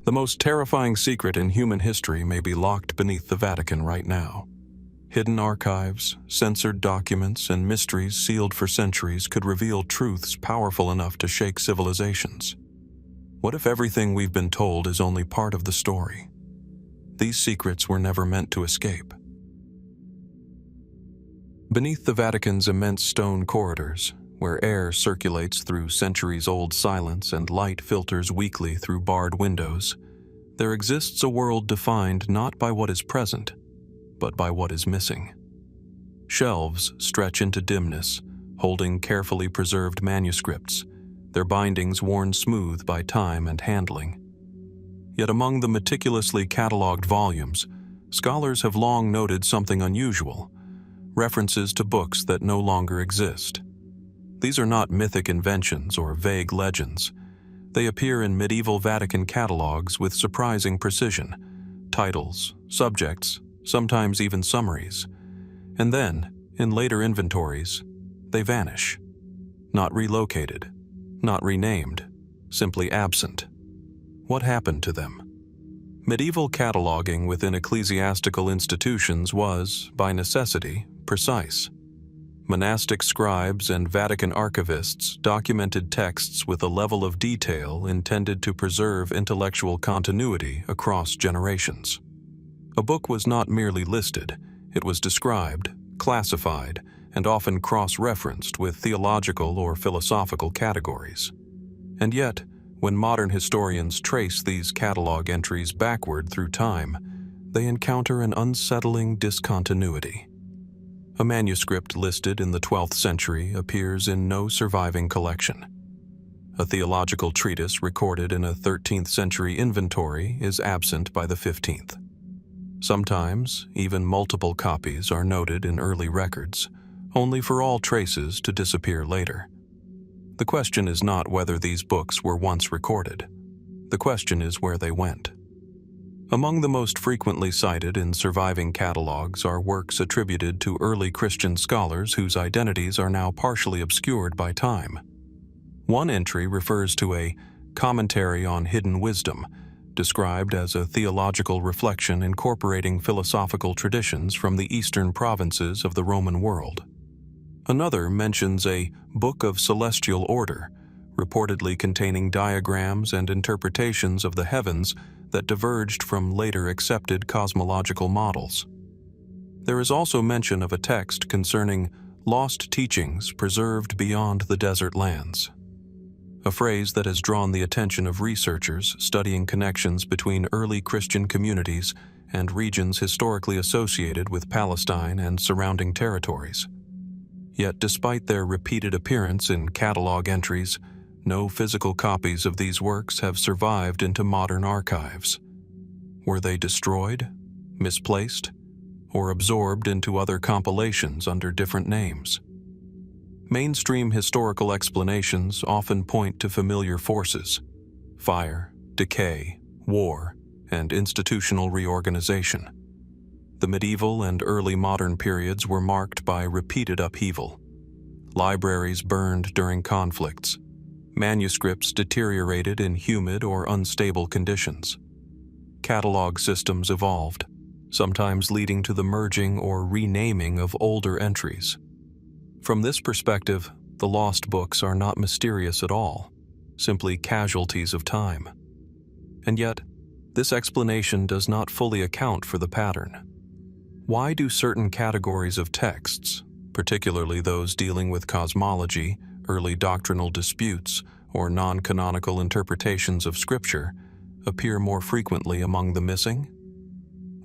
The most terrifying secret in human history may be locked beneath the Vatican right now. Hidden archives, censored documents, and mysteries sealed for centuries could reveal truths powerful enough to shake civilizations. What if everything we've been told is only part of the story? These secrets were never meant to escape. Beneath the Vatican's immense stone corridors, where air circulates through centuries-old silence and light filters weakly through barred windows, there exists a world defined not by what is present, but by what is missing. Shelves stretch into dimness, holding carefully preserved manuscripts, their bindings worn smooth by time and handling. Yet among the meticulously catalogued volumes, scholars have long noted something unusual: references to books that no longer exist. These are not mythic inventions or vague legends. They appear in medieval Vatican catalogs with surprising precision: titles, subjects, sometimes even summaries. And then, in later inventories, they vanish. Not relocated, not renamed, simply absent. What happened to them? Medieval cataloging within ecclesiastical institutions was, by necessity, precise. Monastic scribes and Vatican archivists documented texts with a level of detail intended to preserve intellectual continuity across generations. A book was not merely listed, it was described, classified, and often cross-referenced with theological or philosophical categories. And yet, when modern historians trace these catalog entries backward through time, they encounter an unsettling discontinuity. A manuscript listed in the 12th century appears in no surviving collection. A theological treatise recorded in a 13th century inventory is absent by the 15th. Sometimes, even multiple copies are noted in early records, only for all traces to disappear later. The question is not whether these books were once recorded. The question is where they went. Among the most frequently cited in surviving catalogs are works attributed to early Christian scholars whose identities are now partially obscured by time. One entry refers to a commentary on hidden wisdom, described as a theological reflection incorporating philosophical traditions from the eastern provinces of the Roman world. Another mentions a book of celestial order, reportedly containing diagrams and interpretations of the heavens that diverged from later accepted cosmological models. There is also mention of a text concerning lost teachings preserved beyond the desert lands, a phrase that has drawn the attention of researchers studying connections between early Christian communities and regions historically associated with Palestine and surrounding territories. Yet despite their repeated appearance in catalog entries, no physical copies of these works have survived into modern archives. Were they destroyed, misplaced, or absorbed into other compilations under different names? Mainstream historical explanations often point to familiar forces: fire, decay, war, and institutional reorganization. The medieval and early modern periods were marked by repeated upheaval. Libraries burned during conflicts. Manuscripts deteriorated in humid or unstable conditions. Catalog systems evolved, sometimes leading to the merging or renaming of older entries. From this perspective, the lost books are not mysterious at all, simply casualties of time. And yet, this explanation does not fully account for the pattern. Why do certain categories of texts, particularly those dealing with cosmology, early doctrinal disputes, or non-canonical interpretations of Scripture, appear more frequently among the missing?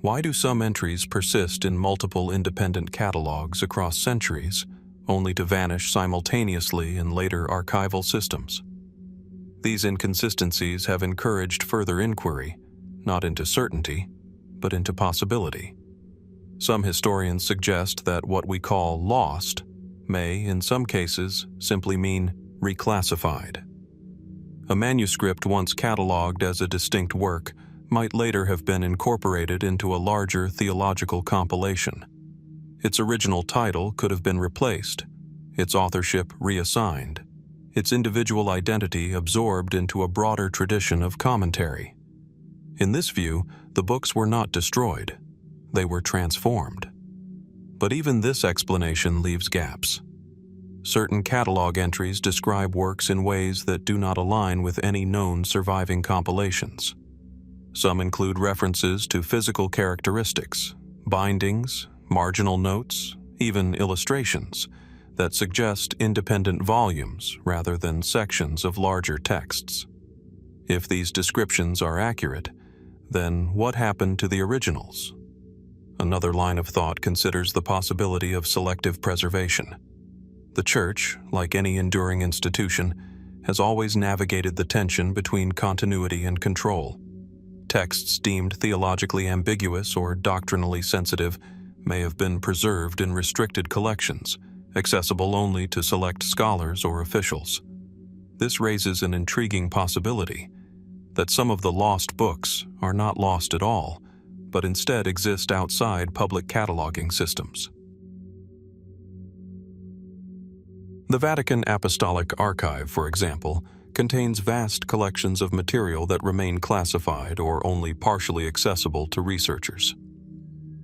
Why do some entries persist in multiple independent catalogs across centuries, only to vanish simultaneously in later archival systems? These inconsistencies have encouraged further inquiry, not into certainty, but into possibility. Some historians suggest that what we call lost may, in some cases, simply mean reclassified. A manuscript once catalogued as a distinct work might later have been incorporated into a larger theological compilation. Its original title could have been replaced, its authorship reassigned, its individual identity absorbed into a broader tradition of commentary. In this view, the books were not destroyed. They were transformed. But even this explanation leaves gaps. Certain catalog entries describe works in ways that do not align with any known surviving compilations. Some include references to physical characteristics, bindings, marginal notes, even illustrations that suggest independent volumes rather than sections of larger texts. If these descriptions are accurate, then what happened to the originals? Another line of thought considers the possibility of selective preservation. The Church, like any enduring institution, has always navigated the tension between continuity and control. Texts deemed theologically ambiguous or doctrinally sensitive may have been preserved in restricted collections, accessible only to select scholars or officials. This raises an intriguing possibility that some of the lost books are not lost at all, but instead exist outside public cataloging systems. The Vatican Apostolic Archive, for example, contains vast collections of material that remain classified or only partially accessible to researchers.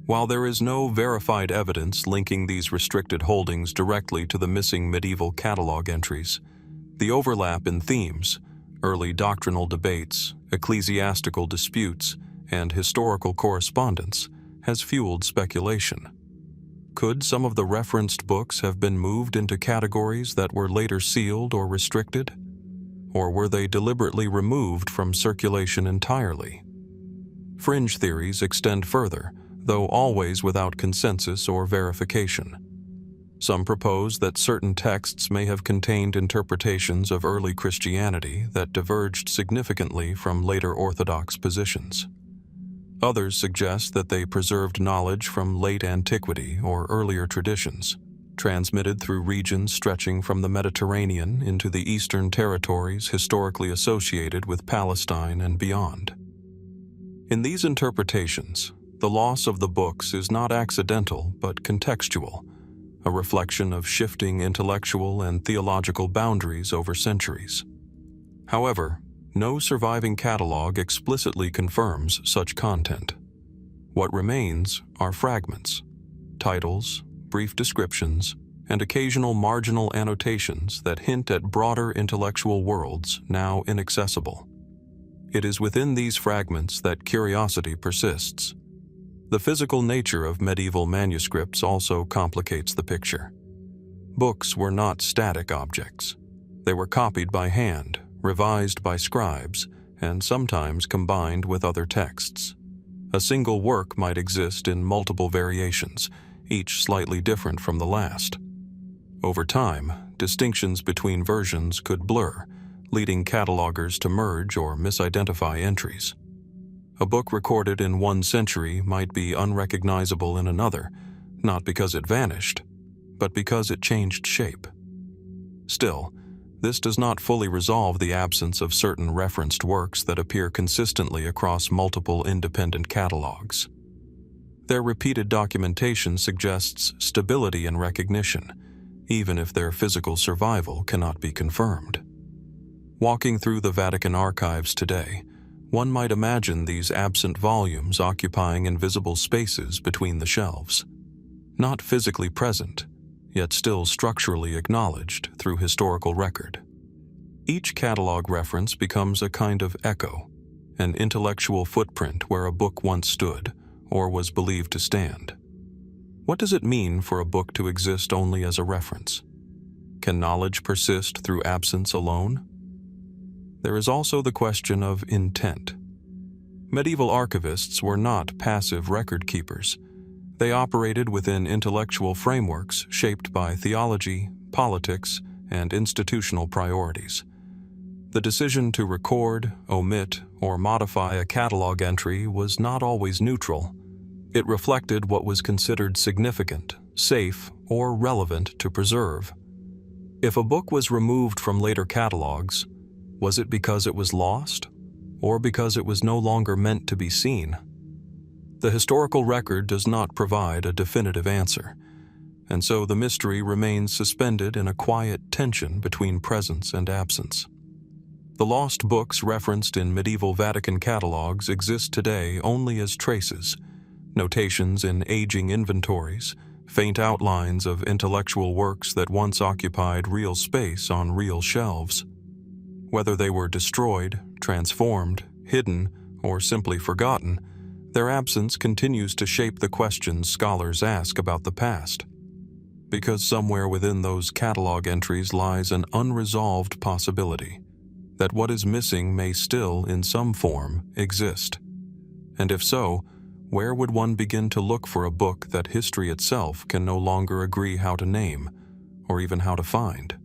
While there is no verified evidence linking these restricted holdings directly to the missing medieval catalog entries, the overlap in themes, early doctrinal debates, ecclesiastical disputes, and historical correspondence has fueled speculation. Could some of the referenced books have been moved into categories that were later sealed or restricted? Or were they deliberately removed from circulation entirely? Fringe theories extend further, though always without consensus or verification. Some propose that certain texts may have contained interpretations of early Christianity that diverged significantly from later Orthodox positions. Others suggest that they preserved knowledge from late antiquity or earlier traditions, transmitted through regions stretching from the Mediterranean into the eastern territories historically associated with Palestine and beyond. In these interpretations, the loss of the books is not accidental but contextual, a reflection of shifting intellectual and theological boundaries over centuries. However, no surviving catalog explicitly confirms such content. What remains are fragments, titles, brief descriptions, and occasional marginal annotations that hint at broader intellectual worlds now inaccessible. It is within these fragments that curiosity persists. The physical nature of medieval manuscripts also complicates the picture. Books were not static objects. They were copied by hand, revised by scribes, and sometimes combined with other texts. A single work might exist in multiple variations, each slightly different from the last. Over time, distinctions between versions could blur, leading catalogers to merge or misidentify entries. A book recorded in one century might be unrecognizable in another, not because it vanished, but because it changed shape. Still, this does not fully resolve the absence of certain referenced works that appear consistently across multiple independent catalogs. Their repeated documentation suggests stability and recognition, even if their physical survival cannot be confirmed. Walking through the Vatican archives today, one might imagine these absent volumes occupying invisible spaces between the shelves. Not physically present, yet still structurally acknowledged through historical record. Each catalog reference becomes a kind of echo, an intellectual footprint where a book once stood or was believed to stand. What does it mean for a book to exist only as a reference? Can knowledge persist through absence alone? There is also the question of intent. Medieval archivists were not passive record keepers. They operated within intellectual frameworks shaped by theology, politics, and institutional priorities. The decision to record, omit, or modify a catalog entry was not always neutral. It reflected what was considered significant, safe, or relevant to preserve. If a book was removed from later catalogs, was it because it was lost, or because it was no longer meant to be seen? The historical record does not provide a definitive answer, and so the mystery remains suspended in a quiet tension between presence and absence. The lost books referenced in medieval Vatican catalogs exist today only as traces, notations in aging inventories, faint outlines of intellectual works that once occupied real space on real shelves. Whether they were destroyed, transformed, hidden, or simply forgotten, their absence continues to shape the questions scholars ask about the past. Because somewhere within those catalog entries lies an unresolved possibility that what is missing may still, in some form, exist. And if so, where would one begin to look for a book that history itself can no longer agree how to name, or even how to find?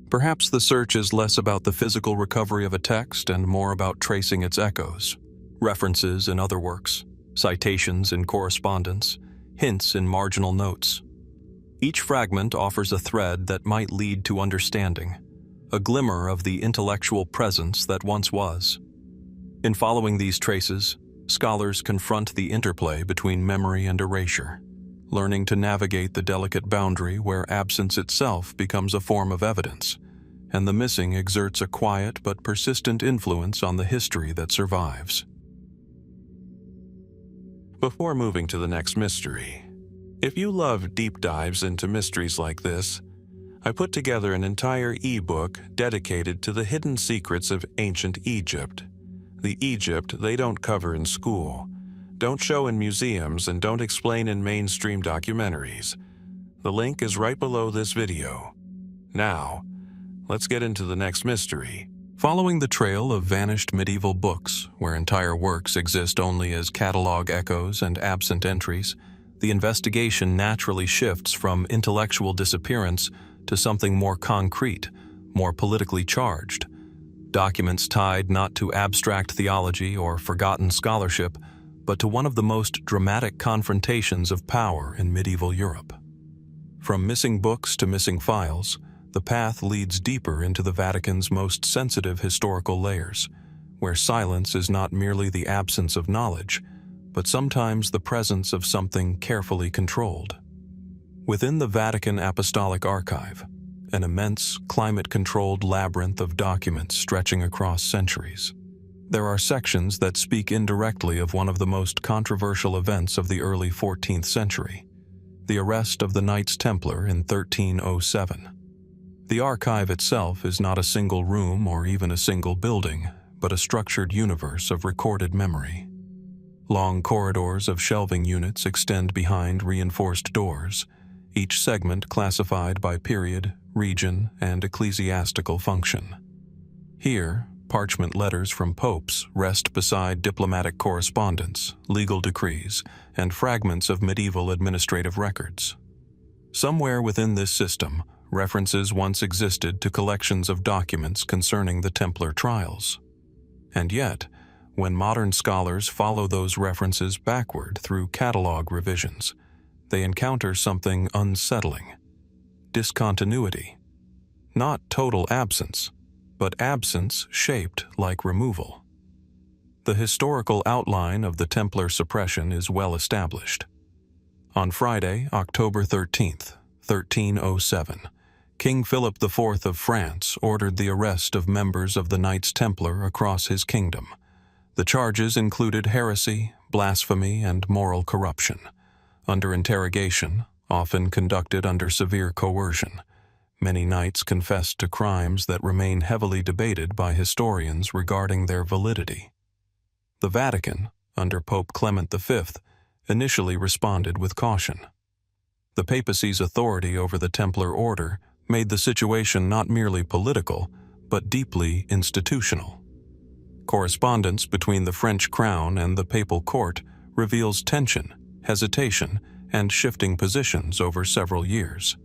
Perhaps the search is less about the physical recovery of a text and more about tracing its echoes, references in other works, citations in correspondence, hints in marginal notes. Each fragment offers a thread that might lead to understanding, a glimmer of the intellectual presence that once was. In following these traces, scholars confront the interplay between memory and erasure, learning to navigate the delicate boundary where absence itself becomes a form of evidence, and the missing exerts a quiet but persistent influence on the history that survives. Before moving to the next mystery, if you love deep dives into mysteries like this, I put together an entire ebook dedicated to the hidden secrets of ancient Egypt. The Egypt they don't cover in school, don't show in museums, and don't explain in mainstream documentaries. The link is right below this video. Now, let's get into the next mystery. Following the trail of vanished medieval books, where entire works exist only as catalog echoes and absent entries, the investigation naturally shifts from intellectual disappearance to something more concrete, more politically charged. Documents tied not to abstract theology or forgotten scholarship, but to one of the most dramatic confrontations of power in medieval Europe. From missing books to missing files, the path leads deeper into the Vatican's most sensitive historical layers, where silence is not merely the absence of knowledge, but sometimes the presence of something carefully controlled. Within the Vatican Apostolic Archive, an immense, climate-controlled labyrinth of documents stretching across centuries, there are sections that speak indirectly of one of the most controversial events of the early 14th century, the arrest of the Knights Templar in 1307. The archive itself is not a single room or even a single building, but a structured universe of recorded memory. Long corridors of shelving units extend behind reinforced doors, each segment classified by period, region, and ecclesiastical function. Here, parchment letters from popes rest beside diplomatic correspondence, legal decrees, and fragments of medieval administrative records. Somewhere within this system, references once existed to collections of documents concerning the Templar trials. And yet, when modern scholars follow those references backward through catalog revisions, they encounter something unsettling: discontinuity. Not total absence, but absence shaped like removal. The historical outline of the Templar suppression is well established. On Friday, October 13th, 1307, King Philip IV of France ordered the arrest of members of the Knights Templar across his kingdom. The charges included heresy, blasphemy, and moral corruption. Under interrogation, often conducted under severe coercion, many knights confessed to crimes that remain heavily debated by historians regarding their validity. The Vatican, under Pope Clement V, initially responded with caution. The papacy's authority over the Templar order made the situation not merely political, but deeply institutional. Correspondence between the French crown and the papal court reveals tension, hesitation, and shifting positions over several years.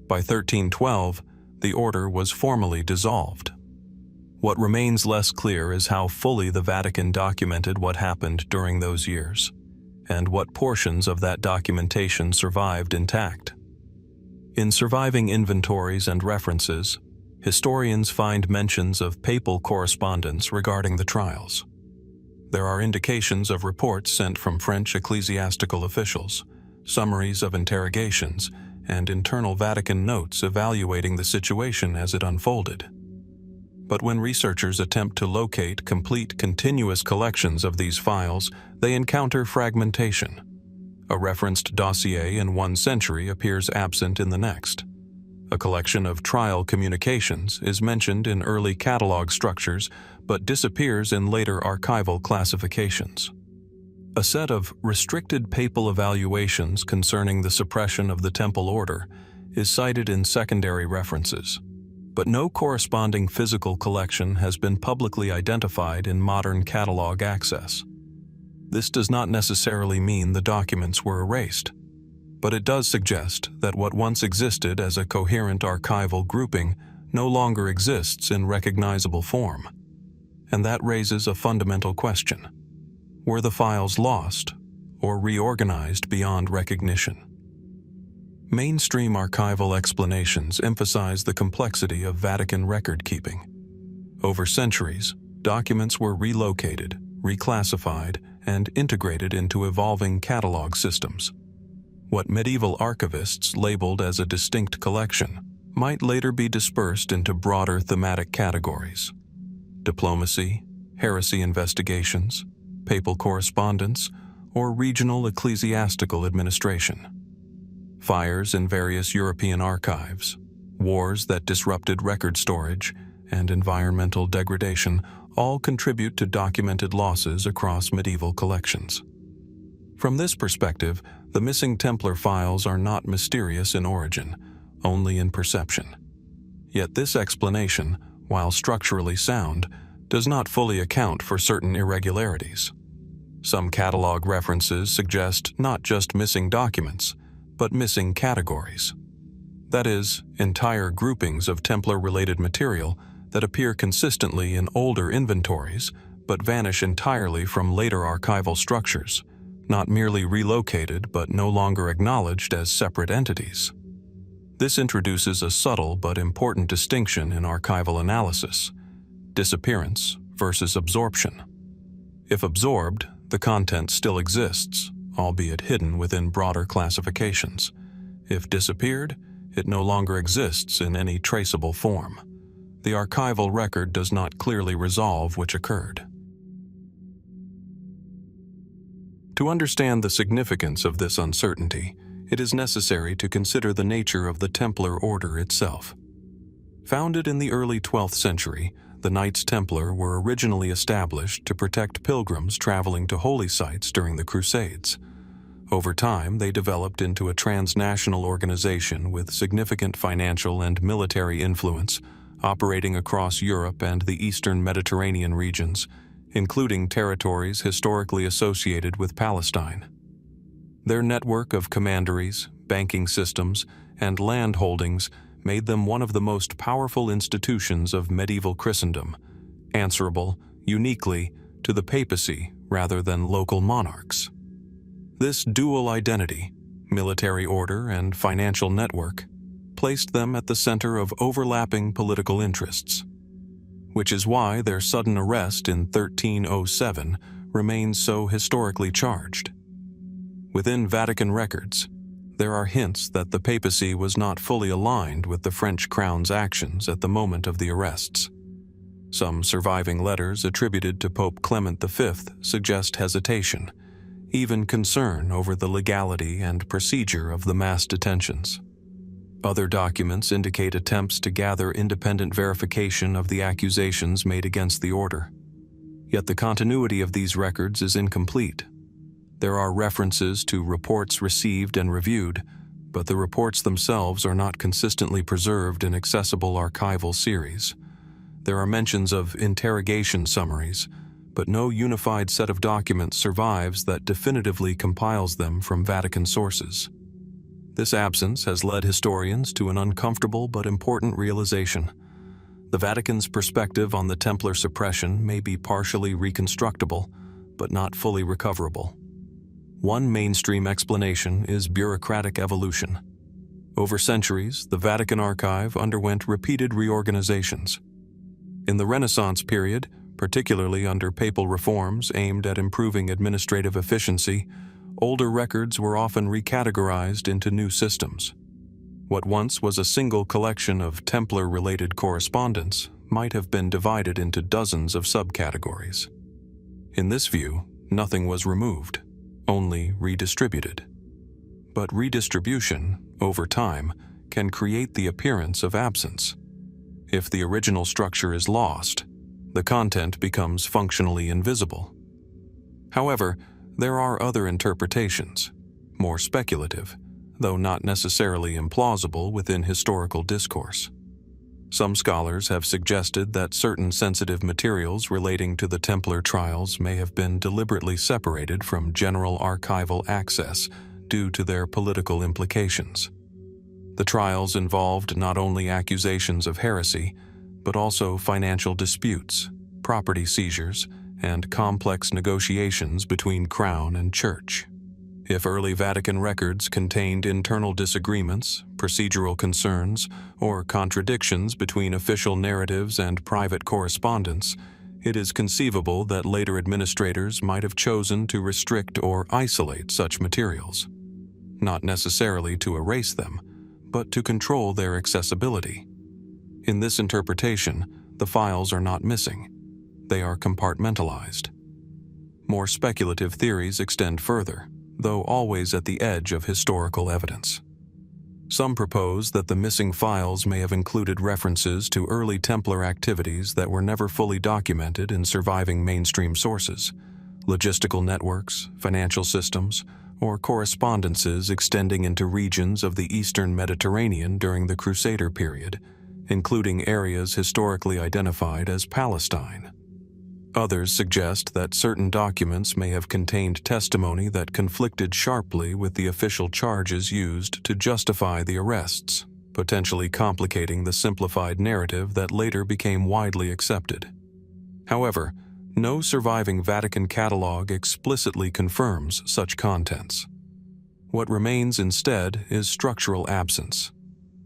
By 1312, the order was formally dissolved. What remains less clear is how fully the Vatican documented what happened during those years, and what portions of that documentation survived intact. In surviving inventories and references, historians find mentions of papal correspondence regarding the trials. There are indications of reports sent from French ecclesiastical officials, summaries of interrogations, and internal Vatican notes evaluating the situation as it unfolded. But when researchers attempt to locate complete continuous collections of these files, they encounter fragmentation. A referenced dossier in one century appears absent in the next. A collection of trial communications is mentioned in early catalog structures but disappears in later archival classifications. A set of restricted papal evaluations concerning the suppression of the Temple Order is cited in secondary references, but no corresponding physical collection has been publicly identified in modern catalog access. This does not necessarily mean the documents were erased, but it does suggest that what once existed as a coherent archival grouping no longer exists in recognizable form. And that raises a fundamental question. Were the files lost or reorganized beyond recognition? Mainstream archival explanations emphasize the complexity of Vatican record-keeping. Over centuries, documents were relocated, reclassified, and integrated into evolving catalog systems. What medieval archivists labeled as a distinct collection might later be dispersed into broader thematic categories: diplomacy, heresy investigations, papal correspondence, or regional ecclesiastical administration. Fires in various European archives, wars that disrupted record storage, and environmental degradation all contribute to documented losses across medieval collections. From this perspective, the missing Templar files are not mysterious in origin, only in perception. Yet this explanation, while structurally sound, does not fully account for certain irregularities. Some catalog references suggest not just missing documents, but missing categories. That is, entire groupings of Templar-related material that appear consistently in older inventories but vanish entirely from later archival structures, not merely relocated but no longer acknowledged as separate entities. This introduces a subtle but important distinction in archival analysis: disappearance versus absorption. If absorbed, the content still exists, albeit hidden within broader classifications. If disappeared, it no longer exists in any traceable form. The archival record does not clearly resolve which occurred. To understand the significance of this uncertainty, it is necessary to consider the nature of the Templar Order itself. Founded in the early 12th century, the Knights Templar were originally established to protect pilgrims traveling to holy sites during the Crusades. Over time, they developed into a transnational organization with significant financial and military influence, operating across Europe and the eastern Mediterranean regions, including territories historically associated with Palestine. Their network of commanderies, banking systems, and land holdings made them one of the most powerful institutions of medieval Christendom, answerable, uniquely, to the papacy rather than local monarchs. This dual identity, military order and financial network, placed them at the center of overlapping political interests, which is why their sudden arrest in 1307 remains so historically charged. Within Vatican records, there are hints that the papacy was not fully aligned with the French crown's actions at the moment of the arrests. Some surviving letters attributed to Pope Clement V suggest hesitation, even concern over the legality and procedure of the mass detentions. Other documents indicate attempts to gather independent verification of the accusations made against the order. Yet the continuity of these records is incomplete. There are references to reports received and reviewed, but the reports themselves are not consistently preserved in accessible archival series. There are mentions of interrogation summaries, but no unified set of documents survives that definitively compiles them from Vatican sources. This absence has led historians to an uncomfortable but important realization. The Vatican's perspective on the Templar suppression may be partially reconstructible, but not fully recoverable. One mainstream explanation is bureaucratic evolution. Over centuries, the Vatican archive underwent repeated reorganizations. In the Renaissance period, particularly under papal reforms aimed at improving administrative efficiency, older records were often recategorized into new systems. What once was a single collection of Templar-related correspondence might have been divided into dozens of subcategories. In this view, nothing was removed, only redistributed. But redistribution, over time, can create the appearance of absence. If the original structure is lost, the content becomes functionally invisible. However, there are other interpretations, more speculative, though not necessarily implausible within historical discourse. Some scholars have suggested that certain sensitive materials relating to the Templar trials may have been deliberately separated from general archival access due to their political implications. The trials involved not only accusations of heresy, but also financial disputes, property seizures, and complex negotiations between Crown and Church. If early Vatican records contained internal disagreements, procedural concerns, or contradictions between official narratives and private correspondence, it is conceivable that later administrators might have chosen to restrict or isolate such materials, not necessarily to erase them, but to control their accessibility. In this interpretation, the files are not missing. They are compartmentalized. More speculative theories extend further, though always at the edge of historical evidence. Some propose that the missing files may have included references to early Templar activities that were never fully documented in surviving mainstream sources, logistical networks, financial systems, or correspondences extending into regions of the Eastern Mediterranean during the Crusader period, including areas historically identified as Palestine. Others suggest that certain documents may have contained testimony that conflicted sharply with the official charges used to justify the arrests, potentially complicating the simplified narrative that later became widely accepted. However, no surviving Vatican catalog explicitly confirms such contents. What remains instead is structural absence: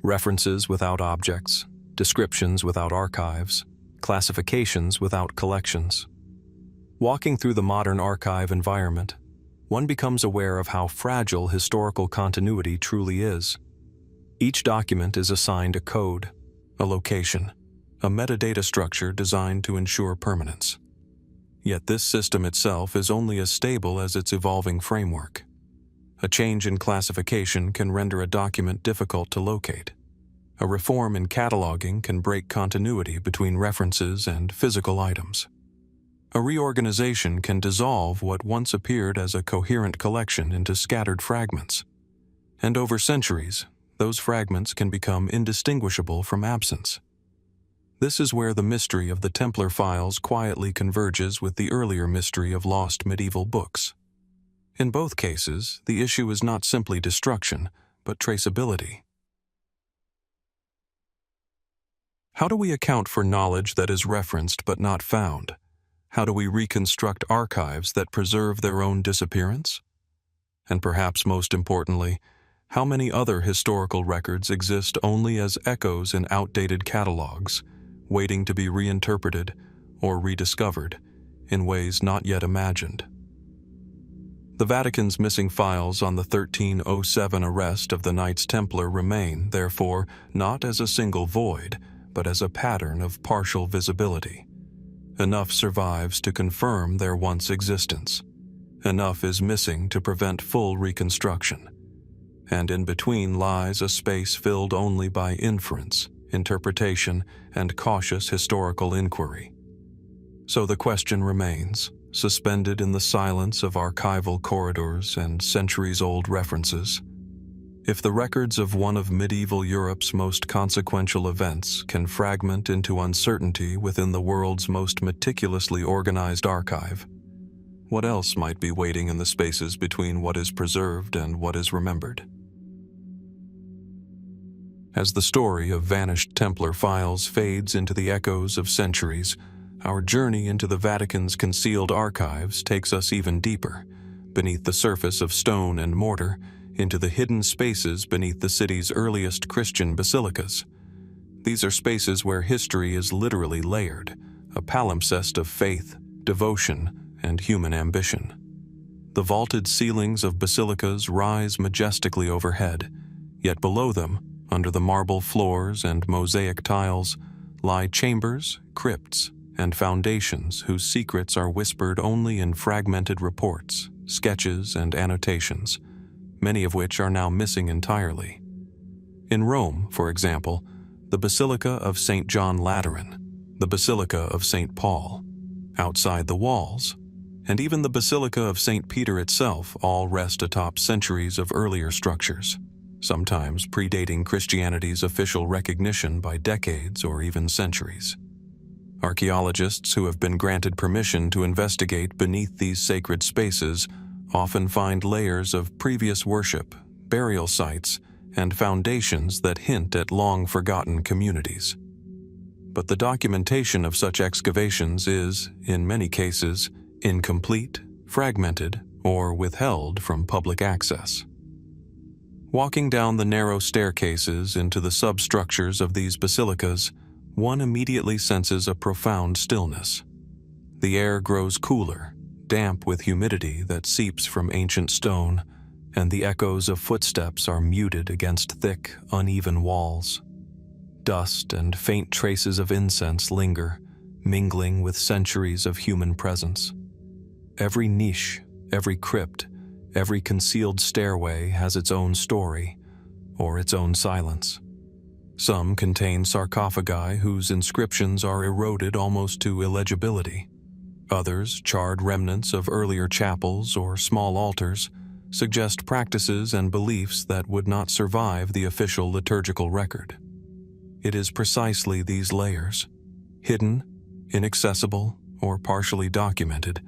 references without objects, descriptions without archives, classifications without collections. Walking through the modern archive environment, one becomes aware of how fragile historical continuity truly is. Each document is assigned a code, a location, a metadata structure designed to ensure permanence. Yet this system itself is only as stable as its evolving framework. A change in classification can render a document difficult to locate. A reform in cataloging can break continuity between references and physical items. A reorganization can dissolve what once appeared as a coherent collection into scattered fragments. And over centuries, those fragments can become indistinguishable from absence. This is where the mystery of the Templar files quietly converges with the earlier mystery of lost medieval books. In both cases, the issue is not simply destruction, but traceability. How do we account for knowledge that is referenced but not found? How do we reconstruct archives that preserve their own disappearance? And perhaps most importantly, how many other historical records exist only as echoes in outdated catalogs, waiting to be reinterpreted or rediscovered in ways not yet imagined? The Vatican's missing files on the 1307 arrest of the Knights Templar remain, therefore, not as a single void, but as a pattern of partial visibility. Enough survives to confirm their once existence. Enough is missing to prevent full reconstruction. And in between lies a space filled only by inference, interpretation, and cautious historical inquiry. So the question remains, suspended in the silence of archival corridors and centuries-old references: if the records of one of medieval Europe's most consequential events can fragment into uncertainty within the world's most meticulously organized archive, what else might be waiting in the spaces between what is preserved and what is remembered? As the story of vanished Templar files fades into the echoes of centuries, our journey into the Vatican's concealed archives takes us even deeper, beneath the surface of stone and mortar, into the hidden spaces beneath the city's earliest Christian basilicas. These are spaces where history is literally layered, a palimpsest of faith, devotion, and human ambition. The vaulted ceilings of basilicas rise majestically overhead, yet below them, Under the marble floors and mosaic tiles lie chambers, crypts, and foundations whose secrets are whispered only in fragmented reports, sketches, and annotations, many of which are now missing entirely. In Rome, for example, the Basilica of St. John Lateran, the Basilica of St. Paul, outside the walls, and even the Basilica of St. Peter itself all rest atop centuries of earlier structures, sometimes predating Christianity's official recognition by decades or even centuries. Archaeologists who have been granted permission to investigate beneath these sacred spaces often find layers of previous worship, burial sites, and foundations that hint at long-forgotten communities. But the documentation of such excavations is, in many cases, incomplete, fragmented, or withheld from public access. Walking down the narrow staircases into the substructures of these basilicas, one immediately senses a profound stillness. The air grows cooler, damp with humidity that seeps from ancient stone, and the echoes of footsteps are muted against thick, uneven walls. Dust and faint traces of incense linger, mingling with centuries of human presence. Every niche, every crypt, every concealed stairway has its own story, or its own silence. Some contain sarcophagi whose inscriptions are eroded almost to illegibility. Others, charred remnants of earlier chapels or small altars, suggest practices and beliefs that would not survive the official liturgical record. It is precisely these layers, hidden, inaccessible, or partially documented,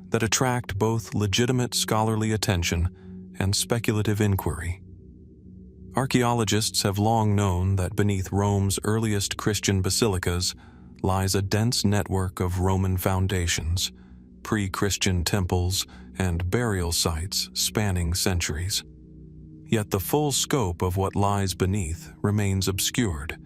that attract both legitimate scholarly attention and speculative inquiry. Archaeologists have long known that beneath Rome's earliest Christian basilicas lies a dense network of Roman foundations, pre-Christian temples, and burial sites spanning centuries. Yet the full scope of what lies beneath remains obscured,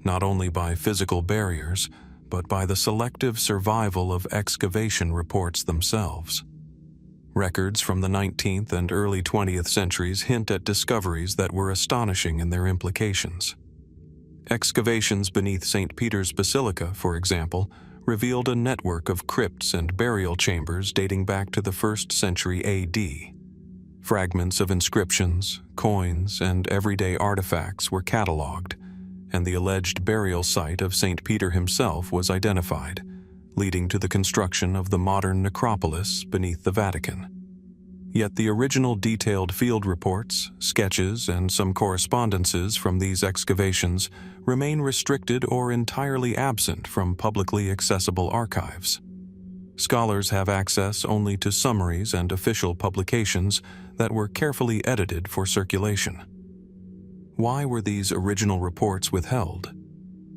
not only by physical barriers, but by the selective survival of excavation reports themselves. Records from the 19th and early 20th centuries hint at discoveries that were astonishing in their implications. Excavations beneath St. Peter's Basilica, for example, revealed a network of crypts and burial chambers dating back to the 1st century AD. Fragments of inscriptions, coins, and everyday artifacts were catalogued, and the alleged burial site of St. Peter himself was identified, leading to the construction of the modern necropolis beneath the Vatican. Yet the original detailed field reports, sketches, and some correspondences from these excavations remain restricted or entirely absent from publicly accessible archives. Scholars have access only to summaries and official publications that were carefully edited for circulation. Why were these original reports withheld?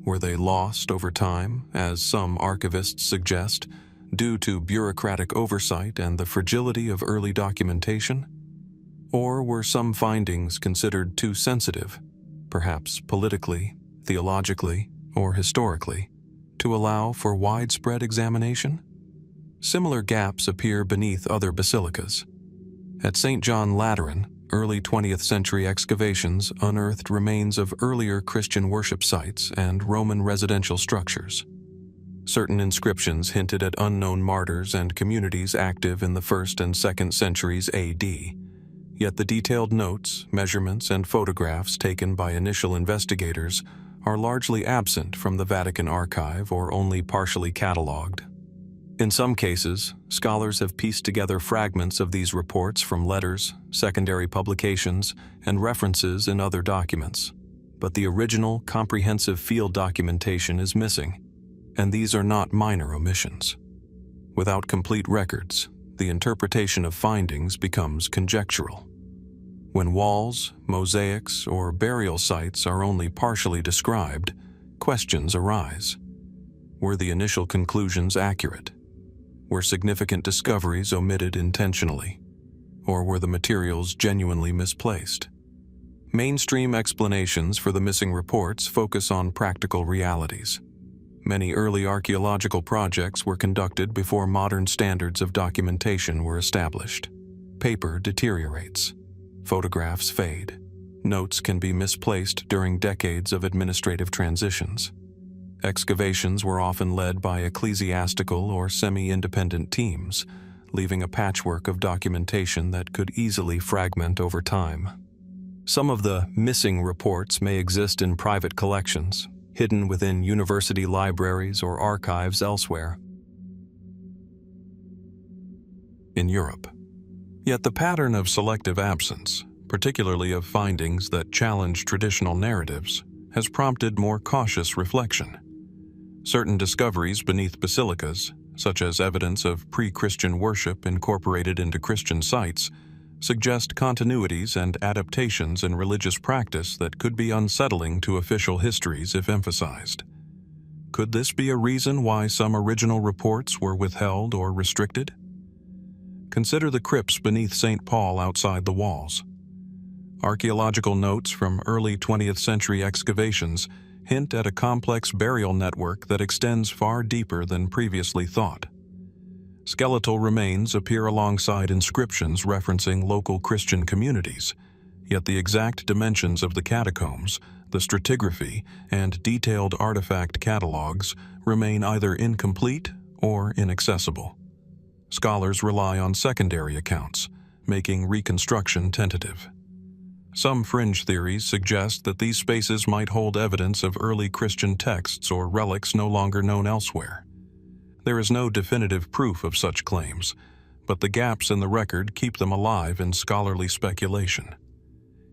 Were they lost over time, as some archivists suggest, due to bureaucratic oversight and the fragility of early documentation? Or were some findings considered too sensitive, perhaps politically, theologically, or historically, to allow for widespread examination? Similar gaps appear beneath other basilicas. At St. John Lateran, early 20th century excavations unearthed remains of earlier Christian worship sites and Roman residential structures. Certain inscriptions hinted at unknown martyrs and communities active in the 1st and 2nd centuries AD, yet the detailed notes, measurements, and photographs taken by initial investigators are largely absent from the Vatican archive or only partially catalogued. In some cases, scholars have pieced together fragments of these reports from letters, secondary publications, and references in other documents, but the original, comprehensive field documentation is missing, and these are not minor omissions. Without complete records, the interpretation of findings becomes conjectural. When walls, mosaics, or burial sites are only partially described, questions arise. Were the initial conclusions accurate? Were significant discoveries omitted intentionally? Or were the materials genuinely misplaced? Mainstream explanations for the missing reports focus on practical realities. Many early archaeological projects were conducted before modern standards of documentation were established. Paper deteriorates. Photographs fade. Notes can be misplaced during decades of administrative transitions. Excavations were often led by ecclesiastical or semi-independent teams, leaving a patchwork of documentation that could easily fragment over time. Some of the missing reports may exist in private collections, hidden within university libraries or archives elsewhere in Europe. Yet the pattern of selective absence, particularly of findings that challenge traditional narratives, has prompted more cautious reflection. Certain discoveries beneath basilicas, such as evidence of pre-Christian worship incorporated into Christian sites, suggest continuities and adaptations in religious practice that could be unsettling to official histories if emphasized. Could this be a reason why some original reports were withheld or restricted? Consider the crypts beneath St. Paul outside the walls. Archaeological notes from early 20th century excavations hint at a complex burial network that extends far deeper than previously thought. Skeletal remains appear alongside inscriptions referencing local Christian communities, yet the exact dimensions of the catacombs, the stratigraphy, and detailed artifact catalogs remain either incomplete or inaccessible. Scholars rely on secondary accounts, making reconstruction tentative. Some fringe theories suggest that these spaces might hold evidence of early Christian texts or relics no longer known elsewhere. There is no definitive proof of such claims, but the gaps in the record keep them alive in scholarly speculation.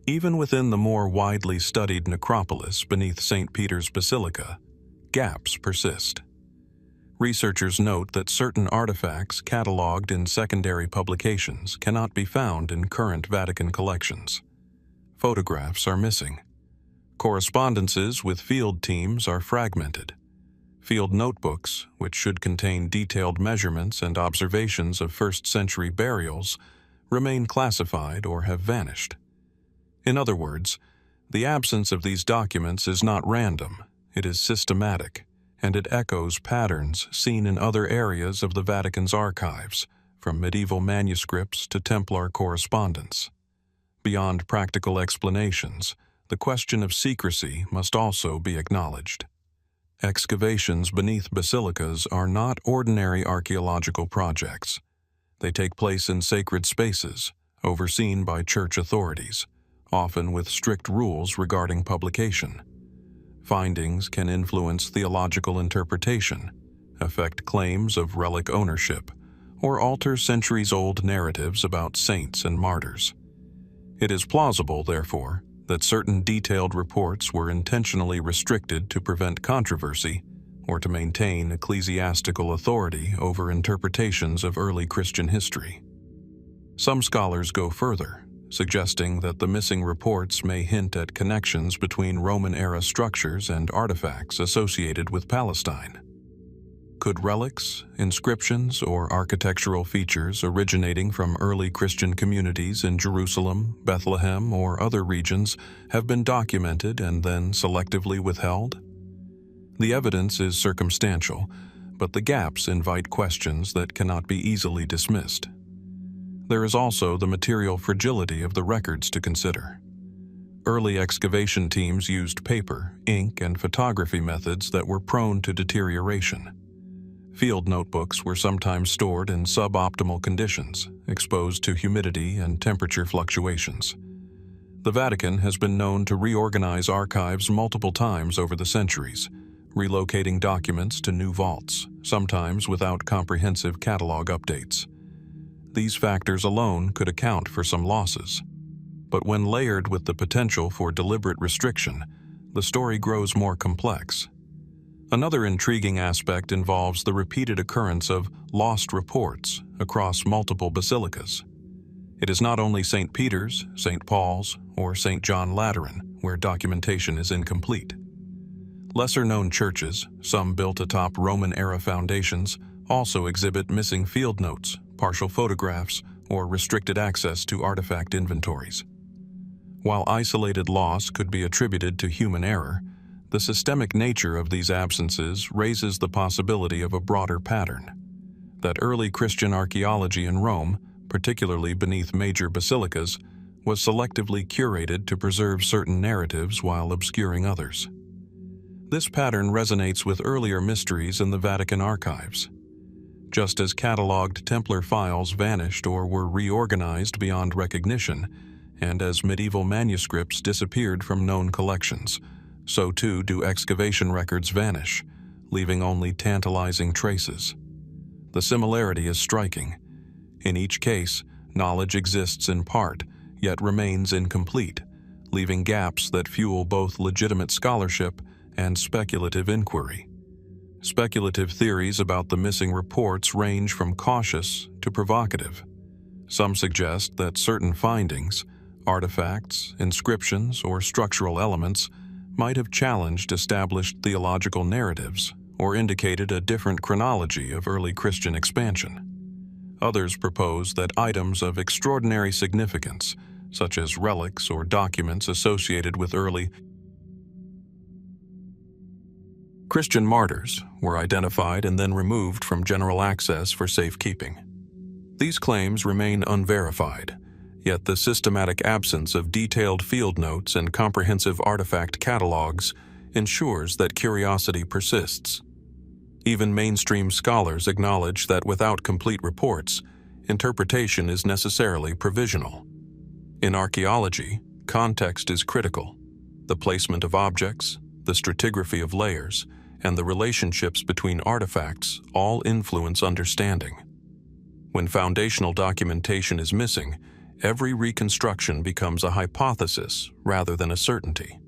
Even within the more widely studied necropolis beneath St. Peter's Basilica, gaps persist. Researchers note that certain artifacts cataloged in secondary publications cannot be found in current Vatican collections. Photographs are missing. Correspondences with field teams are fragmented. Field notebooks, which should contain detailed measurements and observations of first-century burials, remain classified or have vanished. In other words, the absence of these documents is not random, it is systematic, and it echoes patterns seen in other areas of the Vatican's archives, from medieval manuscripts to Templar correspondence. Beyond practical explanations, the question of secrecy must also be acknowledged. Excavations beneath basilicas are not ordinary archaeological projects. They take place in sacred spaces, overseen by church authorities, often with strict rules regarding publication. Findings can influence theological interpretation, affect claims of relic ownership, or alter centuries-old narratives about saints and martyrs. It is plausible, therefore, that certain detailed reports were intentionally restricted to prevent controversy or to maintain ecclesiastical authority over interpretations of early Christian history. Some scholars go further, suggesting that the missing reports may hint at connections between Roman-era structures and artifacts associated with Palestine. Could relics, inscriptions, or architectural features originating from early Christian communities in Jerusalem, Bethlehem, or other regions have been documented and then selectively withheld? The evidence is circumstantial, but the gaps invite questions that cannot be easily dismissed. There is also the material fragility of the records to consider. Early excavation teams used paper, ink, and photography methods that were prone to deterioration. Field notebooks were sometimes stored in suboptimal conditions, exposed to humidity and temperature fluctuations. The Vatican has been known to reorganize archives multiple times over the centuries, relocating documents to new vaults, sometimes without comprehensive catalog updates. These factors alone could account for some losses. But when layered with the potential for deliberate restriction, the story grows more complex. Another intriguing aspect involves the repeated occurrence of lost reports across multiple basilicas. It is not only St. Peter's, St. Paul's, or St. John Lateran where documentation is incomplete. Lesser-known churches, some built atop Roman-era foundations, also exhibit missing field notes, partial photographs, or restricted access to artifact inventories. While isolated loss could be attributed to human error, the systemic nature of these absences raises the possibility of a broader pattern. That early Christian archaeology in Rome, particularly beneath major basilicas, was selectively curated to preserve certain narratives while obscuring others. This pattern resonates with earlier mysteries in the Vatican archives. Just as catalogued Templar files vanished or were reorganized beyond recognition, and as medieval manuscripts disappeared from known collections, so too do excavation records vanish, leaving only tantalizing traces. The similarity is striking. In each case, knowledge exists in part, yet remains incomplete, leaving gaps that fuel both legitimate scholarship and speculative inquiry. Speculative theories about the missing reports range from cautious to provocative. Some suggest that certain findings, artifacts, inscriptions, or structural elements might have challenged established theological narratives or indicated a different chronology of early Christian expansion. Others propose that items of extraordinary significance, such as relics or documents associated with early Christian martyrs, were identified and then removed from general access for safekeeping. These claims remain unverified, yet the systematic absence of detailed field notes and comprehensive artifact catalogs ensures that curiosity persists. Even mainstream scholars acknowledge that without complete reports, interpretation is necessarily provisional. In archaeology, context is critical. The placement of objects, the stratigraphy of layers, and the relationships between artifacts all influence understanding. When foundational documentation is missing, every reconstruction becomes a hypothesis rather than a certainty.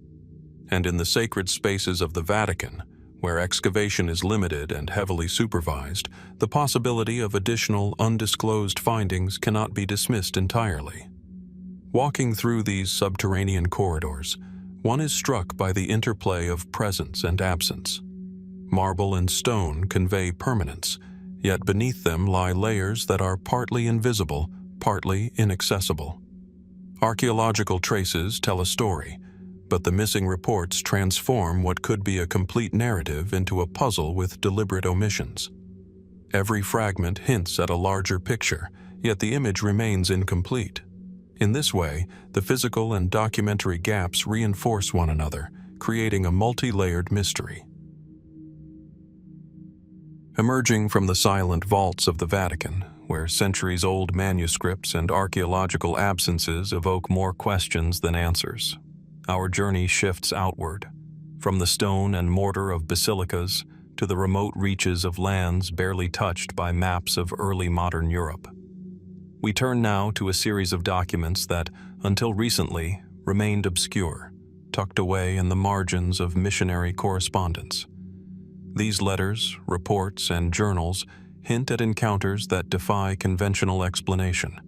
And in the sacred spaces of the Vatican, where excavation is limited and heavily supervised, the possibility of additional undisclosed findings cannot be dismissed entirely. Walking through these subterranean corridors, one is struck by the interplay of presence and absence. Marble and stone convey permanence, yet beneath them lie layers that are partly invisible, partly inaccessible. Archaeological traces tell a story, but the missing reports transform what could be a complete narrative into a puzzle with deliberate omissions. Every fragment hints at a larger picture, yet the image remains incomplete. In this way, the physical and documentary gaps reinforce one another, creating a multi-layered mystery. Emerging from the silent vaults of the Vatican, where centuries-old manuscripts and archaeological absences evoke more questions than answers, our journey shifts outward, from the stone and mortar of basilicas to the remote reaches of lands barely touched by maps of early modern Europe. We turn now to a series of documents that, until recently, remained obscure, tucked away in the margins of missionary correspondence. These letters, reports, and journals hint at encounters that defy conventional explanation.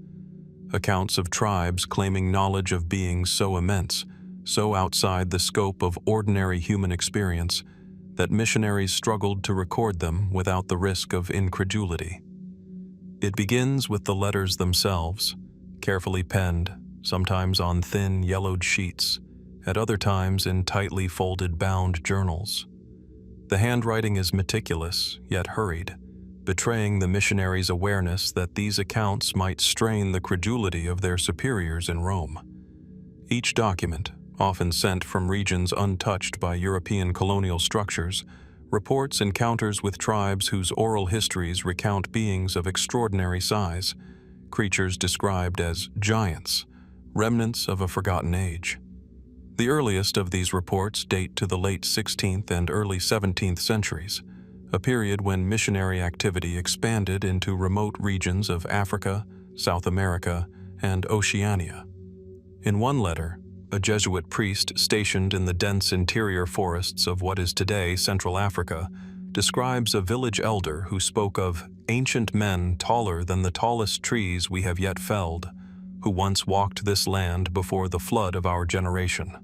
Accounts of tribes claiming knowledge of beings so immense, so outside the scope of ordinary human experience, that missionaries struggled to record them without the risk of incredulity. It begins with the letters themselves, carefully penned, sometimes on thin, yellowed sheets, at other times in tightly folded bound journals. The handwriting is meticulous, yet hurried, betraying the missionaries' awareness that these accounts might strain the credulity of their superiors in Rome. Each document, often sent from regions untouched by European colonial structures, reports encounters with tribes whose oral histories recount beings of extraordinary size, creatures described as giants, remnants of a forgotten age. The earliest of these reports date to the late 16th and early 17th centuries, a period when missionary activity expanded into remote regions of Africa, South America, and Oceania. In one letter, a Jesuit priest stationed in the dense interior forests of what is today Central Africa describes a village elder who spoke of ancient men taller than the tallest trees we have yet felled, who once walked this land before the flood of our generation.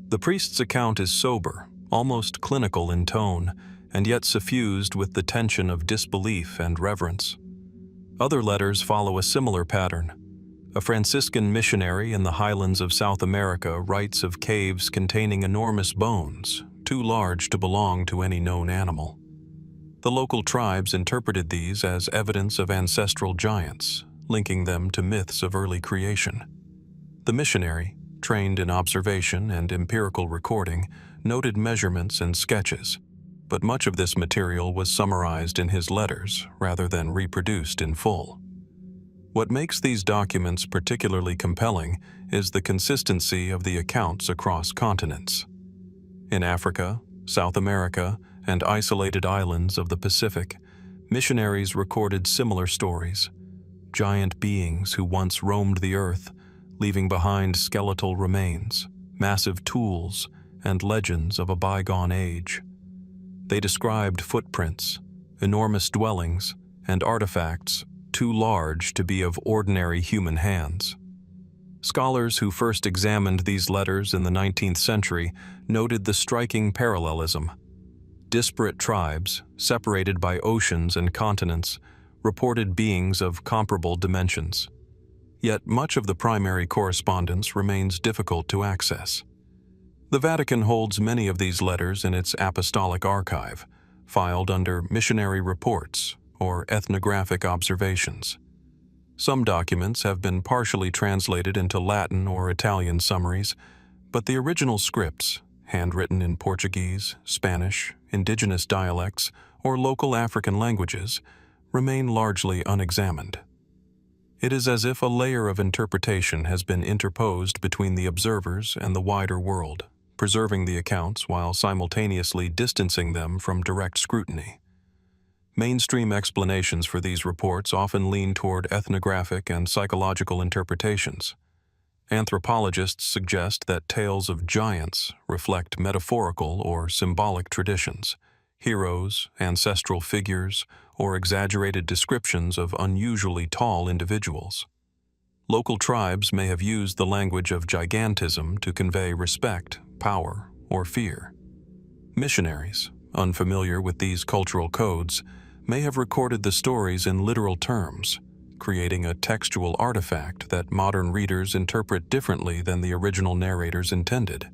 The priest's account is sober, almost clinical in tone, and yet suffused with the tension of disbelief and reverence. Other letters follow a similar pattern. A Franciscan missionary in the highlands of South America writes of caves containing enormous bones, too large to belong to any known animal. The local tribes interpreted these as evidence of ancestral giants, linking them to myths of early creation. The missionary, trained in observation and empirical recording, noted measurements and sketches, but much of this material was summarized in his letters rather than reproduced in full. What makes these documents particularly compelling is the consistency of the accounts across continents. In Africa, South America, and isolated islands of the Pacific, missionaries recorded similar stories. Giant beings who once roamed the earth, leaving behind skeletal remains, massive tools, and legends of a bygone age. They described footprints, enormous dwellings, and artifacts too large to be of ordinary human hands. Scholars who first examined these letters in the 19th century noted the striking parallelism. Disparate tribes, separated by oceans and continents, reported beings of comparable dimensions. Yet much of the primary correspondence remains difficult to access. The Vatican holds many of these letters in its apostolic archive, filed under missionary reports or ethnographic observations. Some documents have been partially translated into Latin or Italian summaries, but the original scripts, handwritten in Portuguese, Spanish, indigenous dialects, or local African languages, remain largely unexamined. It is as if a layer of interpretation has been interposed between the observers and the wider world, preserving the accounts while simultaneously distancing them from direct scrutiny. Mainstream explanations for these reports often lean toward ethnographic and psychological interpretations. Anthropologists suggest that tales of giants reflect metaphorical or symbolic traditions, heroes, ancestral figures, or exaggerated descriptions of unusually tall individuals. Local tribes may have used the language of gigantism to convey respect, power, or fear. Missionaries, unfamiliar with these cultural codes, may have recorded the stories in literal terms, creating a textual artifact that modern readers interpret differently than the original narrators intended.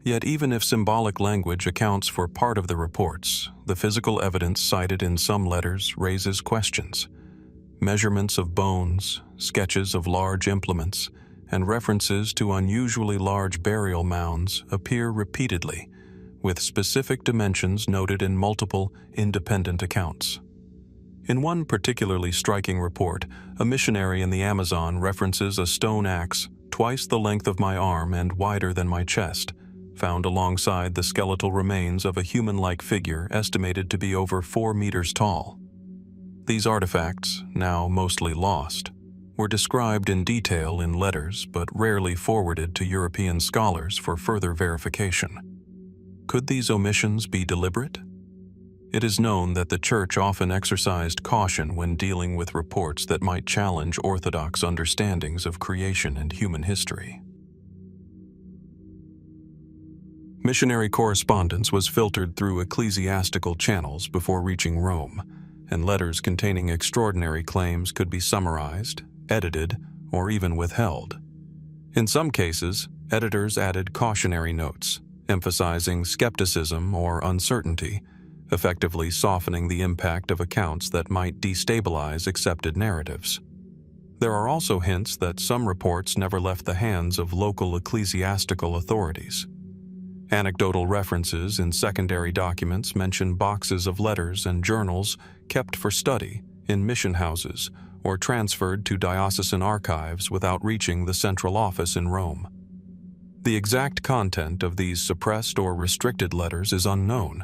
Yet even if symbolic language accounts for part of the reports, the physical evidence cited in some letters raises questions. Measurements of bones, sketches of large implements, and references to unusually large burial mounds appear repeatedly, with specific dimensions noted in multiple independent accounts. In one particularly striking report, a missionary in the Amazon references a stone axe twice the length of my arm and wider than my chest, found alongside the skeletal remains of a human-like figure estimated to be over 4 meters tall. These artifacts, now mostly lost, were described in detail in letters but rarely forwarded to European scholars for further verification. Could these omissions be deliberate? It is known that the Church often exercised caution when dealing with reports that might challenge orthodox understandings of creation and human history. Missionary correspondence was filtered through ecclesiastical channels before reaching Rome, and letters containing extraordinary claims could be summarized, edited, or even withheld. In some cases, editors added cautionary notes, emphasizing skepticism or uncertainty, effectively softening the impact of accounts that might destabilize accepted narratives. There are also hints that some reports never left the hands of local ecclesiastical authorities. Anecdotal references in secondary documents mention boxes of letters and journals kept for study in mission houses or transferred to diocesan archives without reaching the central office in Rome. The exact content of these suppressed or restricted letters is unknown,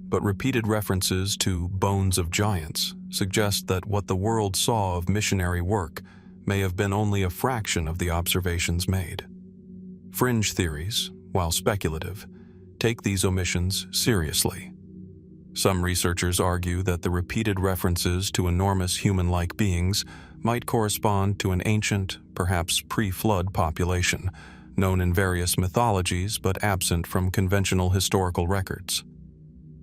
but repeated references to bones of giants suggest that what the world saw of missionary work may have been only a fraction of the observations made. Fringe theories, while speculative, take these omissions seriously. Some researchers argue that the repeated references to enormous human-like beings might correspond to an ancient, perhaps pre-flood population, known in various mythologies but absent from conventional historical records.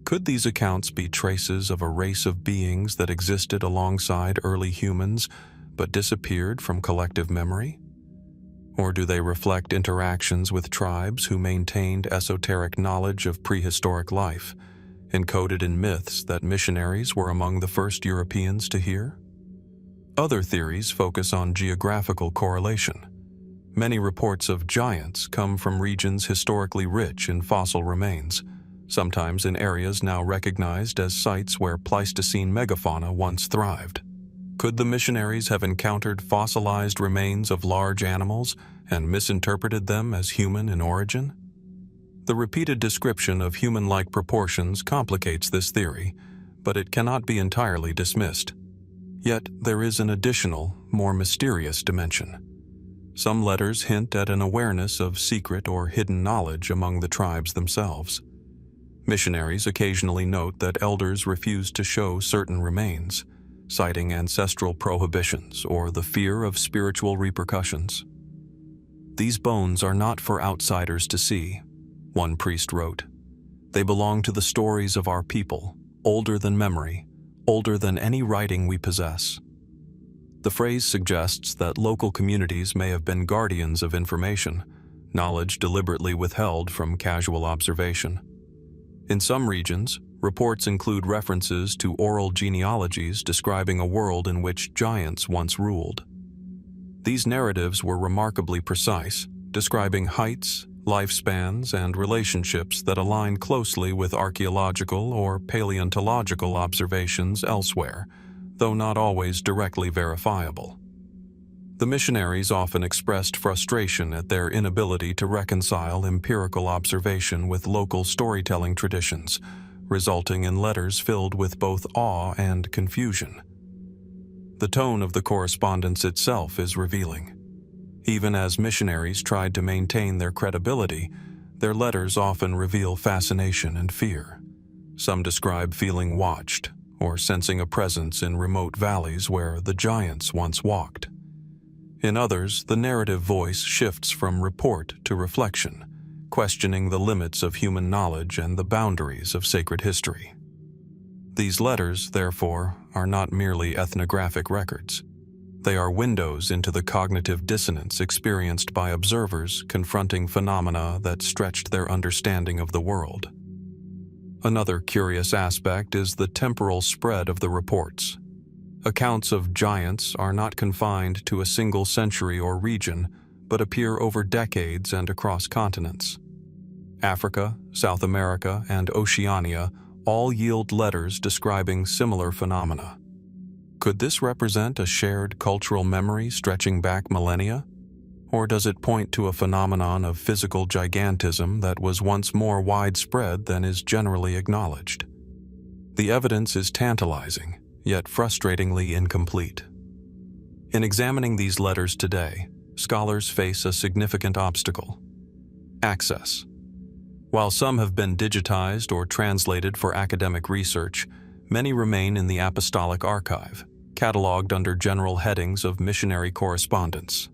Could these accounts be traces of a race of beings that existed alongside early humans but disappeared from collective memory? Or do they reflect interactions with tribes who maintained esoteric knowledge of prehistoric life, encoded in myths that missionaries were among the first Europeans to hear? Other theories focus on geographical correlation. Many reports of giants come from regions historically rich in fossil remains, sometimes in areas now recognized as sites where Pleistocene megafauna once thrived. Could the missionaries have encountered fossilized remains of large animals and misinterpreted them as human in origin? The repeated description of human-like proportions complicates this theory, but it cannot be entirely dismissed. Yet there is an additional, more mysterious dimension. Some letters hint at an awareness of secret or hidden knowledge among the tribes themselves. Missionaries occasionally note that elders refuse to show certain remains, citing ancestral prohibitions or the fear of spiritual repercussions. "These bones are not for outsiders to see," one priest wrote. "They belong to the stories of our people, older than memory, older than any writing we possess." The phrase suggests that local communities may have been guardians of information, knowledge deliberately withheld from casual observation. In some regions, reports include references to oral genealogies describing a world in which giants once ruled. These narratives were remarkably precise, describing heights, lifespans, and relationships that align closely with archaeological or paleontological observations elsewhere, though not always directly verifiable. The missionaries often expressed frustration at their inability to reconcile empirical observation with local storytelling traditions, resulting in letters filled with both awe and confusion. The tone of the correspondence itself is revealing. Even as missionaries tried to maintain their credibility, their letters often reveal fascination and fear. Some describe feeling watched, or sensing a presence in remote valleys where the giants once walked. In others, the narrative voice shifts from report to reflection, questioning the limits of human knowledge and the boundaries of sacred history. These letters, therefore, are not merely ethnographic records. They are windows into the cognitive dissonance experienced by observers confronting phenomena that stretched their understanding of the world. Another curious aspect is the temporal spread of the reports. Accounts of giants are not confined to a single century or region, but appear over decades and across continents. Africa, South America, and Oceania all yield letters describing similar phenomena. Could this represent a shared cultural memory stretching back millennia? Or does it point to a phenomenon of physical gigantism that was once more widespread than is generally acknowledged? The evidence is tantalizing, yet frustratingly incomplete. In examining these letters today, scholars face a significant obstacle: access. While some have been digitized or translated for academic research, many remain in the Apostolic Archive, cataloged under general headings of missionary correspondence.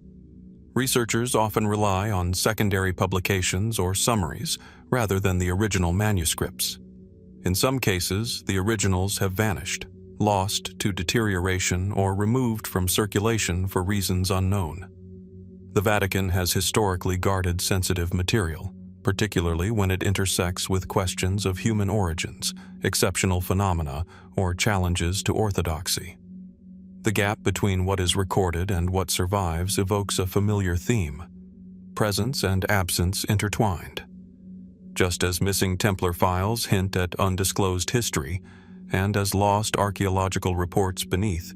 Researchers often rely on secondary publications or summaries rather than the original manuscripts. In some cases, the originals have vanished, lost to deterioration, or removed from circulation for reasons unknown. The Vatican has historically guarded sensitive material, particularly when it intersects with questions of human origins, exceptional phenomena, or challenges to orthodoxy. The gap between what is recorded and what survives evokes a familiar theme: presence and absence intertwined. Just as missing Templar files hint at undisclosed history, and as lost archaeological reports beneath.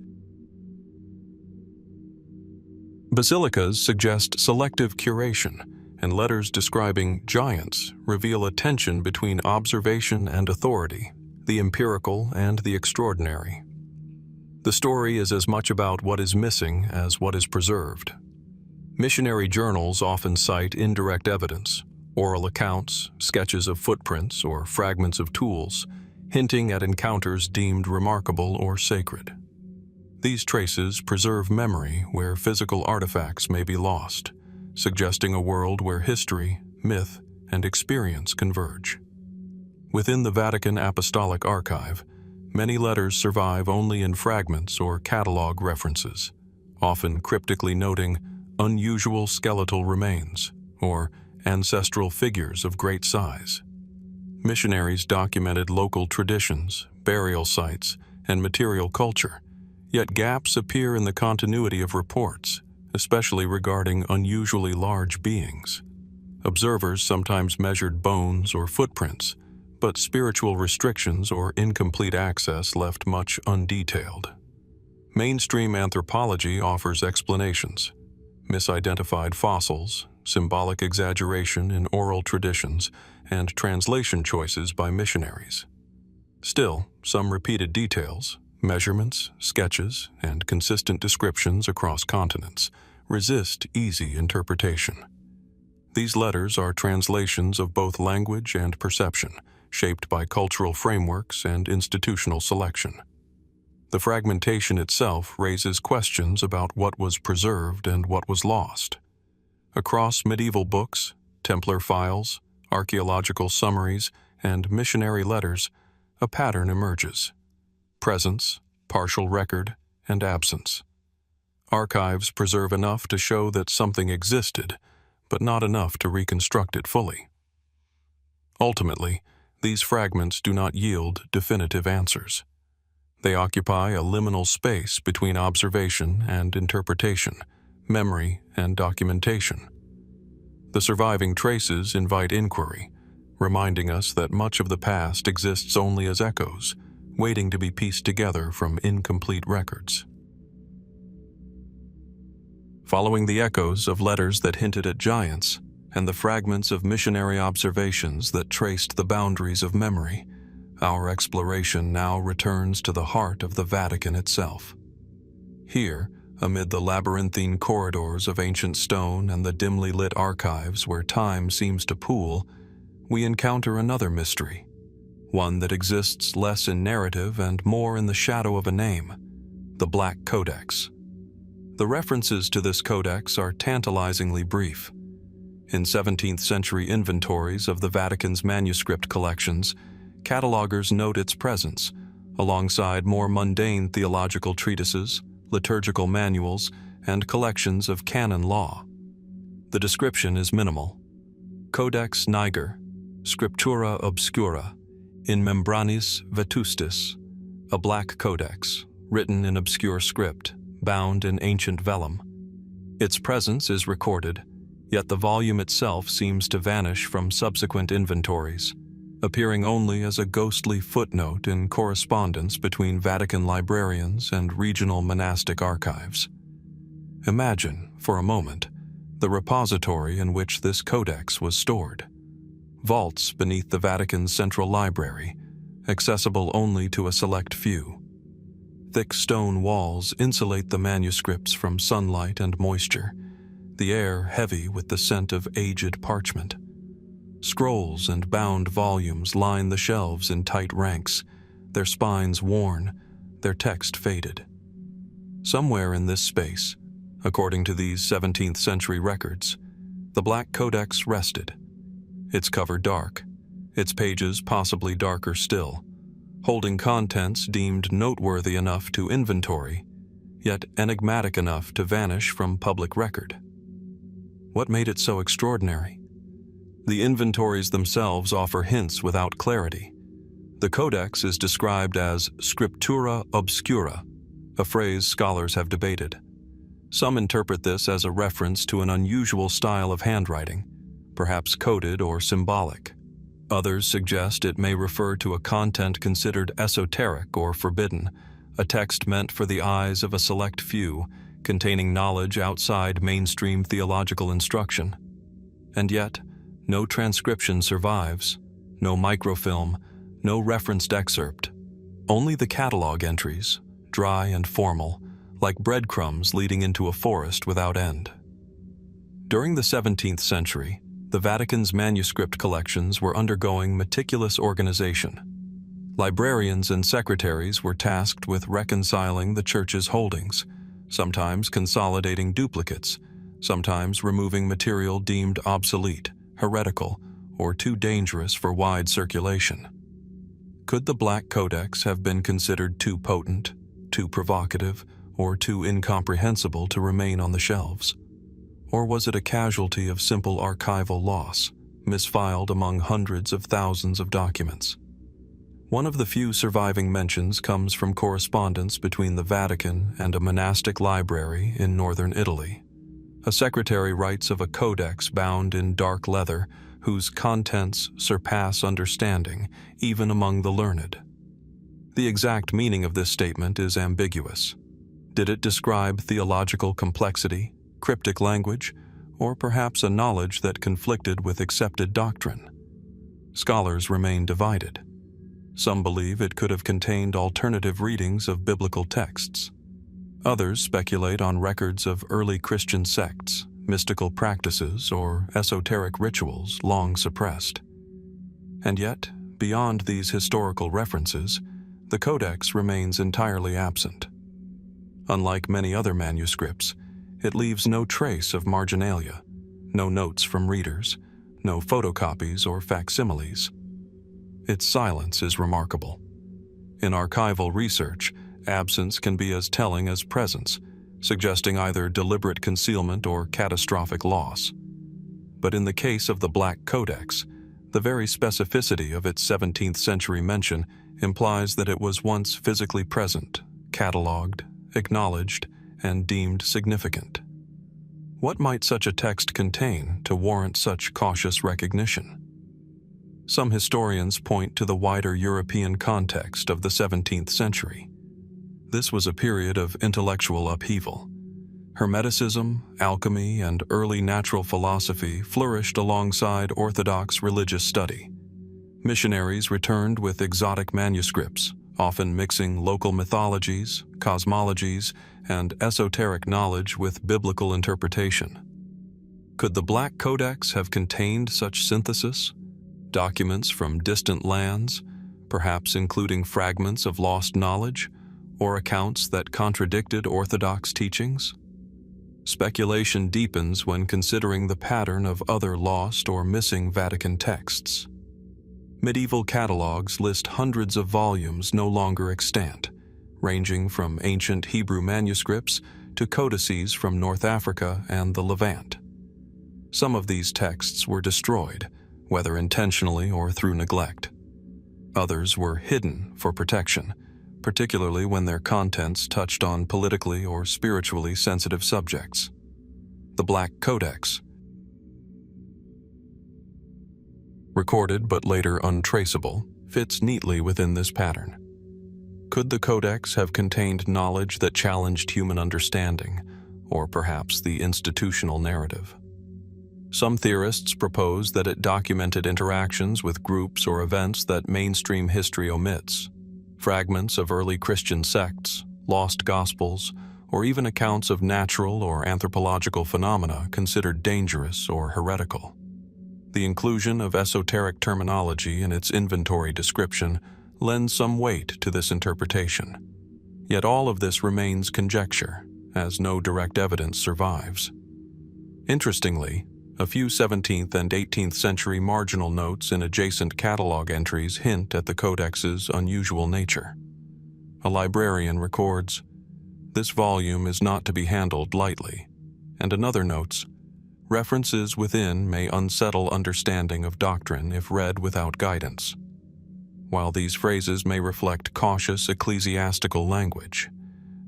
Basilicas suggest selective curation, and letters describing giants reveal a tension between observation and authority, the empirical and the extraordinary. The story is as much about what is missing as what is preserved. Missionary journals often cite indirect evidence, oral accounts, sketches of footprints, or fragments of tools, hinting at encounters deemed remarkable or sacred. These traces preserve memory where physical artifacts may be lost, suggesting a world where history, myth, and experience converge. Within the Vatican Apostolic Archive, many letters survive only in fragments or catalog references, often cryptically noting unusual skeletal remains or ancestral figures of great size. Missionaries documented local traditions, burial sites, and material culture, yet gaps appear in the continuity of reports, especially regarding unusually large beings. Observers sometimes measured bones or footprints, but spiritual restrictions or incomplete access left much undetailed. Mainstream anthropology offers explanations: misidentified fossils, symbolic exaggeration in oral traditions, and translation choices by missionaries. Still, some repeated details, measurements, sketches, and consistent descriptions across continents resist easy interpretation. These letters are translations of both language and perception, shaped by cultural frameworks and institutional selection. The fragmentation itself raises questions about what was preserved and what was lost. Across medieval books, Templar files, archaeological summaries, and missionary letters, a pattern emerges: presence, partial record, and absence. Archives preserve enough to show that something existed, but not enough to reconstruct it fully. Ultimately, these fragments do not yield definitive answers. They occupy a liminal space between observation and interpretation, memory and documentation. The surviving traces invite inquiry, reminding us that much of the past exists only as echoes, waiting to be pieced together from incomplete records. Following the echoes of letters that hinted at giants and the fragments of missionary observations that traced the boundaries of memory, our exploration now returns to the heart of the Vatican itself. Here, amid the labyrinthine corridors of ancient stone and the dimly lit archives where time seems to pool, we encounter another mystery, one that exists less in narrative and more in the shadow of a name: the Black Codex. The references to this codex are tantalizingly brief. In 17th century inventories of the Vatican's manuscript collections, catalogers note its presence, alongside more mundane theological treatises, liturgical manuals, and collections of canon law. The description is minimal: Codex Niger, Scriptura Obscura, in Membranis Vetustis, a black codex, written in obscure script, bound in ancient vellum. Its presence is recorded, yet the volume itself seems to vanish from subsequent inventories, appearing only as a ghostly footnote in correspondence between Vatican librarians and regional monastic archives. Imagine, for a moment, the repository in which this codex was stored. Vaults beneath the Vatican's central library, accessible only to a select few. Thick stone walls insulate the manuscripts from sunlight and moisture, the air heavy with the scent of aged parchment. Scrolls and bound volumes line the shelves in tight ranks, their spines worn, their text faded. Somewhere in this space, according to these 17th century records, the Black Codex rested, its cover dark, its pages possibly darker still, holding contents deemed noteworthy enough to inventory, yet enigmatic enough to vanish from public record. What made it so extraordinary? The inventories themselves offer hints without clarity. The Codex is described as Scriptura Obscura, a phrase scholars have debated. Some interpret this as a reference to an unusual style of handwriting, perhaps coded or symbolic. Others suggest it may refer to a content considered esoteric or forbidden, a text meant for the eyes of a select few, containing knowledge outside mainstream theological instruction. And yet, no transcription survives, no microfilm, no referenced excerpt. Only the catalog entries, dry and formal, like breadcrumbs leading into a forest without end. During the 17th century, the Vatican's manuscript collections were undergoing meticulous organization. Librarians and secretaries were tasked with reconciling the Church's holdings, sometimes consolidating duplicates, sometimes removing material deemed obsolete, heretical, or too dangerous for wide circulation. Could the Black Codex have been considered too potent, too provocative, or too incomprehensible to remain on the shelves? Or was it a casualty of simple archival loss, misfiled among hundreds of thousands of documents? One of the few surviving mentions comes from correspondence between the Vatican and a monastic library in northern Italy. A secretary writes of a codex bound in dark leather whose contents surpass understanding, even among the learned. The exact meaning of this statement is ambiguous. Did it describe theological complexity, cryptic language, or perhaps a knowledge that conflicted with accepted doctrine? Scholars remain divided. Some believe it could have contained alternative readings of biblical texts. Others speculate on records of early Christian sects, mystical practices, or esoteric rituals long suppressed. And yet, beyond these historical references, the Codex remains entirely absent. Unlike many other manuscripts, it leaves no trace of marginalia, no notes from readers, no photocopies or facsimiles. Its silence is remarkable. In archival research, absence can be as telling as presence, suggesting either deliberate concealment or catastrophic loss. But in the case of the Black Codex, the very specificity of its 17th century mention implies that it was once physically present, catalogued, acknowledged, and deemed significant. What might such a text contain to warrant such cautious recognition? Some historians point to the wider European context of the 17th century. This was a period of intellectual upheaval. Hermeticism, alchemy, and early natural philosophy flourished alongside orthodox religious study. Missionaries returned with exotic manuscripts, often mixing local mythologies, cosmologies, and esoteric knowledge with biblical interpretation. Could the Black Codex have contained such synthesis? Documents from distant lands, perhaps including fragments of lost knowledge, or accounts that contradicted orthodox teachings? Speculation deepens when considering the pattern of other lost or missing Vatican texts. Medieval catalogs list hundreds of volumes no longer extant, ranging from ancient Hebrew manuscripts to codices from North Africa and the Levant. Some of these texts were destroyed, whether intentionally or through neglect. Others were hidden for protection, particularly when their contents touched on politically or spiritually sensitive subjects. The Black Codex, recorded but later untraceable, fits neatly within this pattern. Could the Codex have contained knowledge that challenged human understanding, or perhaps the institutional narrative? Some theorists propose that it documented interactions with groups or events that mainstream history omits. Fragments of early Christian sects, lost gospels, or even accounts of natural or anthropological phenomena considered dangerous or heretical. The inclusion of esoteric terminology in its inventory description lends some weight to this interpretation. Yet all of this remains conjecture, as no direct evidence survives. Interestingly, a few 17th and 18th century marginal notes in adjacent catalog entries hint at the Codex's unusual nature. A librarian records, "This volume is not to be handled lightly," and another notes, "References within may unsettle understanding of doctrine if read without guidance." While these phrases may reflect cautious ecclesiastical language,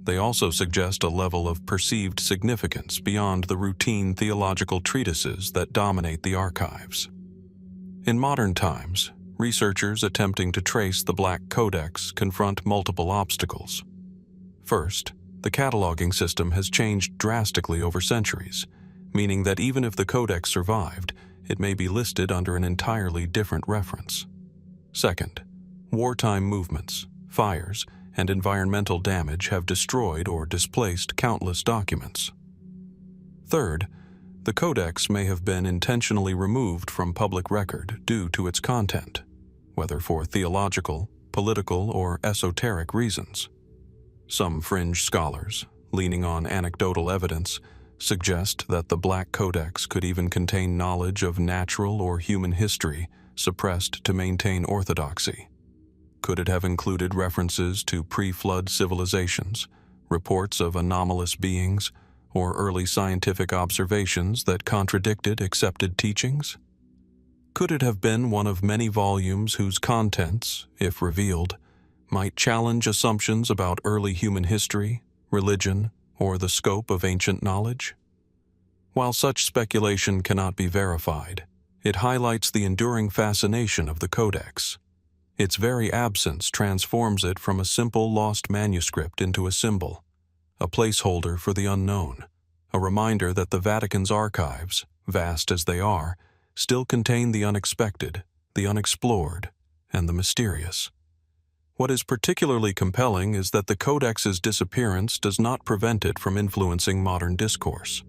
they also suggest a level of perceived significance beyond the routine theological treatises that dominate the archives. In modern times, researchers attempting to trace the Black Codex confront multiple obstacles. First, the cataloging system has changed drastically over centuries, meaning that even if the Codex survived, it may be listed under an entirely different reference. Second, wartime movements, fires, and environmental damage have destroyed or displaced countless documents. Third, the Codex may have been intentionally removed from public record due to its content, whether for theological, political, or esoteric reasons. Some fringe scholars, leaning on anecdotal evidence, suggest that the Black Codex could even contain knowledge of natural or human history suppressed to maintain orthodoxy. Could it have included references to pre-flood civilizations, reports of anomalous beings, or early scientific observations that contradicted accepted teachings? Could it have been one of many volumes whose contents, if revealed, might challenge assumptions about early human history, religion, or the scope of ancient knowledge? While such speculation cannot be verified, it highlights the enduring fascination of the Codex. Its very absence transforms it from a simple lost manuscript into a symbol, a placeholder for the unknown, a reminder that the Vatican's archives, vast as they are, still contain the unexpected, the unexplored, and the mysterious. What is particularly compelling is that the Codex's disappearance does not prevent it from influencing modern discourse.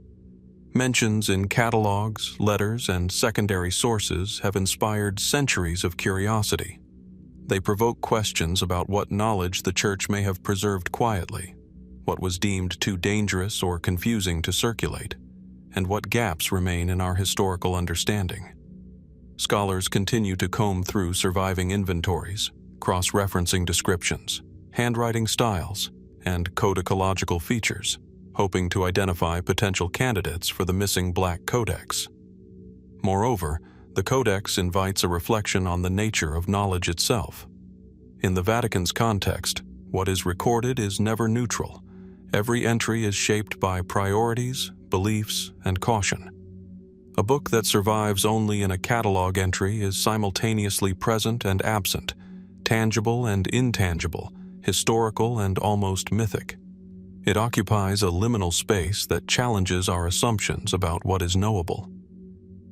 Mentions in catalogs, letters, and secondary sources have inspired centuries of curiosity. They provoke questions about what knowledge the Church may have preserved quietly, what was deemed too dangerous or confusing to circulate, and what gaps remain in our historical understanding. Scholars continue to comb through surviving inventories, cross-referencing descriptions, handwriting styles, and codicological features, hoping to identify potential candidates for the missing Black Codex. Moreover, the Codex invites a reflection on the nature of knowledge itself. In the Vatican's context, what is recorded is never neutral. Every entry is shaped by priorities, beliefs, and caution. A book that survives only in a catalog entry is simultaneously present and absent, tangible and intangible, historical and almost mythic. It occupies a liminal space that challenges our assumptions about what is knowable.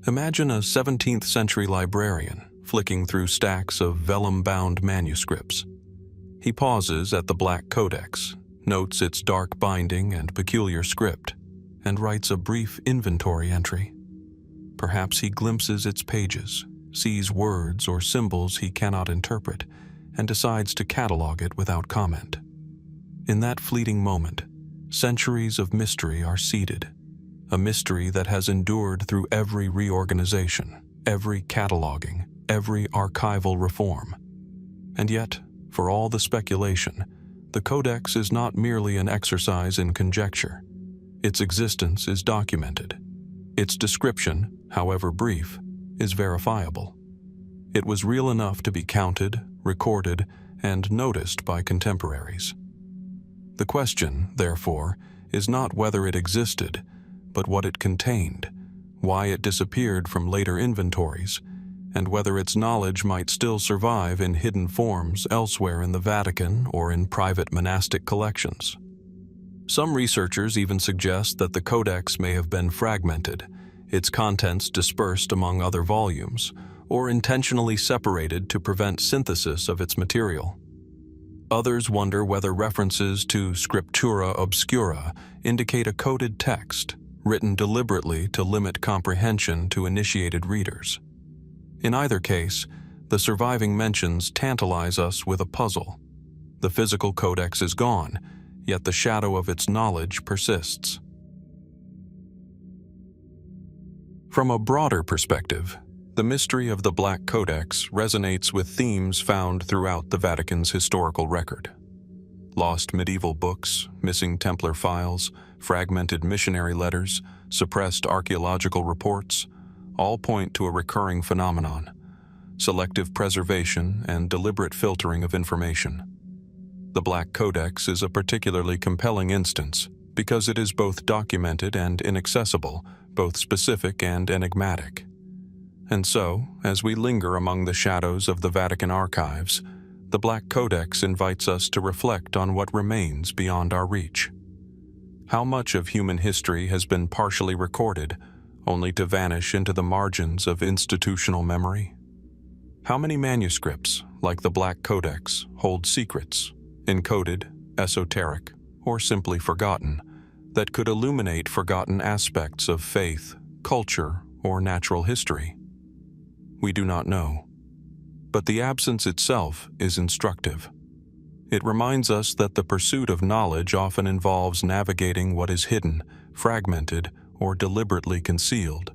Imagine a 17th century librarian flicking through stacks of vellum-bound manuscripts. He pauses at the Black Codex, notes its dark binding and peculiar script, and writes a brief inventory entry. Perhaps he glimpses its pages, sees words or symbols he cannot interpret, and decides to catalog it without comment. In that fleeting moment, centuries of mystery are seeded, a mystery that has endured through every reorganization, every cataloging, every archival reform. And yet, for all the speculation, the Codex is not merely an exercise in conjecture. Its existence is documented. Its description, however brief, is verifiable. It was real enough to be counted, recorded, and noticed by contemporaries. The question, therefore, is not whether it existed, but what it contained, why it disappeared from later inventories, and whether its knowledge might still survive in hidden forms elsewhere in the Vatican or in private monastic collections. Some researchers even suggest that the Codex may have been fragmented, its contents dispersed among other volumes, or intentionally separated to prevent synthesis of its material. Others wonder whether references to scriptura obscura indicate a coded text, written deliberately to limit comprehension to initiated readers. In either case, the surviving mentions tantalize us with a puzzle. The physical codex is gone, yet the shadow of its knowledge persists. From a broader perspective, the mystery of the Black Codex resonates with themes found throughout the Vatican's historical record. Lost medieval books, missing Templar files, fragmented missionary letters, suppressed archaeological reports, all point to a recurring phenomenon: selective preservation and deliberate filtering of information. The Black Codex is a particularly compelling instance because it is both documented and inaccessible, both specific and enigmatic. And so, as we linger among the shadows of the Vatican archives, the Black Codex invites us to reflect on what remains beyond our reach. How much of human history has been partially recorded, only to vanish into the margins of institutional memory? How many manuscripts, like the Black Codex, hold secrets, encoded, esoteric, or simply forgotten, that could illuminate forgotten aspects of faith, culture, or natural history? We do not know. But the absence itself is instructive. It reminds us that the pursuit of knowledge often involves navigating what is hidden, fragmented, or deliberately concealed.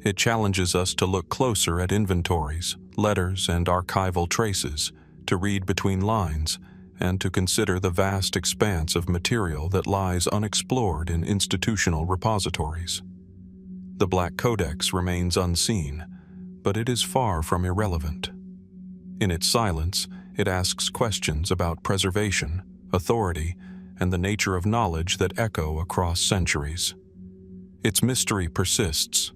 It challenges us to look closer at inventories, letters, and archival traces, to read between lines, and to consider the vast expanse of material that lies unexplored in institutional repositories. The Black Codex remains unseen, but it is far from irrelevant. In its silence, it asks questions about preservation, authority, and the nature of knowledge that echo across centuries. Its mystery persists,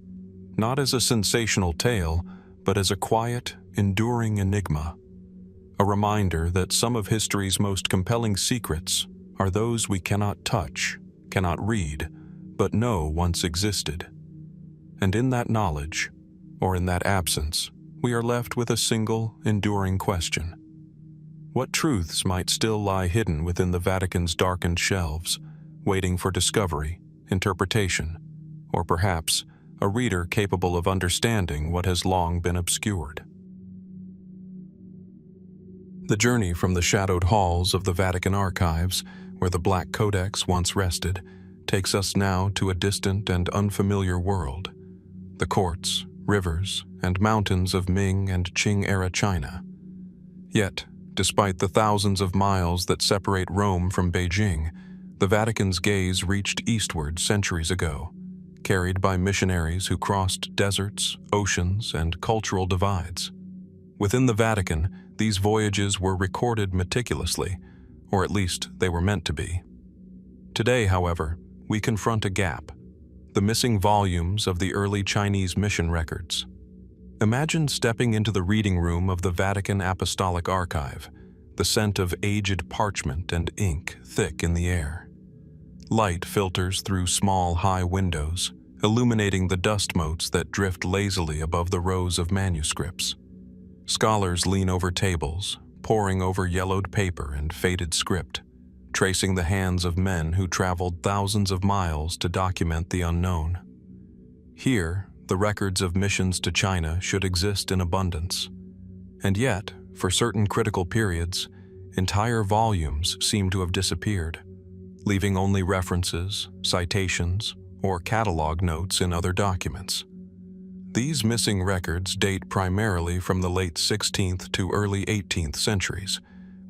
not as a sensational tale, but as a quiet, enduring enigma. A reminder that some of history's most compelling secrets are those we cannot touch, cannot read, but know once existed. And in that knowledge, or in that absence, we are left with a single, enduring question. What truths might still lie hidden within the Vatican's darkened shelves, waiting for discovery, interpretation, or perhaps a reader capable of understanding what has long been obscured? The journey from the shadowed halls of the Vatican archives, where the Black Codex once rested, takes us now to a distant and unfamiliar world. The courts, rivers, and mountains of Ming and Qing-era China. Yet, despite the thousands of miles that separate Rome from Beijing, the Vatican's gaze reached eastward centuries ago, carried by missionaries who crossed deserts, oceans, and cultural divides. Within the Vatican, these voyages were recorded meticulously, or at least they were meant to be. Today, however, we confront a gap: the missing volumes of the early Chinese mission records. Imagine stepping into the reading room of the Vatican Apostolic Archive, the scent of aged parchment and ink thick in the air. Light filters through small, high windows, illuminating the dust motes that drift lazily above the rows of manuscripts. Scholars lean over tables, poring over yellowed paper and faded script, tracing the hands of men who traveled thousands of miles to document the unknown. Here, the records of missions to China should exist in abundance. And yet, for certain critical periods, entire volumes seem to have disappeared, leaving only references, citations, or catalog notes in other documents. These missing records date primarily from the late 16th to early 18th centuries,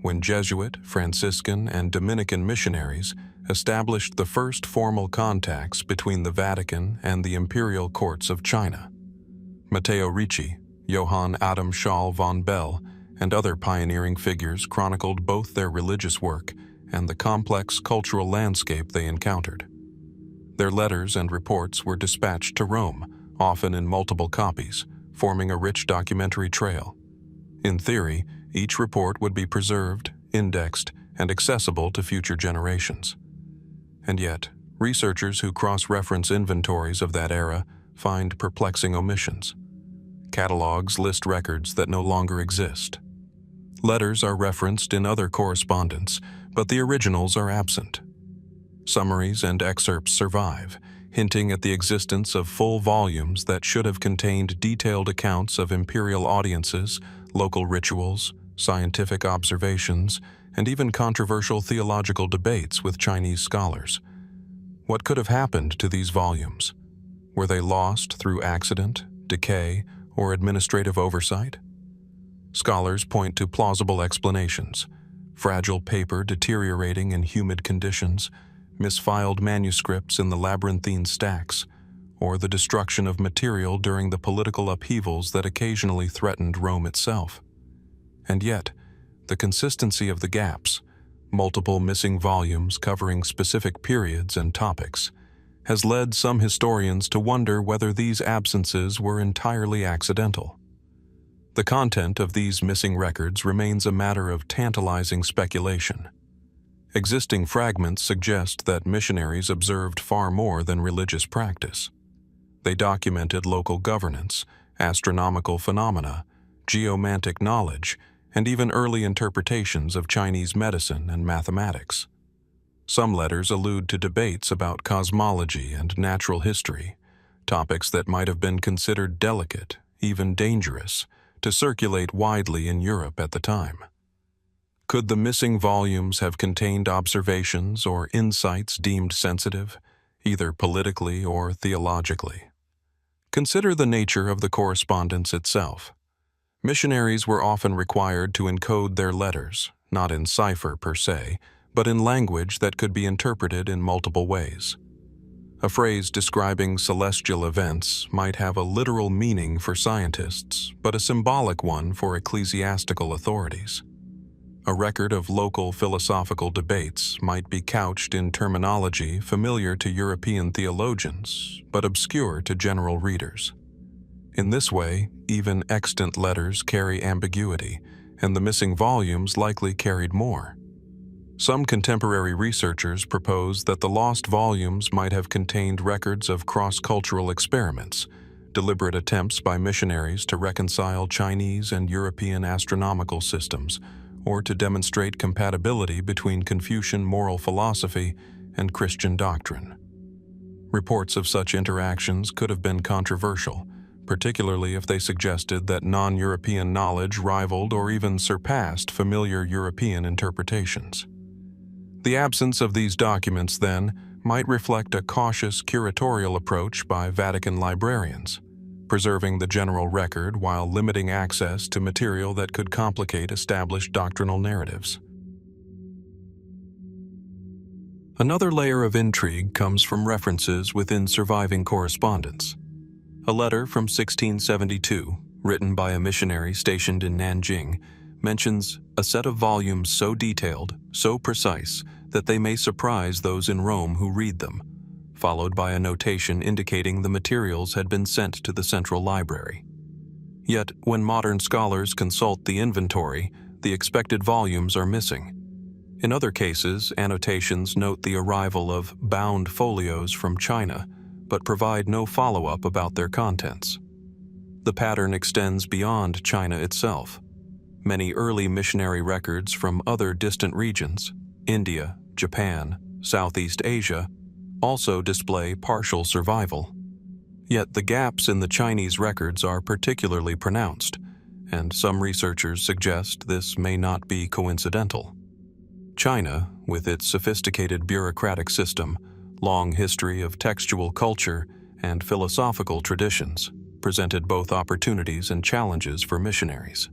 when Jesuit, Franciscan, and Dominican missionaries established the first formal contacts between the Vatican and the imperial courts of China. Matteo Ricci, Johann Adam Schall von Bell, and other pioneering figures chronicled both their religious work and the complex cultural landscape they encountered. Their letters and reports were dispatched to Rome, often in multiple copies, forming a rich documentary trail. In theory, each report would be preserved, indexed, and accessible to future generations. And yet, researchers who cross-reference inventories of that era find perplexing omissions. Catalogs list records that no longer exist. Letters are referenced in other correspondence, but the originals are absent. Summaries and excerpts survive, hinting at the existence of full volumes that should have contained detailed accounts of imperial audiences, local rituals, scientific observations, and even controversial theological debates with Chinese scholars. What could have happened to these volumes? Were they lost through accident, decay, or administrative oversight? Scholars point to plausible explanations: fragile paper deteriorating in humid conditions, misfiled manuscripts in the labyrinthine stacks, or the destruction of material during the political upheavals that occasionally threatened Rome itself. And yet, the consistency of the gaps, multiple missing volumes covering specific periods and topics, has led some historians to wonder whether these absences were entirely accidental. The content of these missing records remains a matter of tantalizing speculation. Existing fragments suggest that missionaries observed far more than religious practice. They documented local governance, astronomical phenomena, geomantic knowledge, and even early interpretations of Chinese medicine and mathematics. Some letters allude to debates about cosmology and natural history, topics that might have been considered delicate, even dangerous, to circulate widely in Europe at the time. Could the missing volumes have contained observations or insights deemed sensitive, either politically or theologically? Consider the nature of the correspondence itself. Missionaries were often required to encode their letters, not in cipher per se, but in language that could be interpreted in multiple ways. A phrase describing celestial events might have a literal meaning for scientists, but a symbolic one for ecclesiastical authorities. A record of local philosophical debates might be couched in terminology familiar to European theologians, but obscure to general readers. In this way, even extant letters carry ambiguity, and the missing volumes likely carried more. Some contemporary researchers propose that the lost volumes might have contained records of cross-cultural experiments, deliberate attempts by missionaries to reconcile Chinese and European astronomical systems, or to demonstrate compatibility between Confucian moral philosophy and Christian doctrine. Reports of such interactions could have been controversial, particularly if they suggested that non-European knowledge rivaled or even surpassed familiar European interpretations. The absence of these documents, then, might reflect a cautious curatorial approach by Vatican librarians, preserving the general record while limiting access to material that could complicate established doctrinal narratives. Another layer of intrigue comes from references within surviving correspondence. A letter from 1672, written by a missionary stationed in Nanjing, mentions a set of volumes so detailed, so precise, that they may surprise those in Rome who read them, followed by a notation indicating the materials had been sent to the central library. Yet, when modern scholars consult the inventory, the expected volumes are missing. In other cases, annotations note the arrival of bound folios from China, but provide no follow-up about their contents. The pattern extends beyond China itself. Many early missionary records from other distant regions, India, Japan, Southeast Asia, also display partial survival. Yet the gaps in the Chinese records are particularly pronounced, and some researchers suggest this may not be coincidental. China, with its sophisticated bureaucratic system, long history of textual culture, and philosophical traditions, presented both opportunities and challenges for missionaries.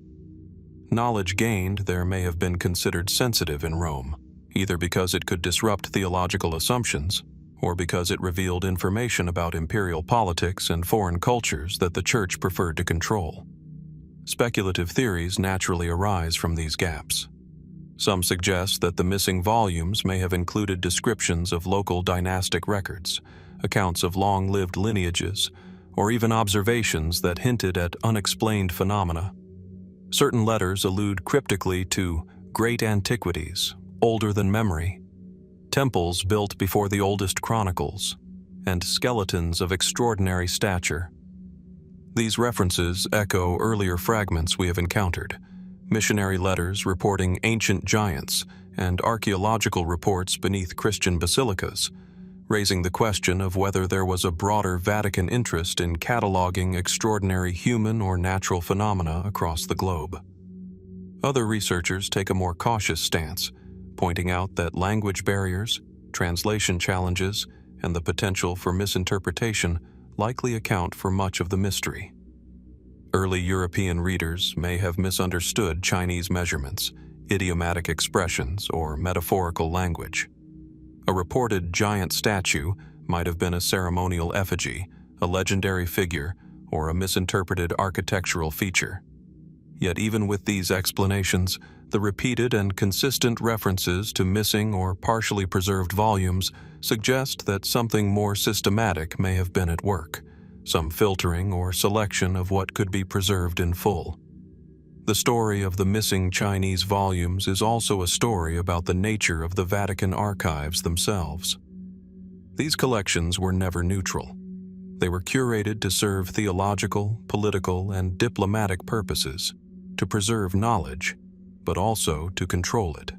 Knowledge gained there may have been considered sensitive in Rome, either because it could disrupt theological assumptions, or because it revealed information about imperial politics and foreign cultures that the Church preferred to control. Speculative theories naturally arise from these gaps. Some suggest that the missing volumes may have included descriptions of local dynastic records, accounts of long-lived lineages, or even observations that hinted at unexplained phenomena. Certain letters allude cryptically to great antiquities, older than memory, temples built before the oldest chronicles, and skeletons of extraordinary stature. These references echo earlier fragments we have encountered, missionary letters reporting ancient giants and archaeological reports beneath Christian basilicas, raising the question of whether there was a broader Vatican interest in cataloging extraordinary human or natural phenomena across the globe. Other researchers take a more cautious stance, pointing out that language barriers, translation challenges, and the potential for misinterpretation likely account for much of the mystery. Early European readers may have misunderstood Chinese measurements, idiomatic expressions, or metaphorical language. A reported giant statue might have been a ceremonial effigy, a legendary figure, or a misinterpreted architectural feature. Yet even with these explanations, the repeated and consistent references to missing or partially preserved volumes suggest that something more systematic may have been at work, some filtering or selection of what could be preserved in full. The story of the missing Chinese volumes is also a story about the nature of the Vatican archives themselves. These collections were never neutral. They were curated to serve theological, political, and diplomatic purposes, to preserve knowledge, but also to control it.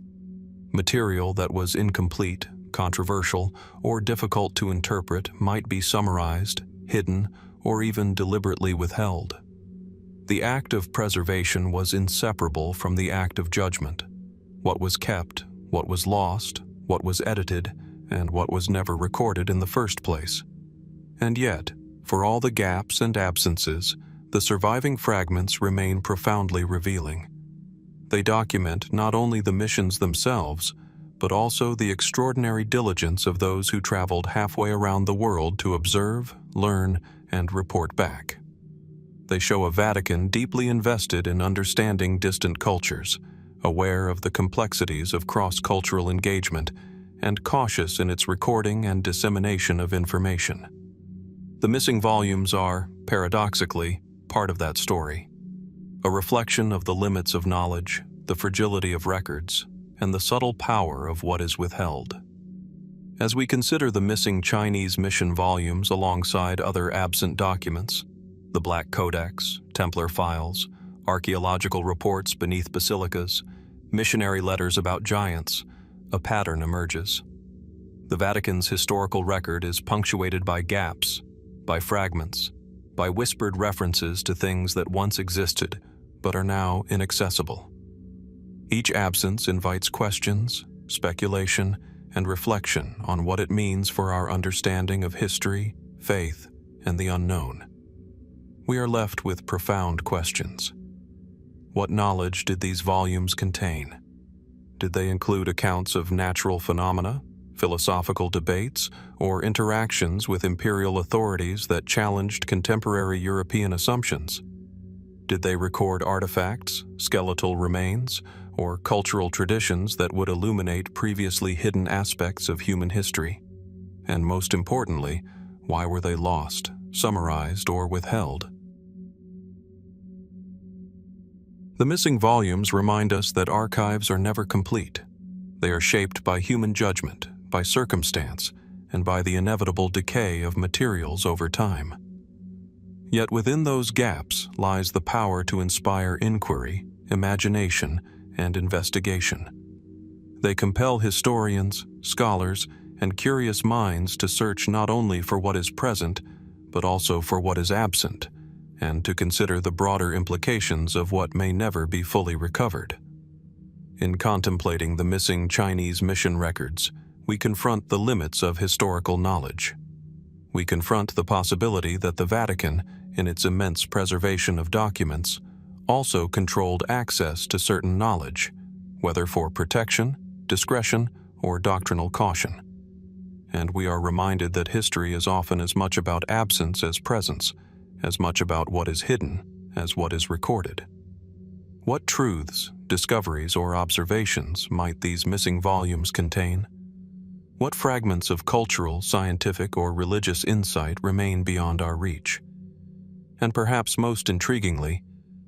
Material that was incomplete, controversial, or difficult to interpret might be summarized, hidden, or even deliberately withheld. The act of preservation was inseparable from the act of judgment. What was kept, what was lost, what was edited, and what was never recorded in the first place. And yet, for all the gaps and absences, the surviving fragments remain profoundly revealing. They document not only the missions themselves, but also the extraordinary diligence of those who traveled halfway around the world to observe, learn, and report back. They show a Vatican deeply invested in understanding distant cultures, aware of the complexities of cross-cultural engagement, and cautious in its recording and dissemination of information. The missing volumes are, paradoxically, part of that story, a reflection of the limits of knowledge, the fragility of records, and the subtle power of what is withheld. As we consider the missing Chinese mission volumes alongside other absent documents, the Black Codex, Templar files, archaeological reports beneath basilicas, missionary letters about giants, a pattern emerges. The Vatican's historical record is punctuated by gaps, by fragments, by whispered references to things that once existed but are now inaccessible. Each absence invites questions, speculation, and reflection on what it means for our understanding of history, faith, and the unknown. We are left with profound questions. What knowledge did these volumes contain? Did they include accounts of natural phenomena, philosophical debates, or interactions with imperial authorities that challenged contemporary European assumptions? Did they record artifacts, skeletal remains, or cultural traditions that would illuminate previously hidden aspects of human history? And most importantly, why were they lost, summarized, or withheld? The missing volumes remind us that archives are never complete. They are shaped by human judgment, by circumstance, and by the inevitable decay of materials over time. Yet within those gaps lies the power to inspire inquiry, imagination, and investigation. They compel historians, scholars, and curious minds to search not only for what is present, but also for what is absent, and to consider the broader implications of what may never be fully recovered. In contemplating the missing Chinese mission records, we confront the limits of historical knowledge. We confront the possibility that the Vatican, in its immense preservation of documents, also controlled access to certain knowledge, whether for protection, discretion, or doctrinal caution. And we are reminded that history is often as much about absence as presence, as much about what is hidden as what is recorded. What truths, discoveries, or observations might these missing volumes contain? What fragments of cultural, scientific, or religious insight remain beyond our reach? And perhaps most intriguingly,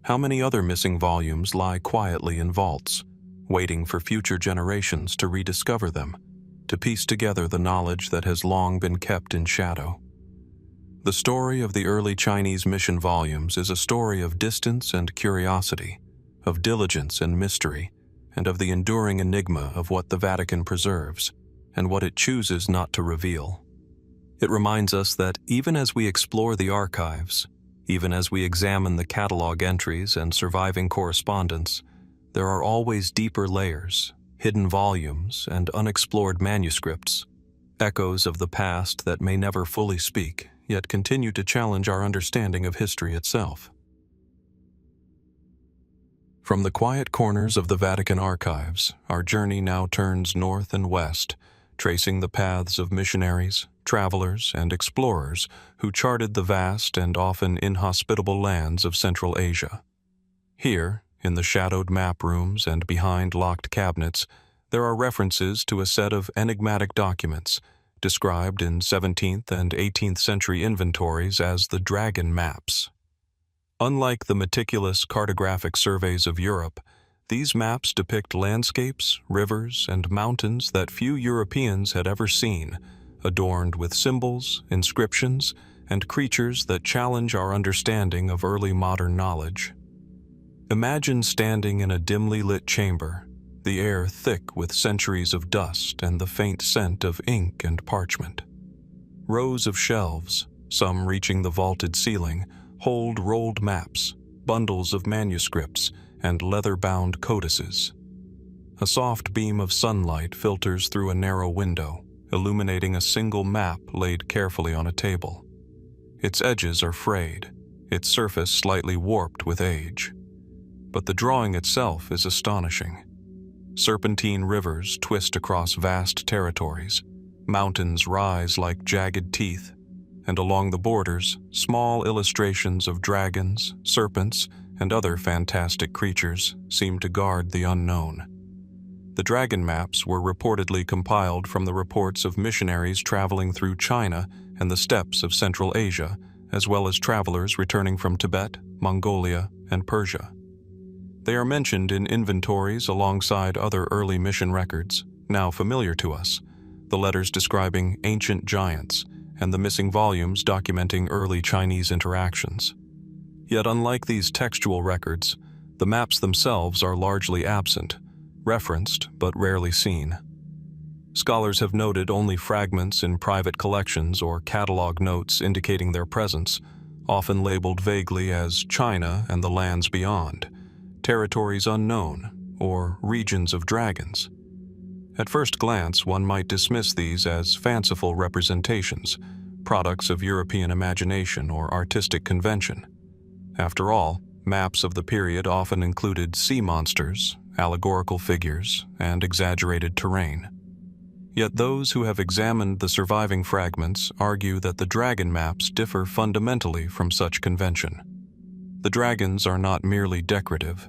how many other missing volumes lie quietly in vaults, waiting for future generations to rediscover them, to piece together the knowledge that has long been kept in shadow? The story of the early Chinese mission volumes is a story of distance and curiosity, of diligence and mystery, and of the enduring enigma of what the Vatican preserves and what it chooses not to reveal. It reminds us that even as we explore the archives, even as we examine the catalog entries and surviving correspondence, there are always deeper layers, hidden volumes, and unexplored manuscripts, echoes of the past that may never fully speak, yet continue to challenge our understanding of history itself. From the quiet corners of the Vatican archives, our journey now turns north and west, tracing the paths of missionaries, travelers, and explorers who charted the vast and often inhospitable lands of Central Asia. Here, in the shadowed map rooms and behind locked cabinets, there are references to a set of enigmatic documents, described in 17th and 18th century inventories as the Dragon Maps. Unlike the meticulous cartographic surveys of Europe, these maps depict landscapes, rivers, and mountains that few Europeans had ever seen, adorned with symbols, inscriptions, and creatures that challenge our understanding of early modern knowledge. Imagine standing in a dimly lit chamber, the air thick with centuries of dust and the faint scent of ink and parchment. Rows of shelves, some reaching the vaulted ceiling, hold rolled maps, bundles of manuscripts, and leather-bound codices. A soft beam of sunlight filters through a narrow window, illuminating a single map laid carefully on a table. Its edges are frayed, its surface slightly warped with age. But the drawing itself is astonishing. Serpentine rivers twist across vast territories, mountains rise like jagged teeth, and along the borders, small illustrations of dragons, serpents, and other fantastic creatures seem to guard the unknown. The dragon maps were reportedly compiled from the reports of missionaries traveling through China and the steppes of Central Asia, as well as travelers returning from Tibet, Mongolia, and Persia. They are mentioned in inventories alongside other early mission records, now familiar to us, the letters describing ancient giants, and the missing volumes documenting early Chinese interactions. Yet unlike these textual records, the maps themselves are largely absent, referenced but rarely seen. Scholars have noted only fragments in private collections or catalog notes indicating their presence, often labeled vaguely as China and the lands beyond, territories unknown, or regions of dragons. At first glance, one might dismiss these as fanciful representations, products of European imagination or artistic convention. After all, maps of the period often included sea monsters, allegorical figures, and exaggerated terrain. Yet those who have examined the surviving fragments argue that the dragon maps differ fundamentally from such convention. The dragons are not merely decorative.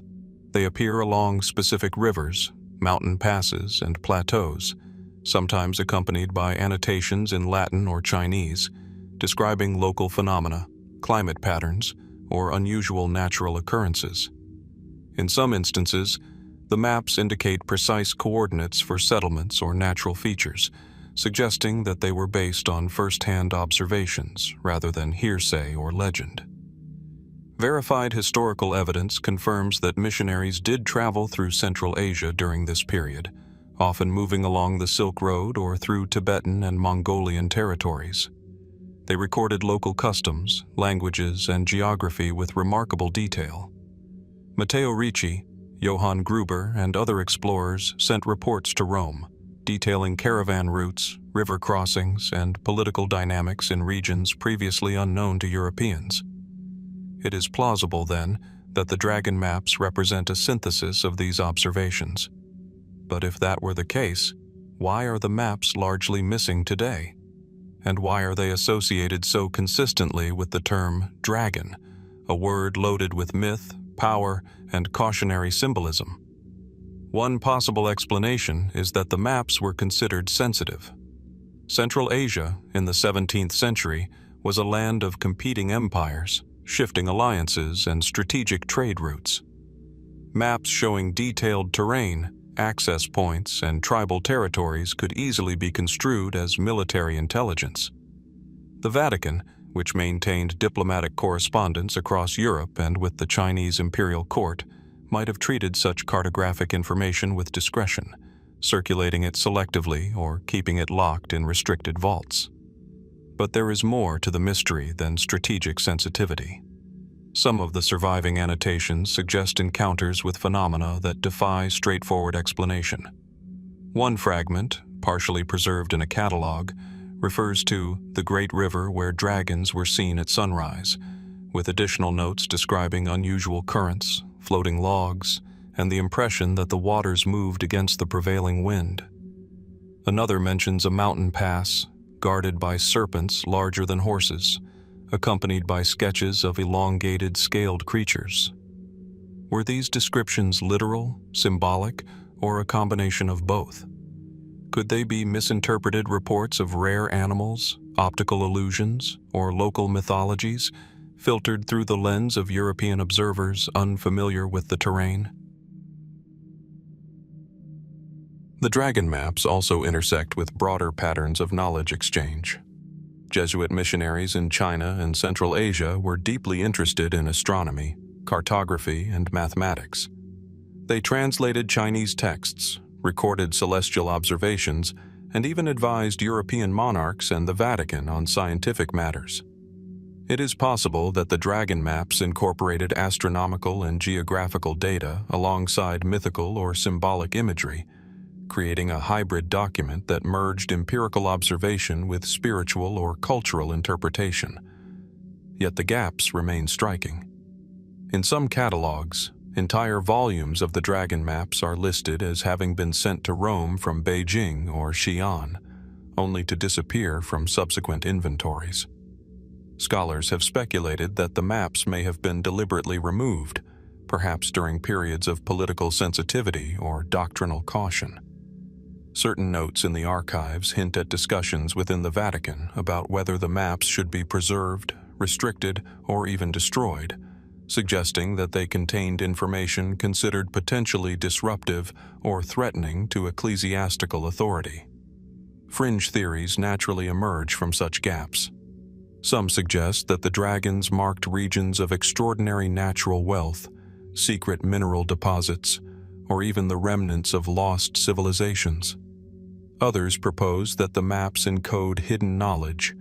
They appear along specific rivers, mountain passes, and plateaus, sometimes accompanied by annotations in Latin or Chinese, describing local phenomena, climate patterns, or unusual natural occurrences. In some instances, the maps indicate precise coordinates for settlements or natural features, suggesting that they were based on first-hand observations rather than hearsay or legend. Verified historical evidence confirms that missionaries did travel through Central Asia during this period, often moving along the Silk Road or through Tibetan and Mongolian territories. They recorded local customs, languages, and geography with remarkable detail. Matteo Ricci, Johann Gruber, and other explorers sent reports to Rome, detailing caravan routes, river crossings, and political dynamics in regions previously unknown to Europeans. It is plausible, then, that the dragon maps represent a synthesis of these observations. But if that were the case, why are the maps largely missing today? And why are they associated so consistently with the term dragon, a word loaded with myth, power, and cautionary symbolism? One possible explanation is that the maps were considered sensitive. Central Asia, in the 17th century, was a land of competing empires, shifting alliances, and strategic trade routes. Maps showing detailed terrain, access points, and tribal territories could easily be construed as military intelligence. The Vatican, which maintained diplomatic correspondence across Europe and with the Chinese imperial court, might have treated such cartographic information with discretion, circulating it selectively or keeping it locked in restricted vaults. But there is more to the mystery than strategic sensitivity. Some of the surviving annotations suggest encounters with phenomena that defy straightforward explanation. One fragment, partially preserved in a catalog, refers to the great river where dragons were seen at sunrise, with additional notes describing unusual currents, floating logs, and the impression that the waters moved against the prevailing wind. Another mentions a mountain pass, guarded by serpents larger than horses, accompanied by sketches of elongated, scaled creatures. Were these descriptions literal, symbolic, or a combination of both? Could they be misinterpreted reports of rare animals, optical illusions, or local mythologies, filtered through the lens of European observers unfamiliar with the terrain? The dragon maps also intersect with broader patterns of knowledge exchange. Jesuit missionaries in China and Central Asia were deeply interested in astronomy, cartography, and mathematics. They translated Chinese texts, recorded celestial observations, and even advised European monarchs and the Vatican on scientific matters. It is possible that the dragon maps incorporated astronomical and geographical data alongside mythical or symbolic imagery, creating a hybrid document that merged empirical observation with spiritual or cultural interpretation. Yet the gaps remain striking. In some catalogs, entire volumes of the dragon maps are listed as having been sent to Rome from Beijing or Xi'an, only to disappear from subsequent inventories. Scholars have speculated that the maps may have been deliberately removed, perhaps during periods of political sensitivity or doctrinal caution. Certain notes in the archives hint at discussions within the Vatican about whether the maps should be preserved, restricted, or even destroyed, suggesting that they contained information considered potentially disruptive or threatening to ecclesiastical authority. Fringe theories naturally emerge from such gaps. Some suggest that the dragons marked regions of extraordinary natural wealth, secret mineral deposits, or even the remnants of lost civilizations. Others propose that the maps encode hidden knowledge,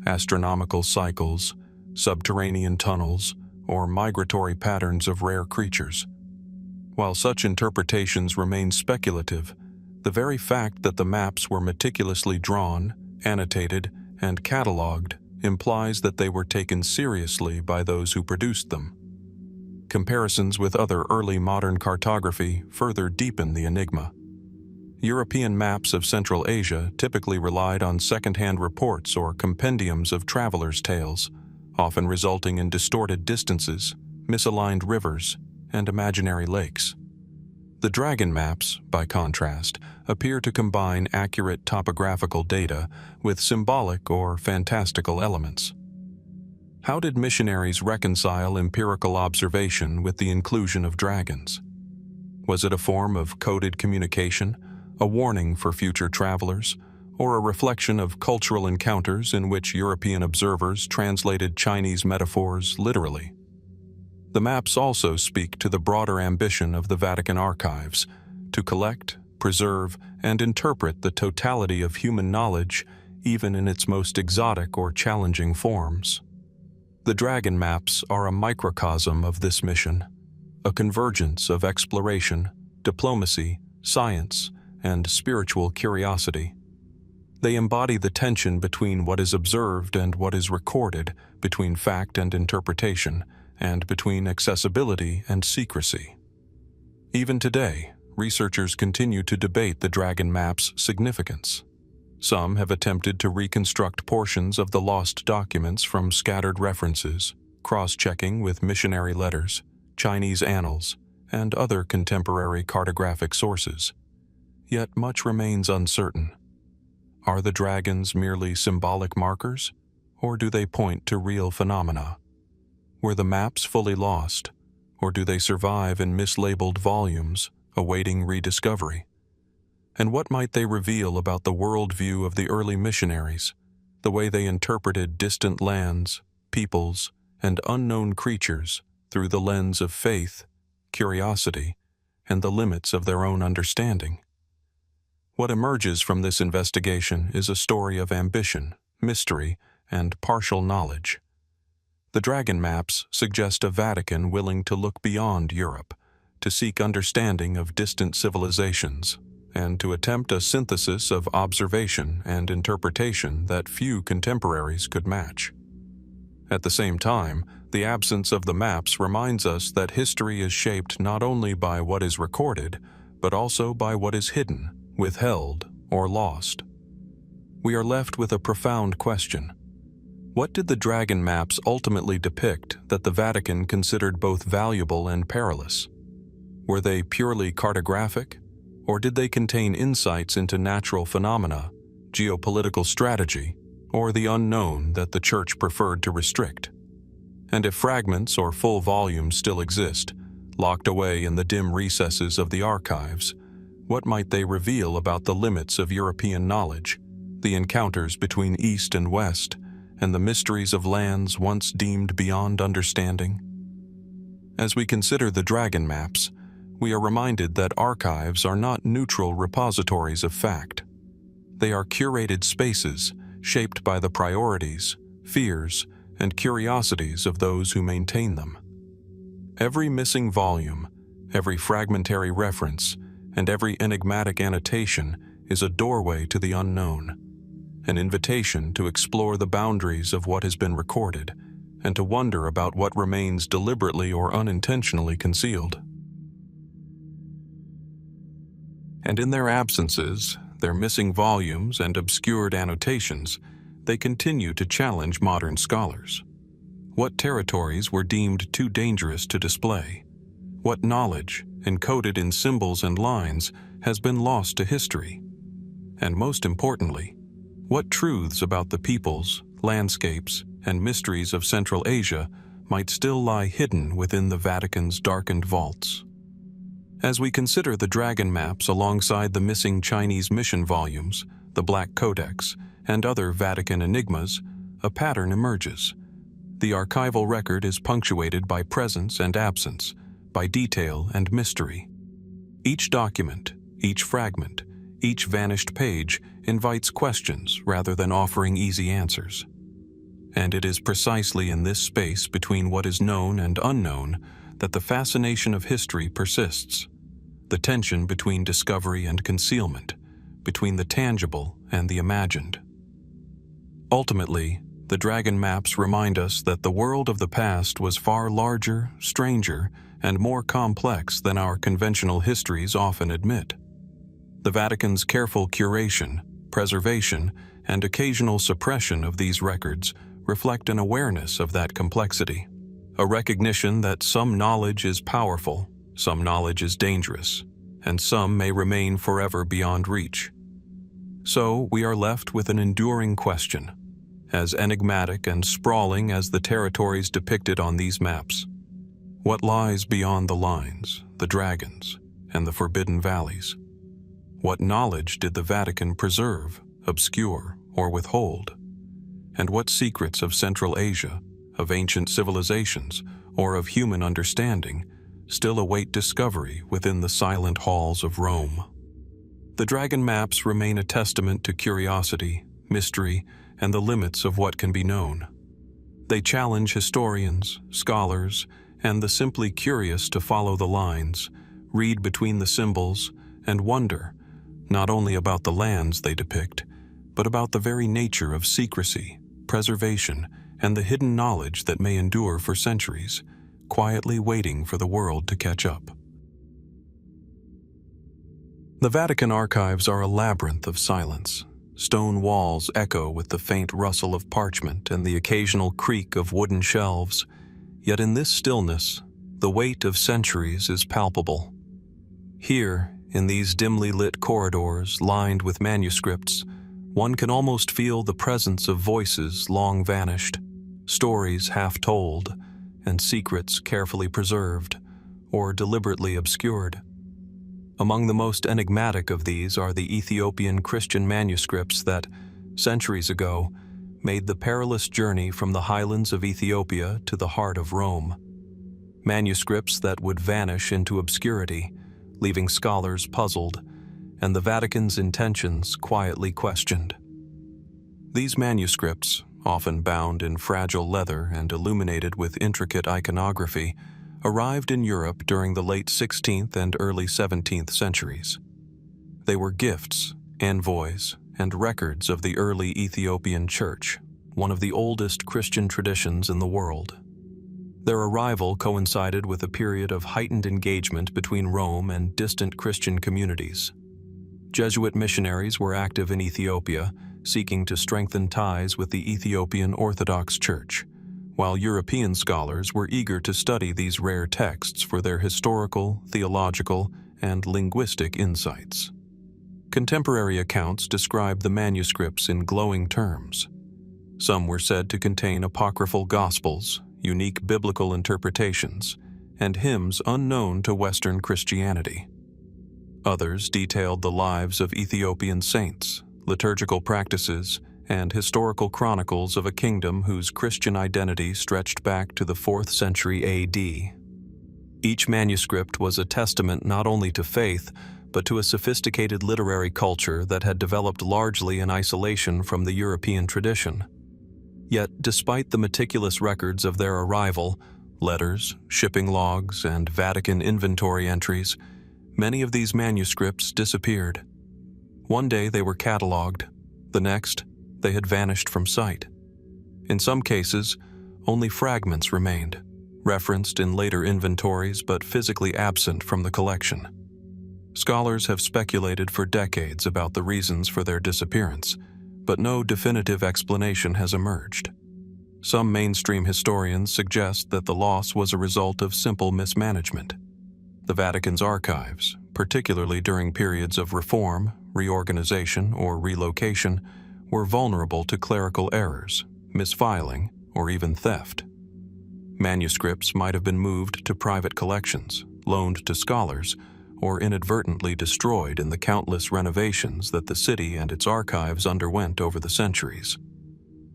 astronomical cycles, subterranean tunnels, or migratory patterns of rare creatures. While such interpretations remain speculative, the very fact that the maps were meticulously drawn, annotated, and catalogued implies that they were taken seriously by those who produced them. Comparisons with other early modern cartography further deepen the enigma. European maps of Central Asia typically relied on second-hand reports or compendiums of travelers' tales, often resulting in distorted distances, misaligned rivers, and imaginary lakes. The dragon maps, by contrast, appear to combine accurate topographical data with symbolic or fantastical elements. How did missionaries reconcile empirical observation with the inclusion of dragons? Was it a form of coded communication, a warning for future travelers, or a reflection of cultural encounters in which European observers translated Chinese metaphors literally? The maps also speak to the broader ambition of the Vatican archives to collect, preserve, and interpret the totality of human knowledge, even in its most exotic or challenging forms. The dragon maps are a microcosm of this mission, a convergence of exploration, diplomacy, science, and spiritual curiosity. They embody the tension between what is observed and what is recorded, between fact and interpretation, and between accessibility and secrecy. Even today, researchers continue to debate the dragon map's significance. Some have attempted to reconstruct portions of the lost documents from scattered references, cross-checking with missionary letters, Chinese annals, and other contemporary cartographic sources. Yet much remains uncertain. Are the dragons merely symbolic markers, or do they point to real phenomena? Were the maps fully lost, or do they survive in mislabeled volumes, awaiting rediscovery? And what might they reveal about the worldview of the early missionaries, the way they interpreted distant lands, peoples, and unknown creatures through the lens of faith, curiosity, and the limits of their own understanding? What emerges from this investigation is a story of ambition, mystery, and partial knowledge. The dragon maps suggest a Vatican willing to look beyond Europe, to seek understanding of distant civilizations, and to attempt a synthesis of observation and interpretation that few contemporaries could match. At the same time, the absence of the maps reminds us that history is shaped not only by what is recorded, but also by what is hidden, withheld, or lost. We are left with a profound question. What did the dragon maps ultimately depict that the Vatican considered both valuable and perilous? Were they purely cartographic, or did they contain insights into natural phenomena, geopolitical strategy, or the unknown that the Church preferred to restrict? And if fragments or full volumes still exist, locked away in the dim recesses of the archives, what might they reveal about the limits of European knowledge, the encounters between East and West, and the mysteries of lands once deemed beyond understanding? As we consider the dragon maps, we are reminded that archives are not neutral repositories of fact. They are curated spaces shaped by the priorities, fears, and curiosities of those who maintain them. Every missing volume, every fragmentary reference, and every enigmatic annotation is a doorway to the unknown, an invitation to explore the boundaries of what has been recorded, and to wonder about what remains deliberately or unintentionally concealed. And in their absences, their missing volumes and obscured annotations, they continue to challenge modern scholars. What territories were deemed too dangerous to display? What knowledge, encoded in symbols and lines, has been lost to history? And most importantly, what truths about the peoples, landscapes, and mysteries of Central Asia might still lie hidden within the Vatican's darkened vaults? As we consider the dragon maps alongside the missing Chinese mission volumes, the Black Codex, and other Vatican enigmas, a pattern emerges. The archival record is punctuated by presence and absence, by detail and mystery. Each document, each fragment, each vanished page invites questions rather than offering easy answers. And it is precisely in this space between what is known and unknown that the fascination of history persists, the tension between discovery and concealment, between the tangible and the imagined. Ultimately, the dragon maps remind us that the world of the past was far larger, stranger, and more complex than our conventional histories often admit. The Vatican's careful curation, preservation, and occasional suppression of these records reflect an awareness of that complexity, a recognition that some knowledge is powerful, some knowledge is dangerous, and some may remain forever beyond reach. So we are left with an enduring question, as enigmatic and sprawling as the territories depicted on these maps. What lies beyond the lines, the dragons, and the forbidden valleys? What knowledge did the Vatican preserve, obscure, or withhold? And what secrets of Central Asia, of ancient civilizations, or of human understanding still await discovery within the silent halls of Rome? The dragon maps remain a testament to curiosity, mystery, and the limits of what can be known. They challenge historians, scholars, and the simply curious to follow the lines, read between the symbols, and wonder, not only about the lands they depict, but about the very nature of secrecy, preservation, and the hidden knowledge that may endure for centuries, quietly waiting for the world to catch up. The Vatican archives are a labyrinth of silence. Stone walls echo with the faint rustle of parchment and the occasional creak of wooden shelves. Yet in this stillness, the weight of centuries is palpable. Here, in these dimly lit corridors lined with manuscripts, one can almost feel the presence of voices long vanished, stories half told, and secrets carefully preserved, or deliberately obscured. Among the most enigmatic of these are the Ethiopian Christian manuscripts that, centuries ago, made the perilous journey from the highlands of Ethiopia to the heart of Rome. Manuscripts that would vanish into obscurity, leaving scholars puzzled, and the Vatican's intentions quietly questioned. These manuscripts, often bound in fragile leather and illuminated with intricate iconography, arrived in Europe during the late 16th and early 17th centuries. They were gifts, envoys, and records of the early Ethiopian Church, one of the oldest Christian traditions in the world. Their arrival coincided with a period of heightened engagement between Rome and distant Christian communities. Jesuit missionaries were active in Ethiopia, seeking to strengthen ties with the Ethiopian Orthodox Church, while European scholars were eager to study these rare texts for their historical, theological, and linguistic insights. Contemporary accounts describe the manuscripts in glowing terms. Some were said to contain apocryphal gospels, unique biblical interpretations, and hymns unknown to Western Christianity. Others detailed the lives of Ethiopian saints, liturgical practices, and historical chronicles of a kingdom whose Christian identity stretched back to the 4th century A.D. Each manuscript was a testament not only to faith, but to a sophisticated literary culture that had developed largely in isolation from the European tradition. Yet, despite the meticulous records of their arrival, letters, shipping logs, and Vatican inventory entries, many of these manuscripts disappeared. One day they were catalogued, the next, they had vanished from sight. In some cases, only fragments remained, referenced in later inventories but physically absent from the collection. Scholars have speculated for decades about the reasons for their disappearance, but no definitive explanation has emerged. Some mainstream historians suggest that the loss was a result of simple mismanagement. The Vatican's archives, particularly during periods of reform, reorganization, or relocation, were vulnerable to clerical errors, misfiling, or even theft. Manuscripts might have been moved to private collections, loaned to scholars, or inadvertently destroyed in the countless renovations that the city and its archives underwent over the centuries.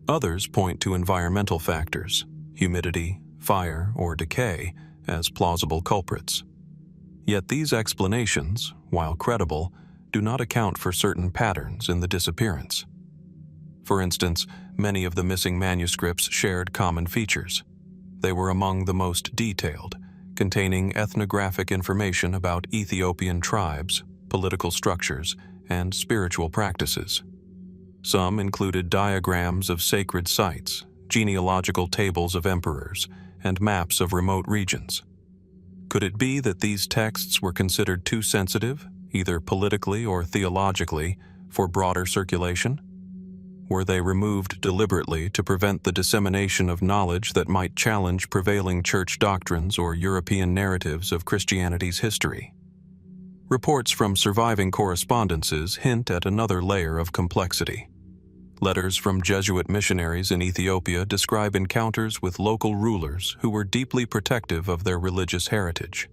Others point to environmental factors, humidity, fire, or decay, as plausible culprits. Yet these explanations, while credible, do not account for certain patterns in the disappearance. For instance, many of the missing manuscripts shared common features. They were among the most detailed, containing ethnographic information about Ethiopian tribes, political structures, and spiritual practices. Some included diagrams of sacred sites, genealogical tables of emperors, and maps of remote regions. Could it be that these texts were considered too sensitive, either politically or theologically, for broader circulation? Were they removed deliberately to prevent the dissemination of knowledge that might challenge prevailing church doctrines or European narratives of Christianity's history? Reports from surviving correspondences hint at another layer of complexity. Letters from Jesuit missionaries in Ethiopia describe encounters with local rulers who were deeply protective of their religious heritage.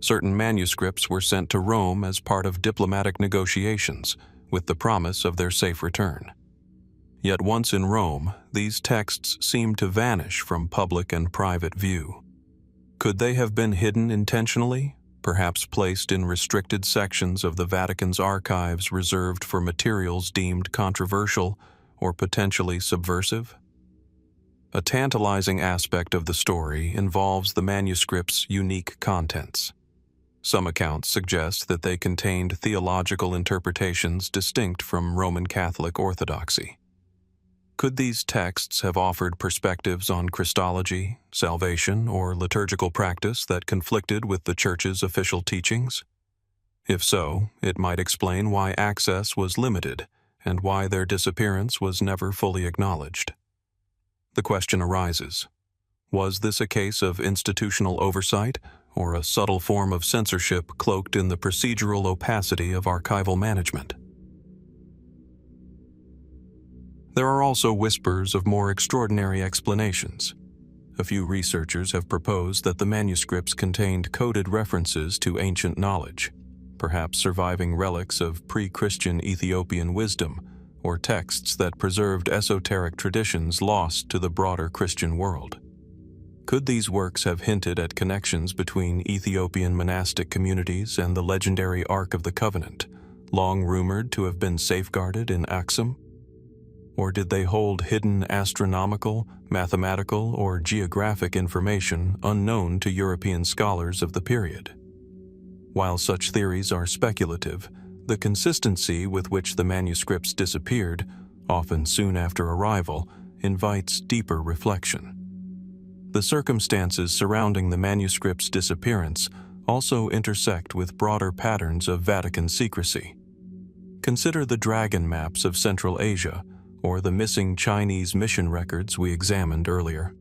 Certain manuscripts were sent to Rome as part of diplomatic negotiations, with the promise of their safe return. Yet once in Rome, these texts seem to vanish from public and private view. Could they have been hidden intentionally, perhaps placed in restricted sections of the Vatican's archives reserved for materials deemed controversial or potentially subversive? A tantalizing aspect of the story involves the manuscript's unique contents. Some accounts suggest that they contained theological interpretations distinct from Roman Catholic orthodoxy. Could these texts have offered perspectives on Christology, salvation, or liturgical practice that conflicted with the Church's official teachings? If so, it might explain why access was limited and why their disappearance was never fully acknowledged. The question arises: was this a case of institutional oversight or a subtle form of censorship cloaked in the procedural opacity of archival management? There are also whispers of more extraordinary explanations. A few researchers have proposed that the manuscripts contained coded references to ancient knowledge, perhaps surviving relics of pre-Christian Ethiopian wisdom or texts that preserved esoteric traditions lost to the broader Christian world. Could these works have hinted at connections between Ethiopian monastic communities and the legendary Ark of the Covenant, long rumored to have been safeguarded in Axum? Or did they hold hidden astronomical, mathematical, or geographic information unknown to European scholars of the period? While such theories are speculative, the consistency with which the manuscripts disappeared, often soon after arrival, invites deeper reflection. The circumstances surrounding the manuscripts' disappearance also intersect with broader patterns of Vatican secrecy. Consider the dragon maps of Central Asia, or the missing Chinese mission records we examined earlier.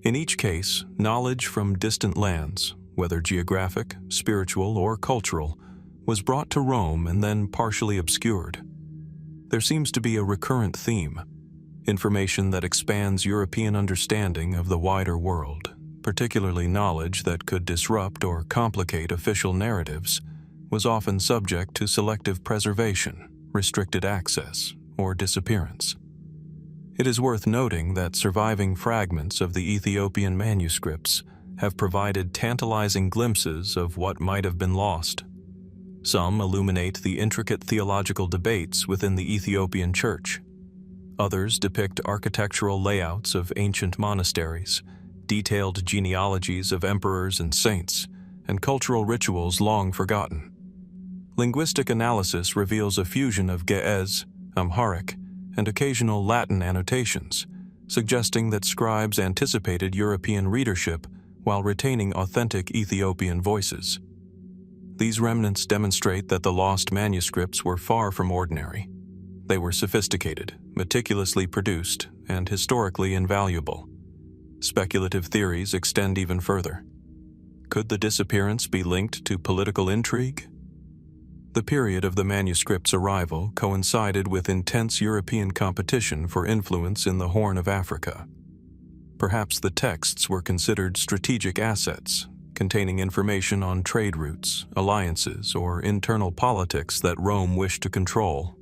In each case, knowledge from distant lands, whether geographic, spiritual, or cultural, was brought to Rome and then partially obscured. There seems to be a recurrent theme: information that expands European understanding of the wider world, particularly knowledge that could disrupt or complicate official narratives, was often subject to selective preservation, restricted access, or disappearance. It is worth noting that surviving fragments of the Ethiopian manuscripts have provided tantalizing glimpses of what might have been lost. Some illuminate the intricate theological debates within the Ethiopian Church. Others depict architectural layouts of ancient monasteries, detailed genealogies of emperors and saints, and cultural rituals long forgotten. Linguistic analysis reveals a fusion of Ge'ez, Amharic, and occasional Latin annotations, suggesting that scribes anticipated European readership while retaining authentic Ethiopian voices. These remnants demonstrate that the lost manuscripts were far from ordinary. They were sophisticated, meticulously produced, and historically invaluable. Speculative theories extend even further. Could the disappearance be linked to political intrigue? The period of the manuscript's arrival coincided with intense European competition for influence in the Horn of Africa. Perhaps the texts were considered strategic assets, containing information on trade routes, alliances, or internal politics that Rome wished to control.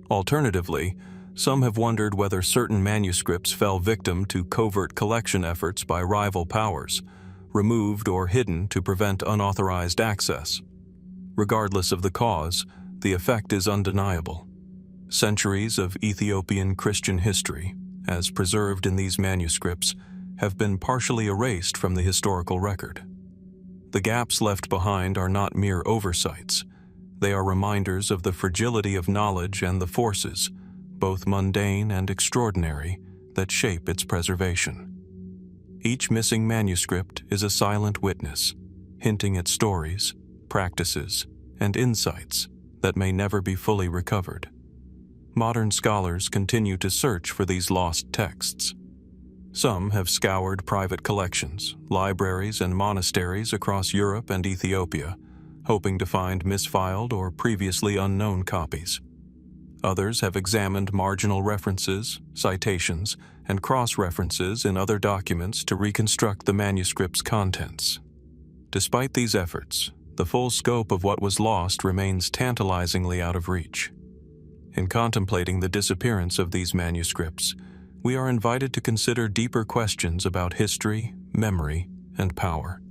Alternatively, some have wondered whether certain manuscripts fell victim to covert collection efforts by rival powers, removed or hidden to prevent unauthorized access. Regardless of the cause, the effect is undeniable. Centuries of Ethiopian Christian history, as preserved in these manuscripts, have been partially erased from the historical record. The gaps left behind are not mere oversights. They are reminders of the fragility of knowledge and the forces, both mundane and extraordinary, that shape its preservation. Each missing manuscript is a silent witness, hinting at stories, practices, and insights that may never be fully recovered. Modern scholars continue to search for these lost texts. Some have scoured private collections, libraries, and monasteries across Europe and Ethiopia, hoping to find misfiled or previously unknown copies. Others have examined marginal references, citations, and cross-references in other documents to reconstruct the manuscript's contents. Despite these efforts, the full scope of what was lost remains tantalizingly out of reach. In contemplating the disappearance of these manuscripts, we are invited to consider deeper questions about history, memory, and power.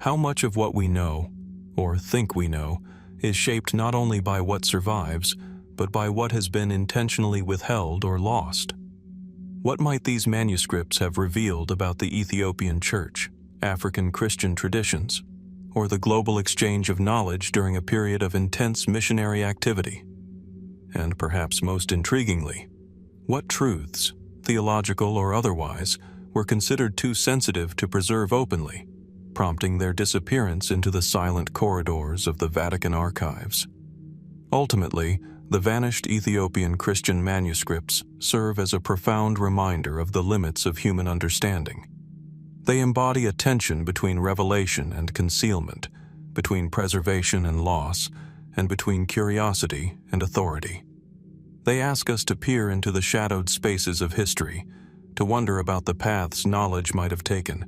How much of what we know, or think we know, is shaped not only by what survives, but by what has been intentionally withheld or lost? What might these manuscripts have revealed about the Ethiopian Church, African Christian traditions, or the global exchange of knowledge during a period of intense missionary activity? And perhaps most intriguingly, what truths, theological or otherwise, were considered too sensitive to preserve openly, prompting their disappearance into the silent corridors of the Vatican archives? Ultimately, the vanished Ethiopian Christian manuscripts serve as a profound reminder of the limits of human understanding. They embody a tension between revelation and concealment, between preservation and loss, and between curiosity and authority. They ask us to peer into the shadowed spaces of history, to wonder about the paths knowledge might have taken,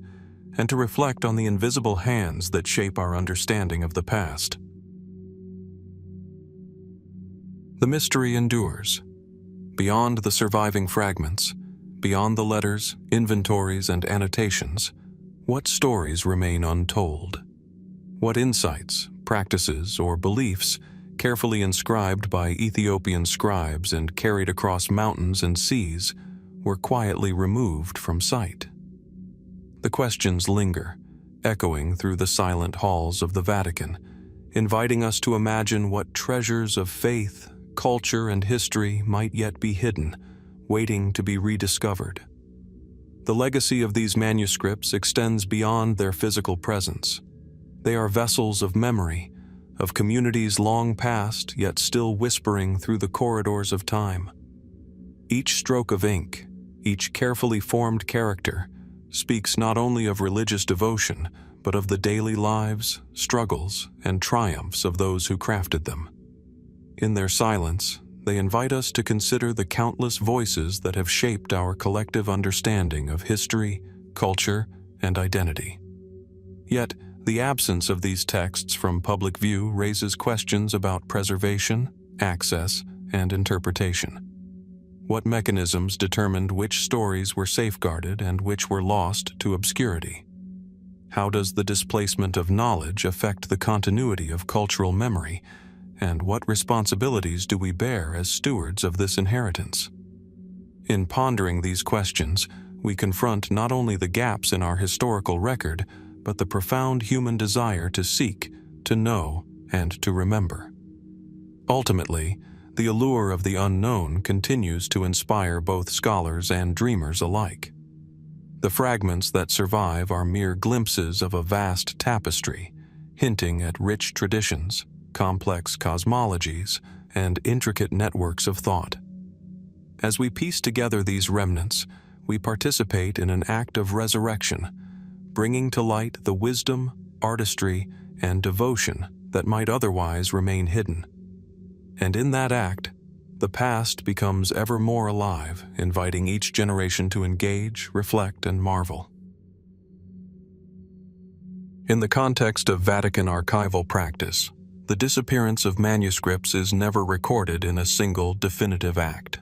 and to reflect on the invisible hands that shape our understanding of the past. The mystery endures. Beyond the surviving fragments, beyond the letters, inventories, and annotations, what stories remain untold? What insights, practices, or beliefs, carefully inscribed by Ethiopian scribes and carried across mountains and seas, were quietly removed from sight? The questions linger, echoing through the silent halls of the Vatican, inviting us to imagine what treasures of faith, culture, and history might yet be hidden, waiting to be rediscovered. The legacy of these manuscripts extends beyond their physical presence. They are vessels of memory, of communities long past yet still whispering through the corridors of time. Each stroke of ink, each carefully formed character, speaks not only of religious devotion, but of the daily lives, struggles, and triumphs of those who crafted them. In their silence, they invite us to consider the countless voices that have shaped our collective understanding of history, culture, and identity. Yet, the absence of these texts from public view raises questions about preservation, access, and interpretation. What mechanisms determined which stories were safeguarded and which were lost to obscurity? How does the displacement of knowledge affect the continuity of cultural memory? And what responsibilities do we bear as stewards of this inheritance? In pondering these questions, we confront not only the gaps in our historical record, but the profound human desire to seek, to know, and to remember. Ultimately, the allure of the unknown continues to inspire both scholars and dreamers alike. The fragments that survive are mere glimpses of a vast tapestry, hinting at rich traditions, complex cosmologies, and intricate networks of thought. As we piece together these remnants, we participate in an act of resurrection, bringing to light the wisdom, artistry, and devotion that might otherwise remain hidden. And in that act, the past becomes ever more alive, inviting each generation to engage, reflect, and marvel. In the context of Vatican archival practice, the disappearance of manuscripts is never recorded in a single definitive act.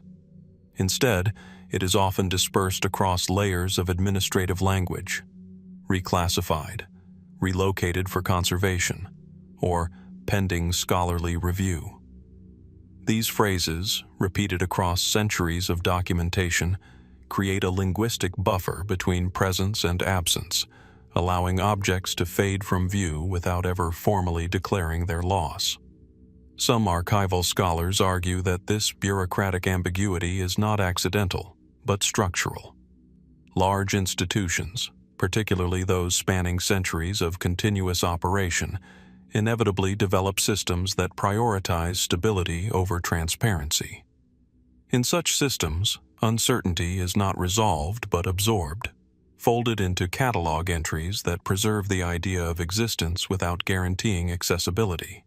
Instead, it is often dispersed across layers of administrative language, reclassified, relocated for conservation, or pending scholarly review. These phrases, repeated across centuries of documentation, create a linguistic buffer between presence and absence, allowing objects to fade from view without ever formally declaring their loss. Some archival scholars argue that this bureaucratic ambiguity is not accidental, but structural. Large institutions, particularly those spanning centuries of continuous operation, inevitably develop systems that prioritize stability over transparency. In such systems, uncertainty is not resolved but absorbed, folded into catalog entries that preserve the idea of existence without guaranteeing accessibility.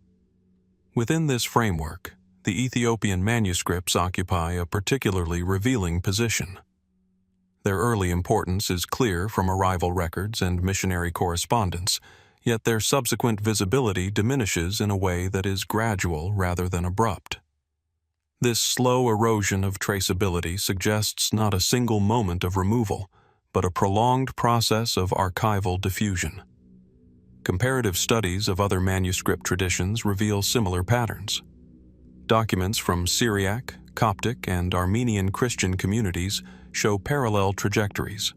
Within this framework, the Ethiopian manuscripts occupy a particularly revealing position. Their early importance is clear from arrival records and missionary correspondence, yet their subsequent visibility diminishes in a way that is gradual rather than abrupt. This slow erosion of traceability suggests not a single moment of removal, but a prolonged process of archival diffusion. Comparative studies of other manuscript traditions reveal similar patterns. Documents from Syriac, Coptic, and Armenian Christian communities show parallel trajectories.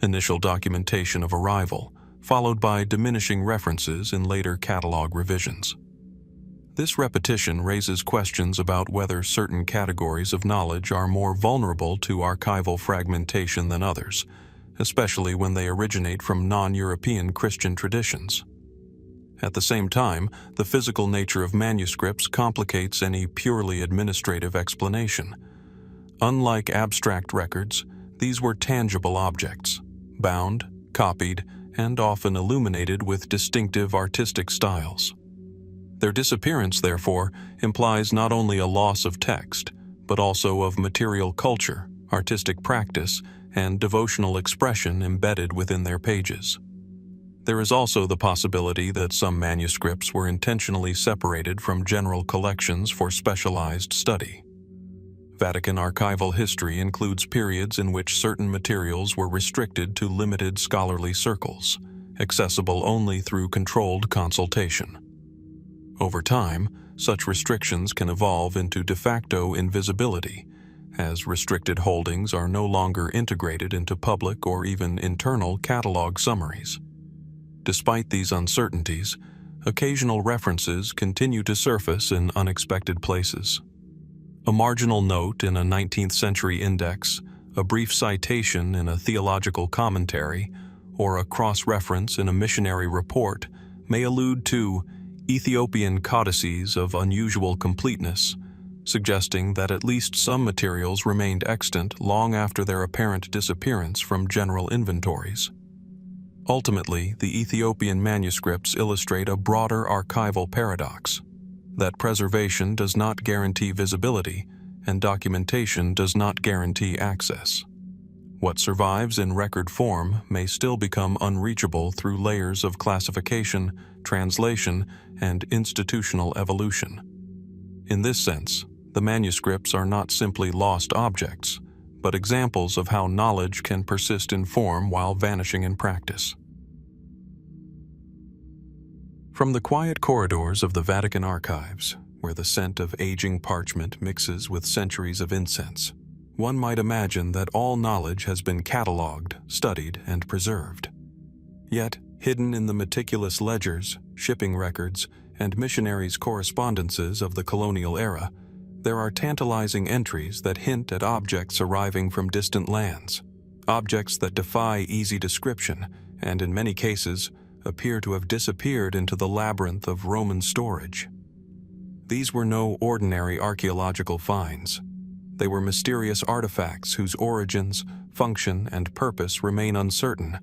Initial documentation of arrival, followed by diminishing references in later catalog revisions. This repetition raises questions about whether certain categories of knowledge are more vulnerable to archival fragmentation than others, especially when they originate from non-European Christian traditions. At the same time, the physical nature of manuscripts complicates any purely administrative explanation. Unlike abstract records, these were tangible objects, bound, copied, and often illuminated with distinctive artistic styles. Their disappearance, therefore, implies not only a loss of text, but also of material culture, artistic practice, and devotional expression embedded within their pages. There is also the possibility that some manuscripts were intentionally separated from general collections for specialized study. Vatican archival history includes periods in which certain materials were restricted to limited scholarly circles, accessible only through controlled consultation. Over time, such restrictions can evolve into de facto invisibility, as restricted holdings are no longer integrated into public or even internal catalog summaries. Despite these uncertainties, occasional references continue to surface in unexpected places. A marginal note in a 19th century index, a brief citation in a theological commentary, or a cross-reference in a missionary report may allude to Ethiopian codices of unusual completeness, suggesting that at least some materials remained extant long after their apparent disappearance from general inventories. Ultimately, the Ethiopian manuscripts illustrate a broader archival paradox, that preservation does not guarantee visibility, and documentation does not guarantee access. What survives in record form may still become unreachable through layers of classification, translation, and institutional evolution. In this sense, the manuscripts are not simply lost objects, but examples of how knowledge can persist in form while vanishing in practice. From the quiet corridors of the Vatican archives, where the scent of aging parchment mixes with centuries of incense, one might imagine that all knowledge has been catalogued, studied, and preserved. Yet, hidden in the meticulous ledgers, shipping records, and missionaries' correspondences of the Colonial-Era, there are tantalizing entries that hint at objects arriving from distant lands, objects that defy easy description and, in many cases, appear to have disappeared into the labyrinth of Roman storage. These were no ordinary archaeological finds. They were mysterious artifacts whose origins, function, and purpose remain uncertain,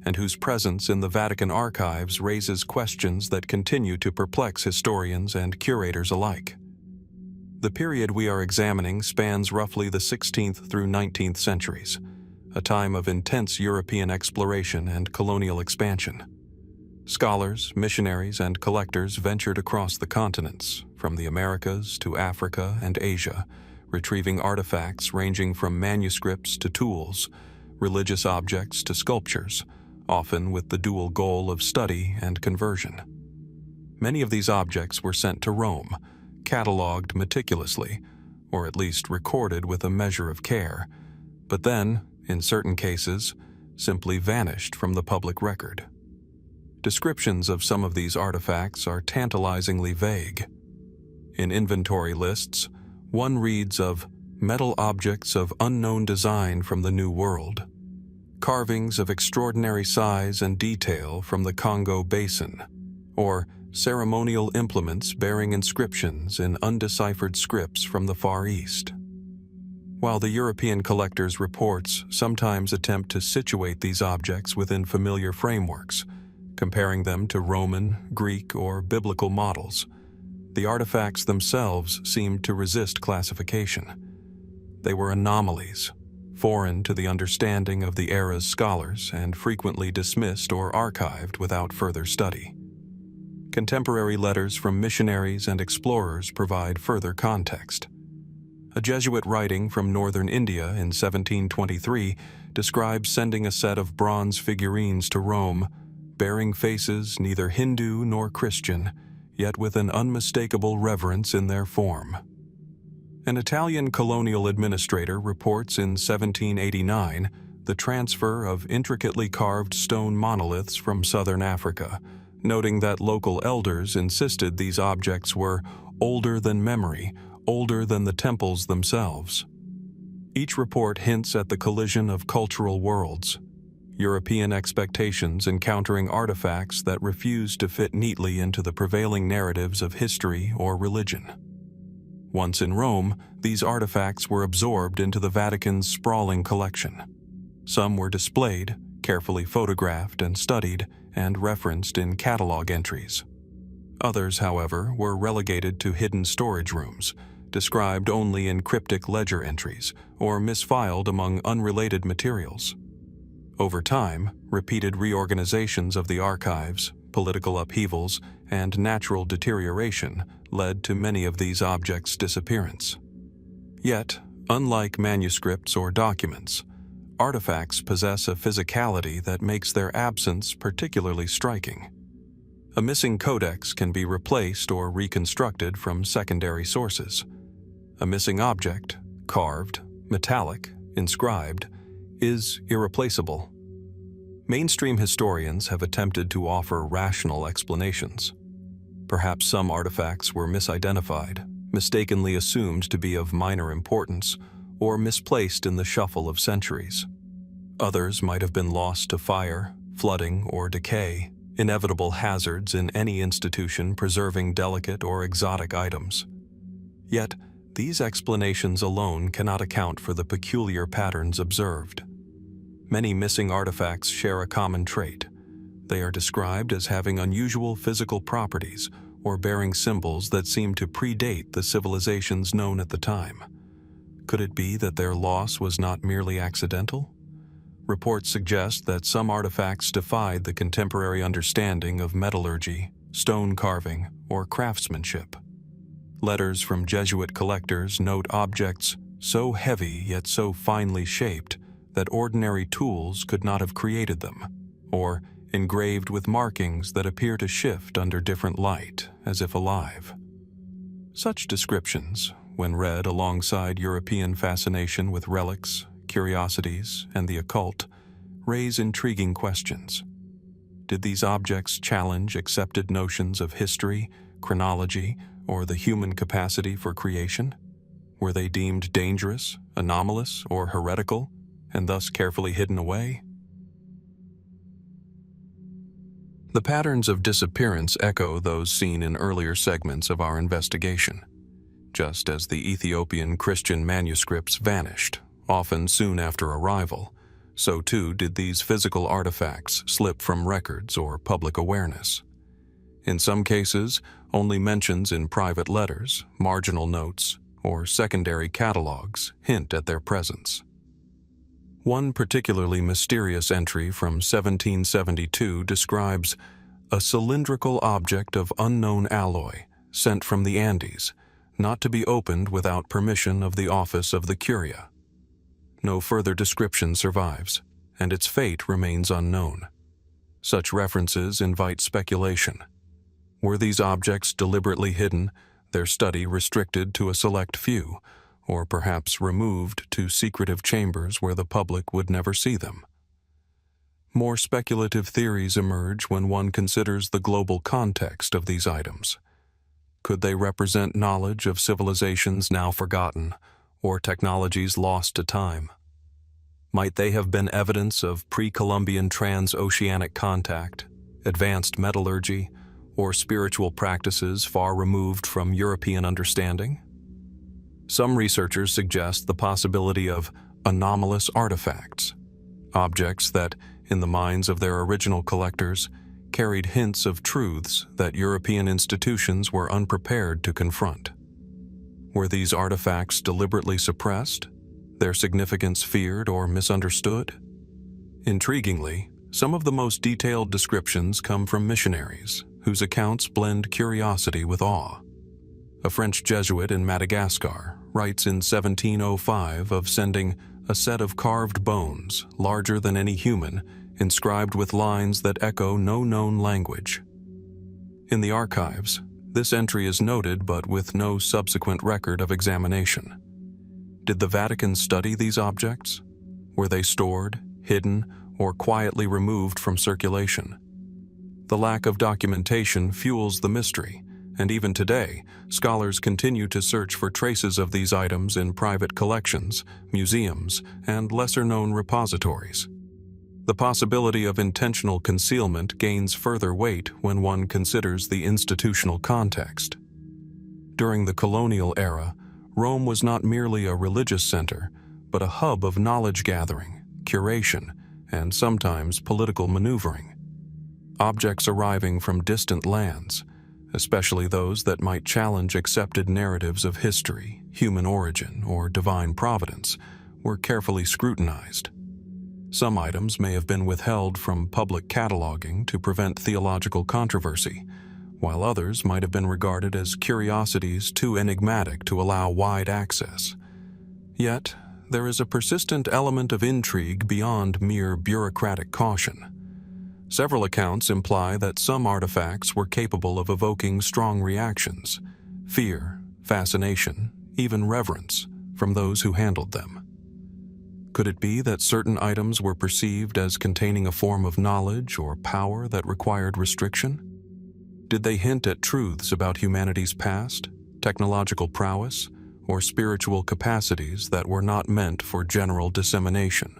and whose presence in the Vatican archives raises questions that continue to perplex historians and curators alike. The period we are examining spans roughly the 16th through 19th centuries, a time of intense European exploration and colonial expansion. Scholars, missionaries, and collectors ventured across the continents, from the Americas to Africa and Asia, retrieving artifacts ranging from manuscripts to tools, religious objects to sculptures, often with the dual goal of study and conversion. Many of these objects were sent to Rome, catalogued meticulously, or at least recorded with a measure of care, but then, in certain cases, simply vanished from the public record. Descriptions of some of these artifacts are tantalizingly vague. In inventory lists, one reads of metal objects of unknown design from the New World, carvings of extraordinary size and detail from the Congo Basin, or ceremonial implements bearing inscriptions in undeciphered scripts from the Far East. While the European collectors' reports sometimes attempt to situate these objects within familiar frameworks, comparing them to Roman, Greek, or biblical models, the artifacts themselves seemed to resist classification. They were anomalies, foreign to the understanding of the era's scholars and frequently dismissed or archived without further study. Contemporary letters from missionaries and explorers provide further context. A Jesuit writing from northern India in 1723 describes sending a set of bronze figurines to Rome, bearing faces neither Hindu nor Christian, yet with an unmistakable reverence in their form. An Italian colonial administrator reports in 1789 the transfer of intricately carved stone monoliths from southern Africa, noting that local elders insisted these objects were older than memory, older than the temples themselves. Each report hints at the collision of cultural worlds, European expectations encountering artifacts that refuse to fit neatly into the prevailing narratives of history or religion. Once in Rome, these artifacts were absorbed into the Vatican's sprawling collection. Some were displayed, carefully photographed and studied, and referenced in catalog entries. Others, however, were relegated to hidden storage rooms, described only in cryptic ledger entries, or misfiled among unrelated materials. Over time, repeated reorganizations of the archives, political upheavals, and natural deterioration led to many of these objects' disappearance. Yet, unlike manuscripts or documents, artifacts possess a physicality that makes their absence particularly striking. A missing codex can be replaced or reconstructed from secondary sources. A missing object, carved, metallic, inscribed, is irreplaceable. Mainstream historians have attempted to offer rational explanations. Perhaps some artifacts were misidentified, mistakenly assumed to be of minor importance, or misplaced in the shuffle of centuries. Others might have been lost to fire, flooding, or decay, inevitable hazards in any institution preserving delicate or exotic items. Yet, these explanations alone cannot account for the peculiar patterns observed. Many missing artifacts share a common trait. They are described as having unusual physical properties or bearing symbols that seem to predate the civilizations known at the time. Could it be that their loss was not merely accidental? Reports suggest that some artifacts defied the contemporary understanding of metallurgy, stone carving, or craftsmanship. Letters from Jesuit collectors note objects so heavy yet so finely shaped that ordinary tools could not have created them, or engraved with markings that appear to shift under different light, as if alive. Such descriptions, when read alongside European fascination with relics, curiosities, and the occult, raise intriguing questions. Did these objects challenge accepted notions of history, chronology, or the human capacity for creation? Were they deemed dangerous, anomalous, or heretical, and thus carefully hidden away? The patterns of disappearance echo those seen in earlier segments of our investigation. Just as the Ethiopian Christian manuscripts vanished, often soon after arrival, so too did these physical artifacts slip from records or public awareness. In some cases, only mentions in private letters, marginal notes, or secondary catalogs hint at their presence. One particularly mysterious entry from 1772 describes a cylindrical object of unknown alloy sent from the Andes, not to be opened without permission of the office of the Curia. No further description survives, and its fate remains unknown. Such references invite speculation. Were these objects deliberately hidden, their study restricted to a select few, or perhaps removed to secretive chambers where the public would never see them? More speculative theories emerge when one considers the global context of these items. Could they represent knowledge of civilizations now forgotten, or technologies lost to time? Might they have been evidence of pre-Columbian transoceanic contact, advanced metallurgy, or spiritual practices far removed from European understanding? Some researchers suggest the possibility of anomalous artifacts, objects that, in the minds of their original collectors, carried hints of truths that European institutions were unprepared to confront. Were these artifacts deliberately suppressed, their significance feared or misunderstood? Intriguingly, some of the most detailed descriptions come from missionaries, whose accounts blend curiosity with awe. A French Jesuit in Madagascar writes in 1705 of sending a set of carved bones, larger than any human, inscribed with lines that echo no known language. In the archives, this entry is noted but with no subsequent record of examination. Did the Vatican study these objects? Were they stored, hidden, or quietly removed from circulation? The lack of documentation fuels the mystery, and even today, scholars continue to search for traces of these items in private collections, museums, and lesser-known repositories. The possibility of intentional concealment gains further weight when one considers the institutional context. During the Colonial-Era, Rome was not merely a religious center, but a hub of knowledge gathering, curation, and sometimes political maneuvering. Objects arriving from distant lands, especially those that might challenge accepted narratives of history, human origin, or divine providence, were carefully scrutinized. Some items may have been withheld from public cataloging to prevent theological controversy, while others might have been regarded as curiosities too enigmatic to allow wide access. Yet, there is a persistent element of intrigue beyond mere bureaucratic caution. Several accounts imply that some artifacts were capable of evoking strong reactions, fear, fascination, even reverence, from those who handled them. Could it be that certain items were perceived as containing a form of knowledge or power that required restriction? Did they hint at truths about humanity's past, technological prowess, or spiritual capacities that were not meant for general dissemination?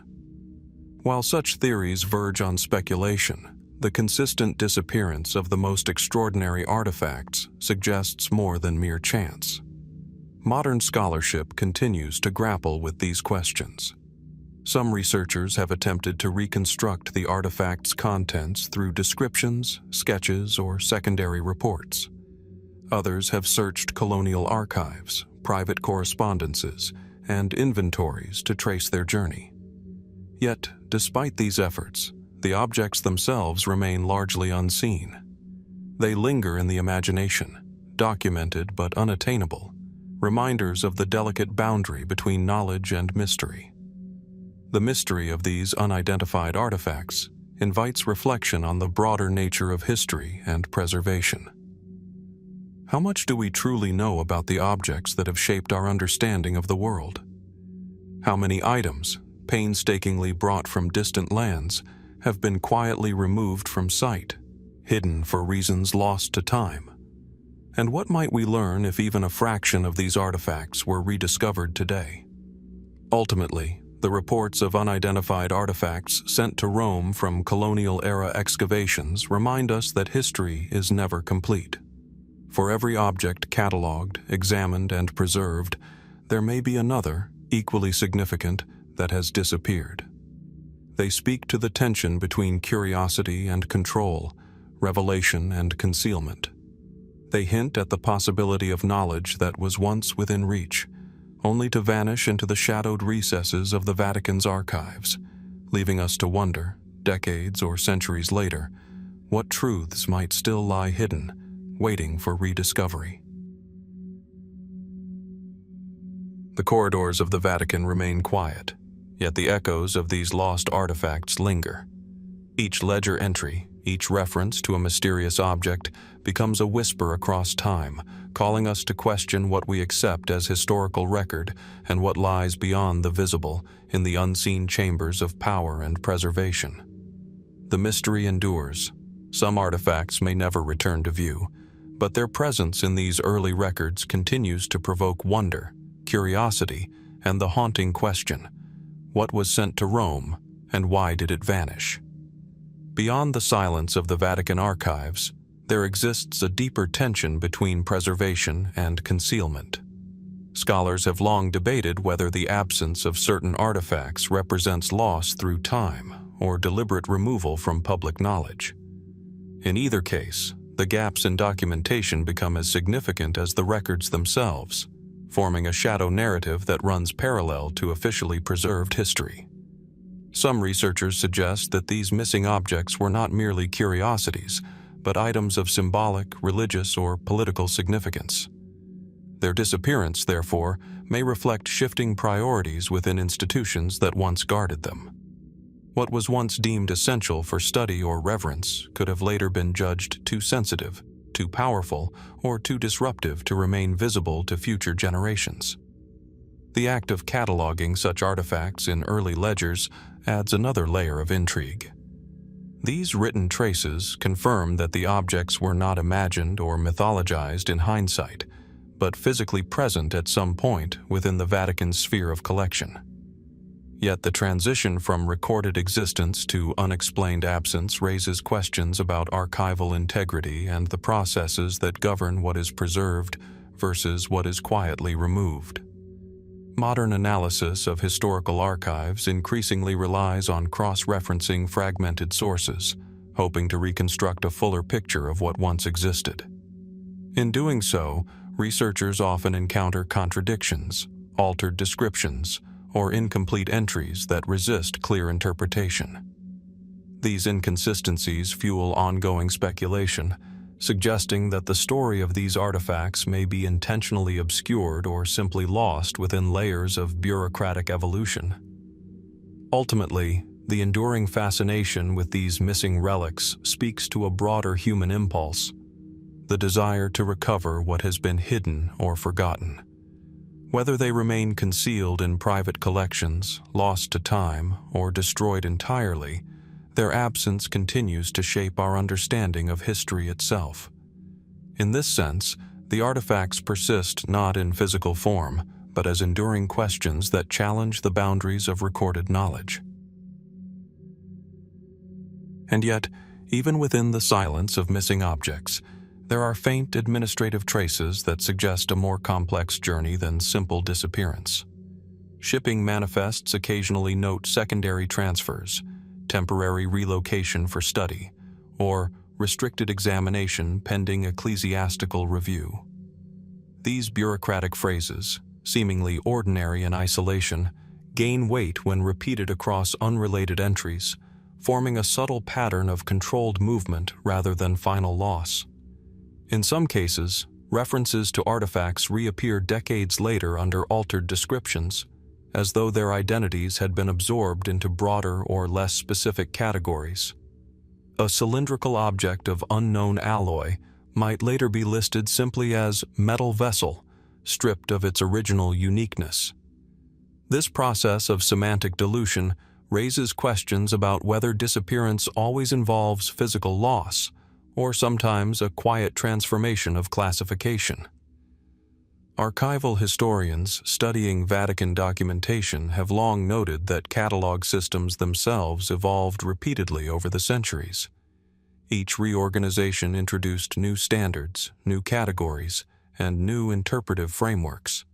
While such theories verge on speculation, the consistent disappearance of the most extraordinary artifacts suggests more than mere chance. Modern scholarship continues to grapple with these questions. Some researchers have attempted to reconstruct the artifact's contents through descriptions, sketches, or secondary reports. Others have searched colonial archives, private correspondences, and inventories to trace their journey. Yet, despite these efforts, the objects themselves remain largely unseen. They linger in the imagination, documented but unattainable, reminders of the delicate boundary between knowledge and mystery. The mystery of these unidentified artifacts invites reflection on the broader nature of history and preservation. How much do we truly know about the objects that have shaped our understanding of the world? How many items, painstakingly brought from distant lands, have been quietly removed from sight, hidden for reasons lost to time? And what might we learn if even a fraction of these artifacts were rediscovered today? Ultimately, the reports of unidentified artifacts sent to Rome from Colonial-Era excavations remind us that history is never complete. For every object catalogued, examined, and preserved, there may be another, equally significant, that has disappeared. They speak to the tension between curiosity and control, revelation and concealment. They hint at the possibility of knowledge that was once within reach, only to vanish into the shadowed recesses of the Vatican's archives, leaving us to wonder, decades or centuries later, what truths might still lie hidden, waiting for rediscovery. The corridors of the Vatican remain quiet, yet the echoes of these lost artifacts linger. Each ledger entry, each reference to a mysterious object, becomes a whisper across time, calling us to question what we accept as historical record and what lies beyond the visible in the unseen chambers of power and preservation. The mystery endures. Some artifacts may never return to view, but their presence in these early records continues to provoke wonder, curiosity, and the haunting question: what was sent to Rome, and why did it vanish? Beyond the silence of the Vatican archives, there exists a deeper tension between preservation and concealment. Scholars have long debated whether the absence of certain artifacts represents loss through time or deliberate removal from public knowledge. In either case, the gaps in documentation become as significant as the records themselves, forming a shadow narrative that runs parallel to officially preserved history. Some researchers suggest that these missing objects were not merely curiosities, but items of symbolic, religious, or political significance. Their disappearance, therefore, may reflect shifting priorities within institutions that once guarded them. What was once deemed essential for study or reverence could have later been judged too sensitive, too powerful, or too disruptive to remain visible to future generations. The act of cataloging such artifacts in early ledgers adds another layer of intrigue. These written traces confirm that the objects were not imagined or mythologized in hindsight, but physically present at some point within the Vatican's sphere of collection. Yet the transition from recorded existence to unexplained absence raises questions about archival integrity and the processes that govern what is preserved versus what is quietly removed. Modern analysis of historical archives increasingly relies on cross-referencing fragmented sources, hoping to reconstruct a fuller picture of what once existed. In doing so, researchers often encounter contradictions, altered descriptions, or incomplete entries that resist clear interpretation. These inconsistencies fuel ongoing speculation, suggesting that the story of these artifacts may be intentionally obscured or simply lost within layers of bureaucratic evolution. Ultimately, the enduring fascination with these missing relics speaks to a broader human impulse: the desire to recover what has been hidden or forgotten. Whether they remain concealed in private collections, lost to time, or destroyed entirely, their absence continues to shape our understanding of history itself. In this sense, the artifacts persist not in physical form, but as enduring questions that challenge the boundaries of recorded knowledge. And yet, even within the silence of missing objects, there are faint administrative traces that suggest a more complex journey than simple disappearance. Shipping manifests occasionally note secondary transfers, temporary relocation for study, or restricted examination pending ecclesiastical review. These bureaucratic phrases, seemingly ordinary in isolation, gain weight when repeated across unrelated entries, forming a subtle pattern of controlled movement rather than final loss. In some cases, references to artifacts reappear decades later under altered descriptions, as though their identities had been absorbed into broader or less specific categories. A cylindrical object of unknown alloy might later be listed simply as metal vessel, stripped of its original uniqueness. This process of semantic dilution raises questions about whether disappearance always involves physical loss, or sometimes a quiet transformation of classification. Archival historians studying Vatican documentation have long noted that catalog systems themselves evolved repeatedly over the centuries. Each reorganization introduced new standards, new categories, and new interpretive frameworks.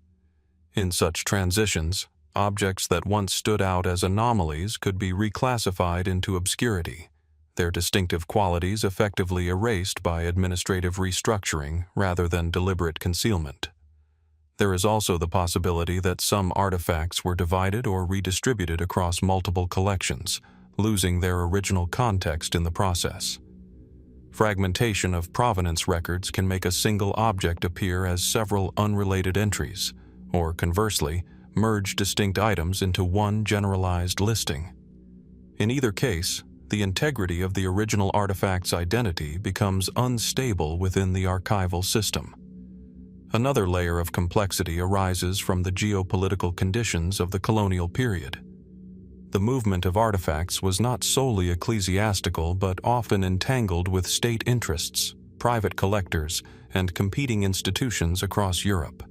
In such transitions, objects that once stood out as anomalies could be reclassified into obscurity, their distinctive qualities effectively erased by administrative restructuring rather than deliberate concealment. There is also the possibility that some artifacts were divided or redistributed across multiple collections, losing their original context in the process. Fragmentation of provenance records can make a single object appear as several unrelated entries, or conversely, merge distinct items into one generalized listing. In either case, the integrity of the original artifact's identity becomes unstable within the archival system. Another layer of complexity arises from the geopolitical conditions of the colonial period. The movement of artifacts was not solely ecclesiastical but often entangled with state interests, private collectors, and competing institutions across Europe.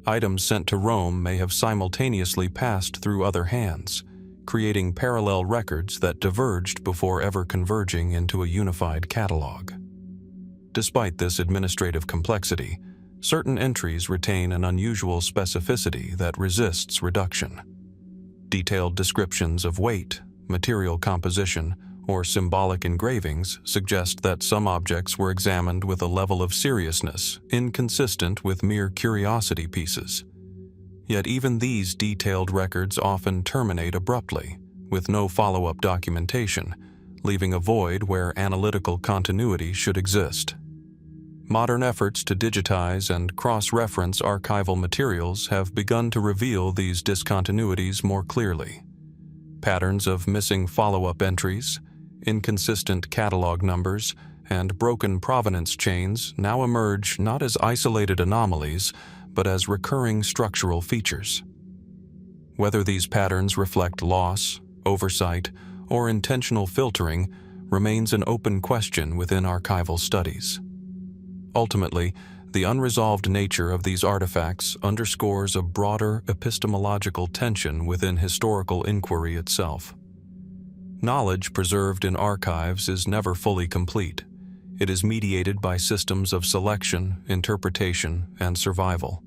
Items sent to Rome may have simultaneously passed through other hands, creating parallel records that diverged before ever converging into a unified catalog. Despite this administrative complexity, certain entries retain an unusual specificity that resists reduction. Detailed descriptions of weight, material composition, or symbolic engravings suggest that some objects were examined with a level of seriousness inconsistent with mere curiosity pieces. Yet even these detailed records often terminate abruptly, with no follow-up documentation, leaving a void where analytical continuity should exist. Modern efforts to digitize and cross-reference archival materials have begun to reveal these discontinuities more clearly. Patterns of missing follow-up entries, inconsistent catalog numbers, and broken provenance chains now emerge not as isolated anomalies, but as recurring structural features. Whether these patterns reflect loss, oversight, or intentional filtering remains an open question within archival studies. Ultimately, the unresolved nature of these artifacts underscores a broader epistemological tension within historical inquiry itself. Knowledge preserved in archives is never fully complete. It is mediated by systems of selection, interpretation, and survival.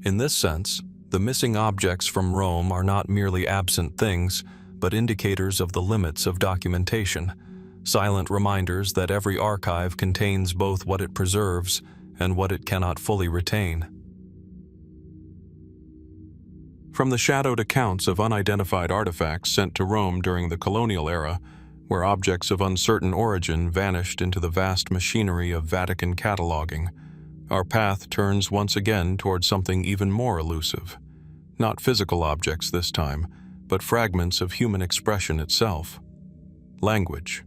In this sense, the missing objects from Rome are not merely absent things, but indicators of the limits of documentation, silent reminders that every archive contains both what it preserves and what it cannot fully retain. From the shadowed accounts of unidentified artifacts sent to Rome during the Colonial-Era, where objects of uncertain origin vanished into the vast machinery of Vatican cataloging, our path turns once again toward something even more elusive. Not physical objects this time, but fragments of human expression itself. Language.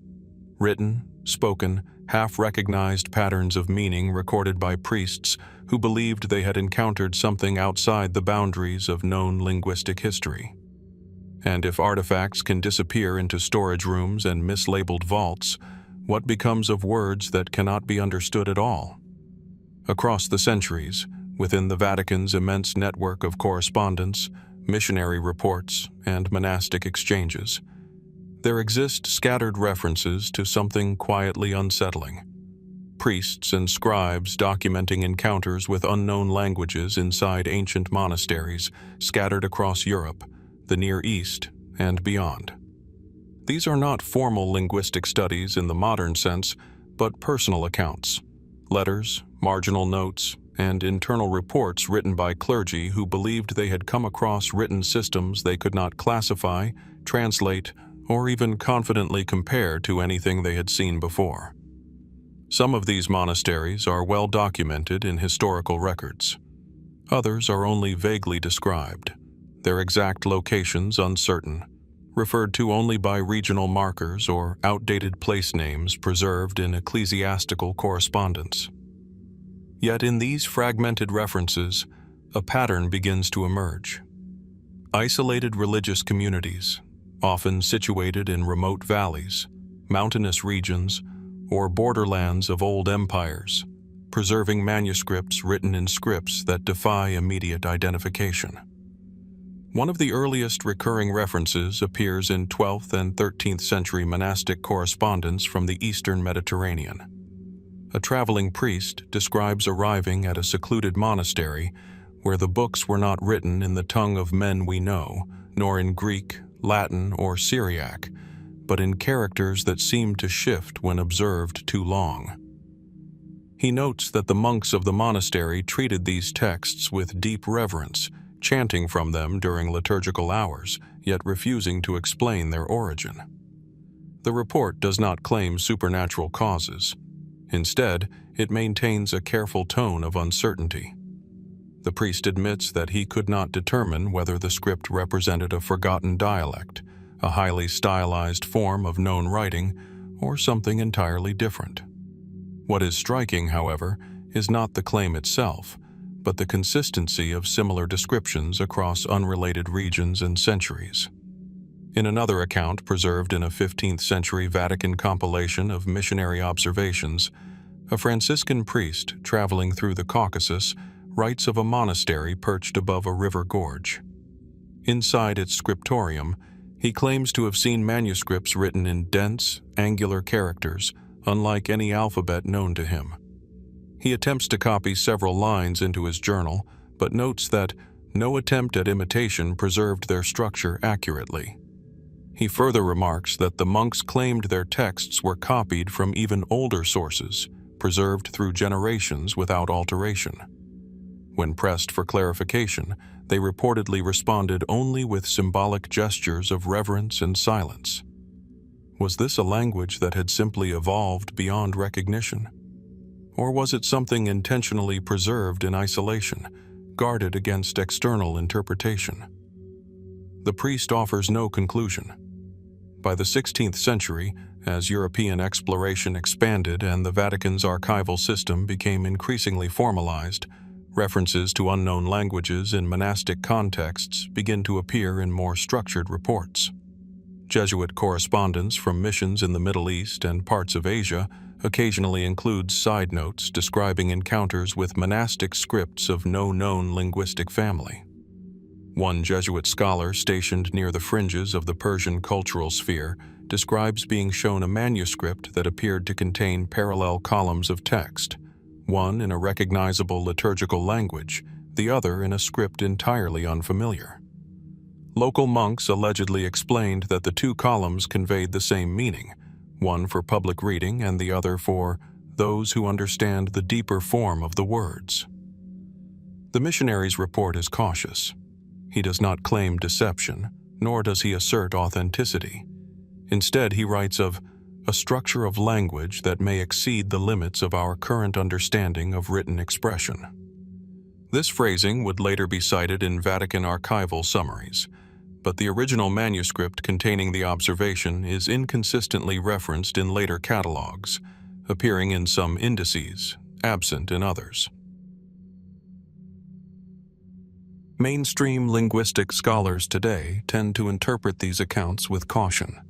Written, spoken, half-recognized patterns of meaning recorded by priests who believed they had encountered something outside the boundaries of known linguistic history. And if artifacts can disappear into storage rooms and mislabeled vaults, what becomes of words that cannot be understood at all? Across the centuries, within the Vatican's immense network of correspondence, missionary reports, and monastic exchanges, there exist scattered references to something quietly unsettling. Priests and scribes documenting encounters with unknown languages inside ancient monasteries scattered across Europe, the Near East, and beyond. These are not formal linguistic studies in the modern sense, but personal accounts, letters, marginal notes, and internal reports written by clergy who believed they had come across written systems they could not classify, translate, or even confidently compare to anything they had seen before. Some of these monasteries are well documented in historical records. Others are only vaguely described, their exact locations uncertain, referred to only by regional markers or outdated place names preserved in ecclesiastical correspondence. Yet in these fragmented references, a pattern begins to emerge. Isolated religious communities, often situated in remote valleys, mountainous regions, or borderlands of old empires, preserving manuscripts written in scripts that defy immediate identification. One of the earliest recurring references appears in 12th and 13th century monastic correspondence from the Eastern Mediterranean. A traveling priest describes arriving at a secluded monastery where the books were not written in the tongue of men we know, nor in Greek, Latin, or Syriac, but in characters that seemed to shift when observed too long. He notes that the monks of the monastery treated these texts with deep reverence, chanting from them during liturgical hours, yet refusing to explain their origin. The report does not claim supernatural causes. Instead, it maintains a careful tone of uncertainty. The priest admits that he could not determine whether the script represented a forgotten dialect, a highly stylized form of known writing, or something entirely different. What is striking, however, is not the claim itself, but the consistency of similar descriptions across unrelated regions and centuries. In another account preserved in a 15th century Vatican compilation of missionary observations, a Franciscan priest traveling through the Caucasus writes of a monastery perched above a river gorge. Inside its scriptorium, he claims to have seen manuscripts written in dense, angular characters, unlike any alphabet known to him. He attempts to copy several lines into his journal, but notes that no attempt at imitation preserved their structure accurately. He further remarks that the monks claimed their texts were copied from even older sources, preserved through generations without alteration. When pressed for clarification, they reportedly responded only with symbolic gestures of reverence and silence. Was this a language that had simply evolved beyond recognition? Or was it something intentionally preserved in isolation, guarded against external interpretation? The priest offers no conclusion. By the 16th century, as European exploration expanded and the Vatican's archival system became increasingly formalized, references to unknown languages in monastic contexts begin to appear in more structured reports. Jesuit correspondence from missions in the Middle East and parts of Asia occasionally includes side notes describing encounters with monastic scripts of no known linguistic family. One Jesuit scholar stationed near the fringes of the Persian cultural sphere describes being shown a manuscript that appeared to contain parallel columns of text, one in a recognizable liturgical language, the other in a script entirely unfamiliar. Local monks allegedly explained that the two columns conveyed the same meaning, one for public reading and the other for those who understand the deeper form of the words. The Missionaries' report is cautious. He does not claim deception, nor does he assert authenticity. Instead, he writes of a structure of language that may exceed the limits of our current understanding of written expression. This phrasing would later be cited in Vatican archival summaries, but the original manuscript containing the observation is inconsistently referenced in later catalogs, appearing in some indices, absent in others. Mainstream linguistic scholars today tend to interpret these accounts with caution.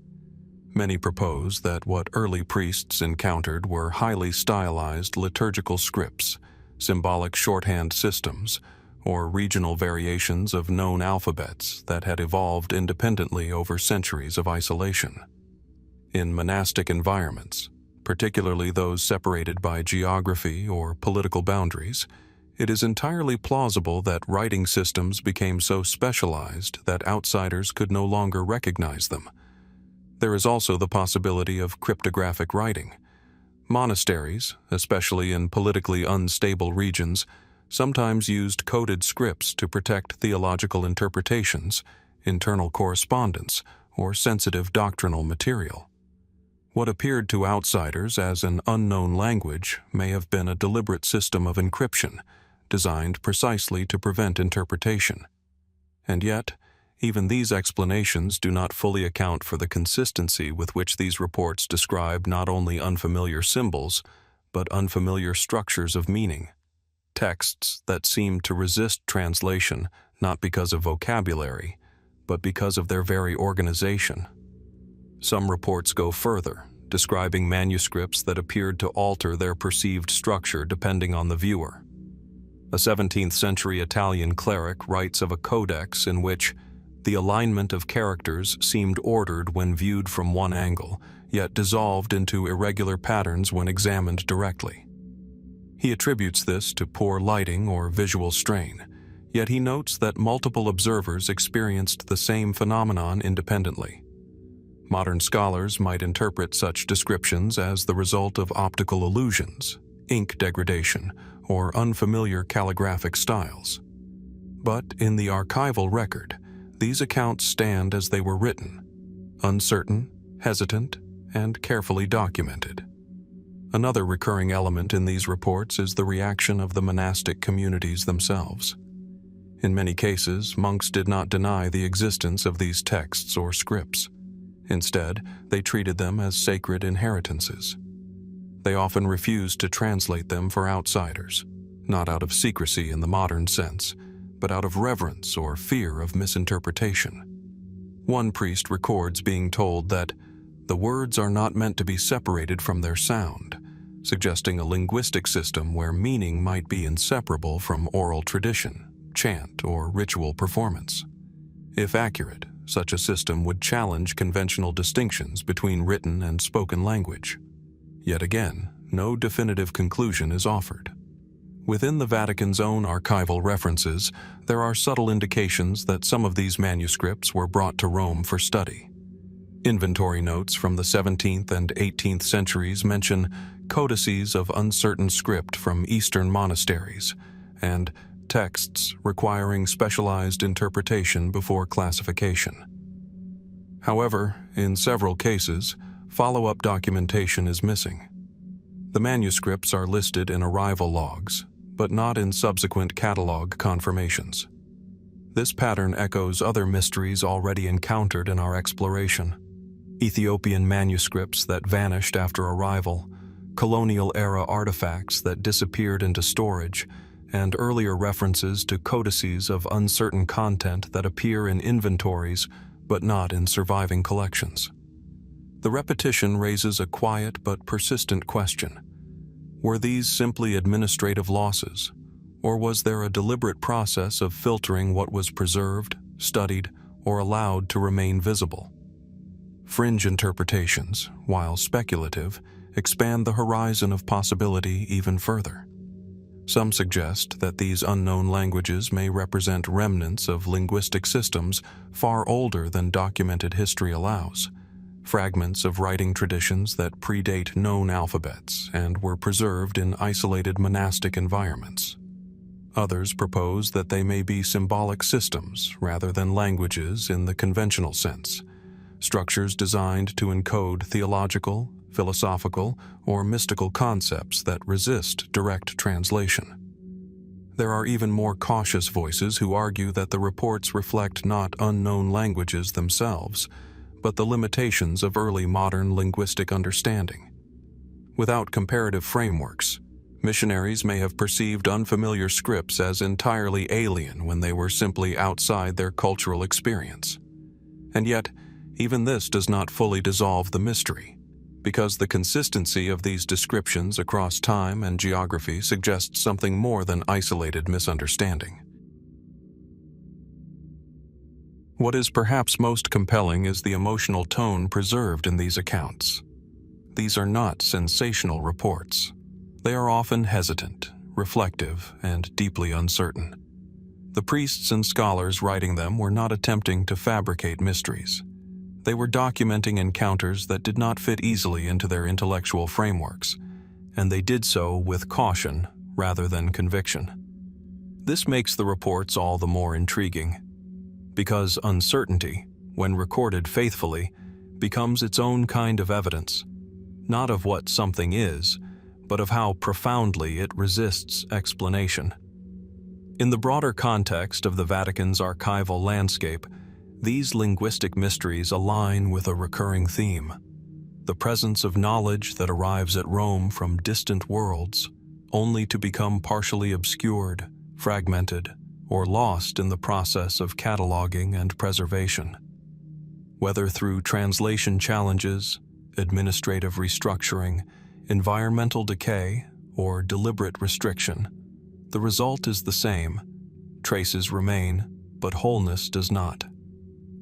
Many propose that what early priests encountered were highly stylized liturgical scripts, symbolic shorthand systems, or regional variations of known alphabets that had evolved independently over centuries of isolation. In monastic environments, particularly those separated by geography or political boundaries, it is entirely plausible that writing systems became so specialized that outsiders could no longer recognize them. There is also the possibility of cryptographic writing. Monasteries, especially in politically unstable regions, sometimes used coded scripts to protect theological interpretations, internal correspondence, or sensitive doctrinal material. What appeared to outsiders as an unknown language may have been a deliberate system of encryption, designed precisely to prevent interpretation. And yet, even these explanations do not fully account for the consistency with which these reports describe not only unfamiliar symbols, but unfamiliar structures of meaning. Texts that seem to resist translation not because of vocabulary, but because of their very organization. Some reports go further, describing manuscripts that appeared to alter their perceived structure depending on the viewer. A 17th century Italian cleric writes of a codex in which the alignment of characters seemed ordered when viewed from one angle, yet dissolved into irregular patterns when examined directly. He attributes this to poor lighting or visual strain, Yet he notes that multiple observers experienced the same phenomenon independently. Modern scholars might interpret such descriptions as the result of optical illusions, ink degradation, or unfamiliar calligraphic styles. But in the archival record, these accounts stand as they were written, uncertain, hesitant, and carefully documented. Another recurring element in these reports is the reaction of the monastic communities themselves. In many cases, monks did not deny the existence of these texts or scripts. Instead, they treated them as sacred inheritances. They often refused to translate them for outsiders, not out of secrecy in the modern sense, but out of reverence or fear of misinterpretation. One priest records being told that the words are not meant to be separated from their sound, suggesting a linguistic system where meaning might be inseparable from oral tradition, chant, or ritual performance. If accurate, such a system would challenge conventional distinctions between written and spoken language. Yet again, no definitive conclusion is offered. Within the Vatican's own archival references, there are subtle indications that some of these manuscripts were brought to Rome for study. Inventory notes from the 17th and 18th centuries mention codices of uncertain script from Eastern monasteries, and texts requiring specialized interpretation before classification. However, in several cases, follow-up documentation is missing. The manuscripts are listed in arrival logs, but not in subsequent catalog confirmations. This pattern echoes other mysteries already encountered in our exploration: Ethiopian manuscripts that vanished after arrival, Colonial-Era artifacts that disappeared into storage, and earlier references to codices of uncertain content that appear in inventories but not in surviving collections. The repetition raises a quiet but persistent question. Were these simply administrative losses, or was there a deliberate process of filtering what was preserved, studied, or allowed to remain visible? Fringe interpretations, while speculative, expand the horizon of possibility even further. Some suggest that these unknown languages may represent remnants of linguistic systems far older than documented history allows, fragments of writing traditions that predate known alphabets and were preserved in isolated monastic environments. Others propose that they may be symbolic systems rather than languages in the conventional sense, structures designed to encode theological, philosophical, or mystical concepts that resist direct translation. There are even more cautious voices who argue that the reports reflect not unknown languages themselves, but the limitations of early modern linguistic understanding. Without comparative frameworks, missionaries may have perceived unfamiliar scripts as entirely alien when they were simply outside their cultural experience. And yet, even this does not fully dissolve the mystery, because the consistency of these descriptions across time and geography suggests something more than isolated misunderstanding. What is perhaps most compelling is the emotional tone preserved in these accounts. These are not sensational reports. They are often hesitant, reflective, and deeply uncertain. The priests and scholars writing them were not attempting to fabricate mysteries. They were documenting encounters that did not fit easily into their intellectual frameworks, and they did so with caution rather than conviction. This makes the reports all the more intriguing, because uncertainty, when recorded faithfully, becomes its own kind of evidence, not of what something is, but of how profoundly it resists explanation. In the broader context of the Vatican's archival landscape, these linguistic mysteries align with a recurring theme: the presence of knowledge that arrives at Rome from distant worlds, only to become partially obscured, fragmented, or lost in the process of cataloging and preservation. Whether through translation challenges, administrative restructuring, environmental decay, or deliberate restriction, the result is the same. Traces remain, but wholeness does not.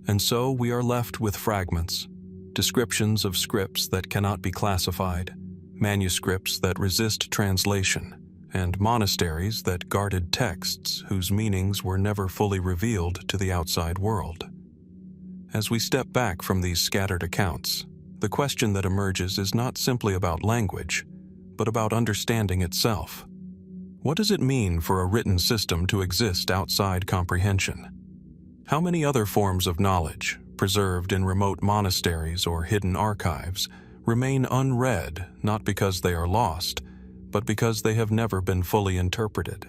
And so we are left with fragments, descriptions of scripts that cannot be classified, manuscripts that resist translation, and monasteries that guarded texts whose meanings were never fully revealed to the outside world. As we step back from these scattered accounts, the question that emerges is not simply about language, but about understanding itself. What does it mean for a written system to exist outside comprehension? How many other forms of knowledge, preserved in remote monasteries or hidden archives, remain unread not because they are lost, but because they have never been fully interpreted?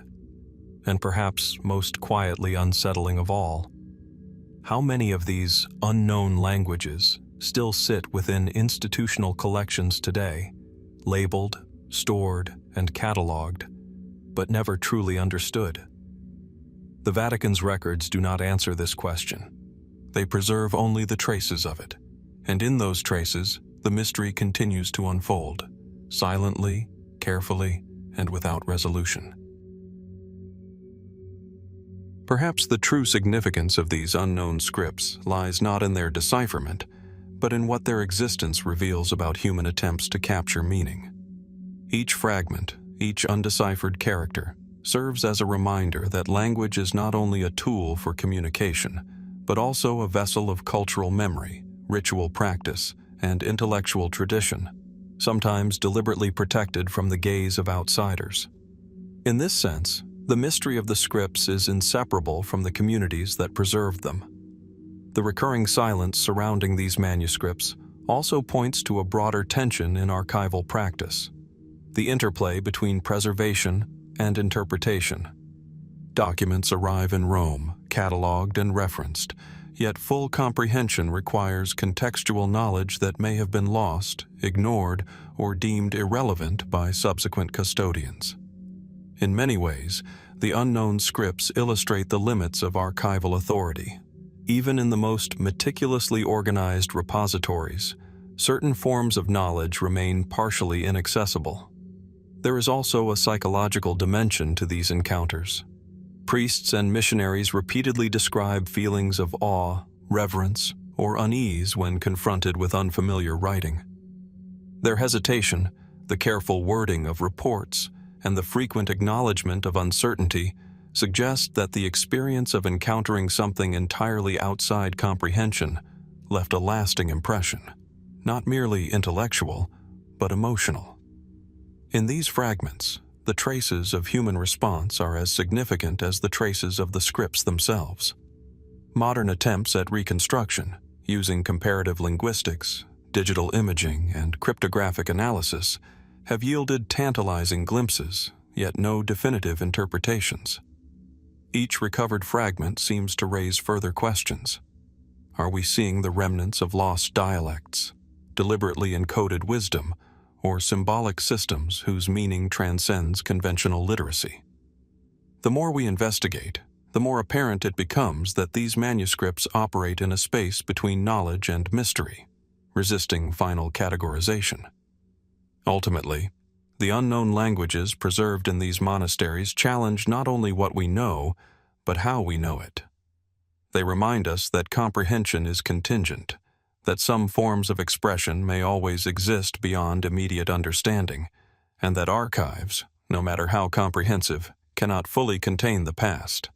And perhaps most quietly unsettling of all, how many of these unknown languages still sit within institutional collections today, labeled, stored, and cataloged, but never truly understood? The Vatican's records do not answer this question. They preserve only the traces of it, and in those traces, the mystery continues to unfold, silently, carefully, and without resolution. Perhaps the true significance of these unknown scripts lies not in their decipherment, but in what their existence reveals about human attempts to capture meaning. Each fragment, each undeciphered character, serves as a reminder that language is not only a tool for communication, but also a vessel of cultural memory, ritual practice, and intellectual tradition, sometimes deliberately protected from the gaze of outsiders. In this sense, the mystery of the scripts is inseparable from the communities that preserved them. The recurring silence surrounding these manuscripts also points to a broader tension in archival practice: the interplay between preservation and interpretation. Documents arrive in Rome, cataloged and referenced, yet full comprehension requires contextual knowledge that may have been lost, ignored, or deemed irrelevant by subsequent custodians. In many ways, the unknown scripts illustrate the limits of archival authority. Even in the most meticulously organized repositories, certain forms of knowledge remain partially inaccessible. There is also a psychological dimension to these encounters. Priests and missionaries repeatedly describe feelings of awe, reverence, or unease when confronted with unfamiliar writing. Their hesitation, the careful wording of reports, and the frequent acknowledgement of uncertainty suggest that the experience of encountering something entirely outside comprehension left a lasting impression, not merely intellectual, but emotional. In these fragments, the traces of human response are as significant as the traces of the scripts themselves. Modern attempts at reconstruction, using comparative linguistics, digital imaging, and cryptographic analysis, have yielded tantalizing glimpses, yet no definitive interpretations. Each recovered fragment seems to raise further questions. Are we seeing the remnants of lost dialects, deliberately encoded wisdom, or symbolic systems whose meaning transcends conventional literacy? The more we investigate, the more apparent it becomes that these manuscripts operate in a space between knowledge and mystery, resisting final categorization. Ultimately, the unknown languages preserved in these monasteries challenge not only what we know, but how we know it. They remind us that comprehension is contingent, that some forms of expression may always exist beyond immediate understanding, and that archives, no matter how comprehensive, cannot fully contain the past.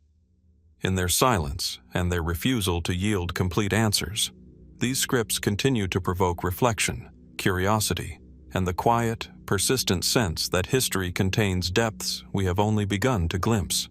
In their silence and their refusal to yield complete answers, these scripts continue to provoke reflection, curiosity, and the quiet, persistent sense that history contains depths we have only begun to glimpse.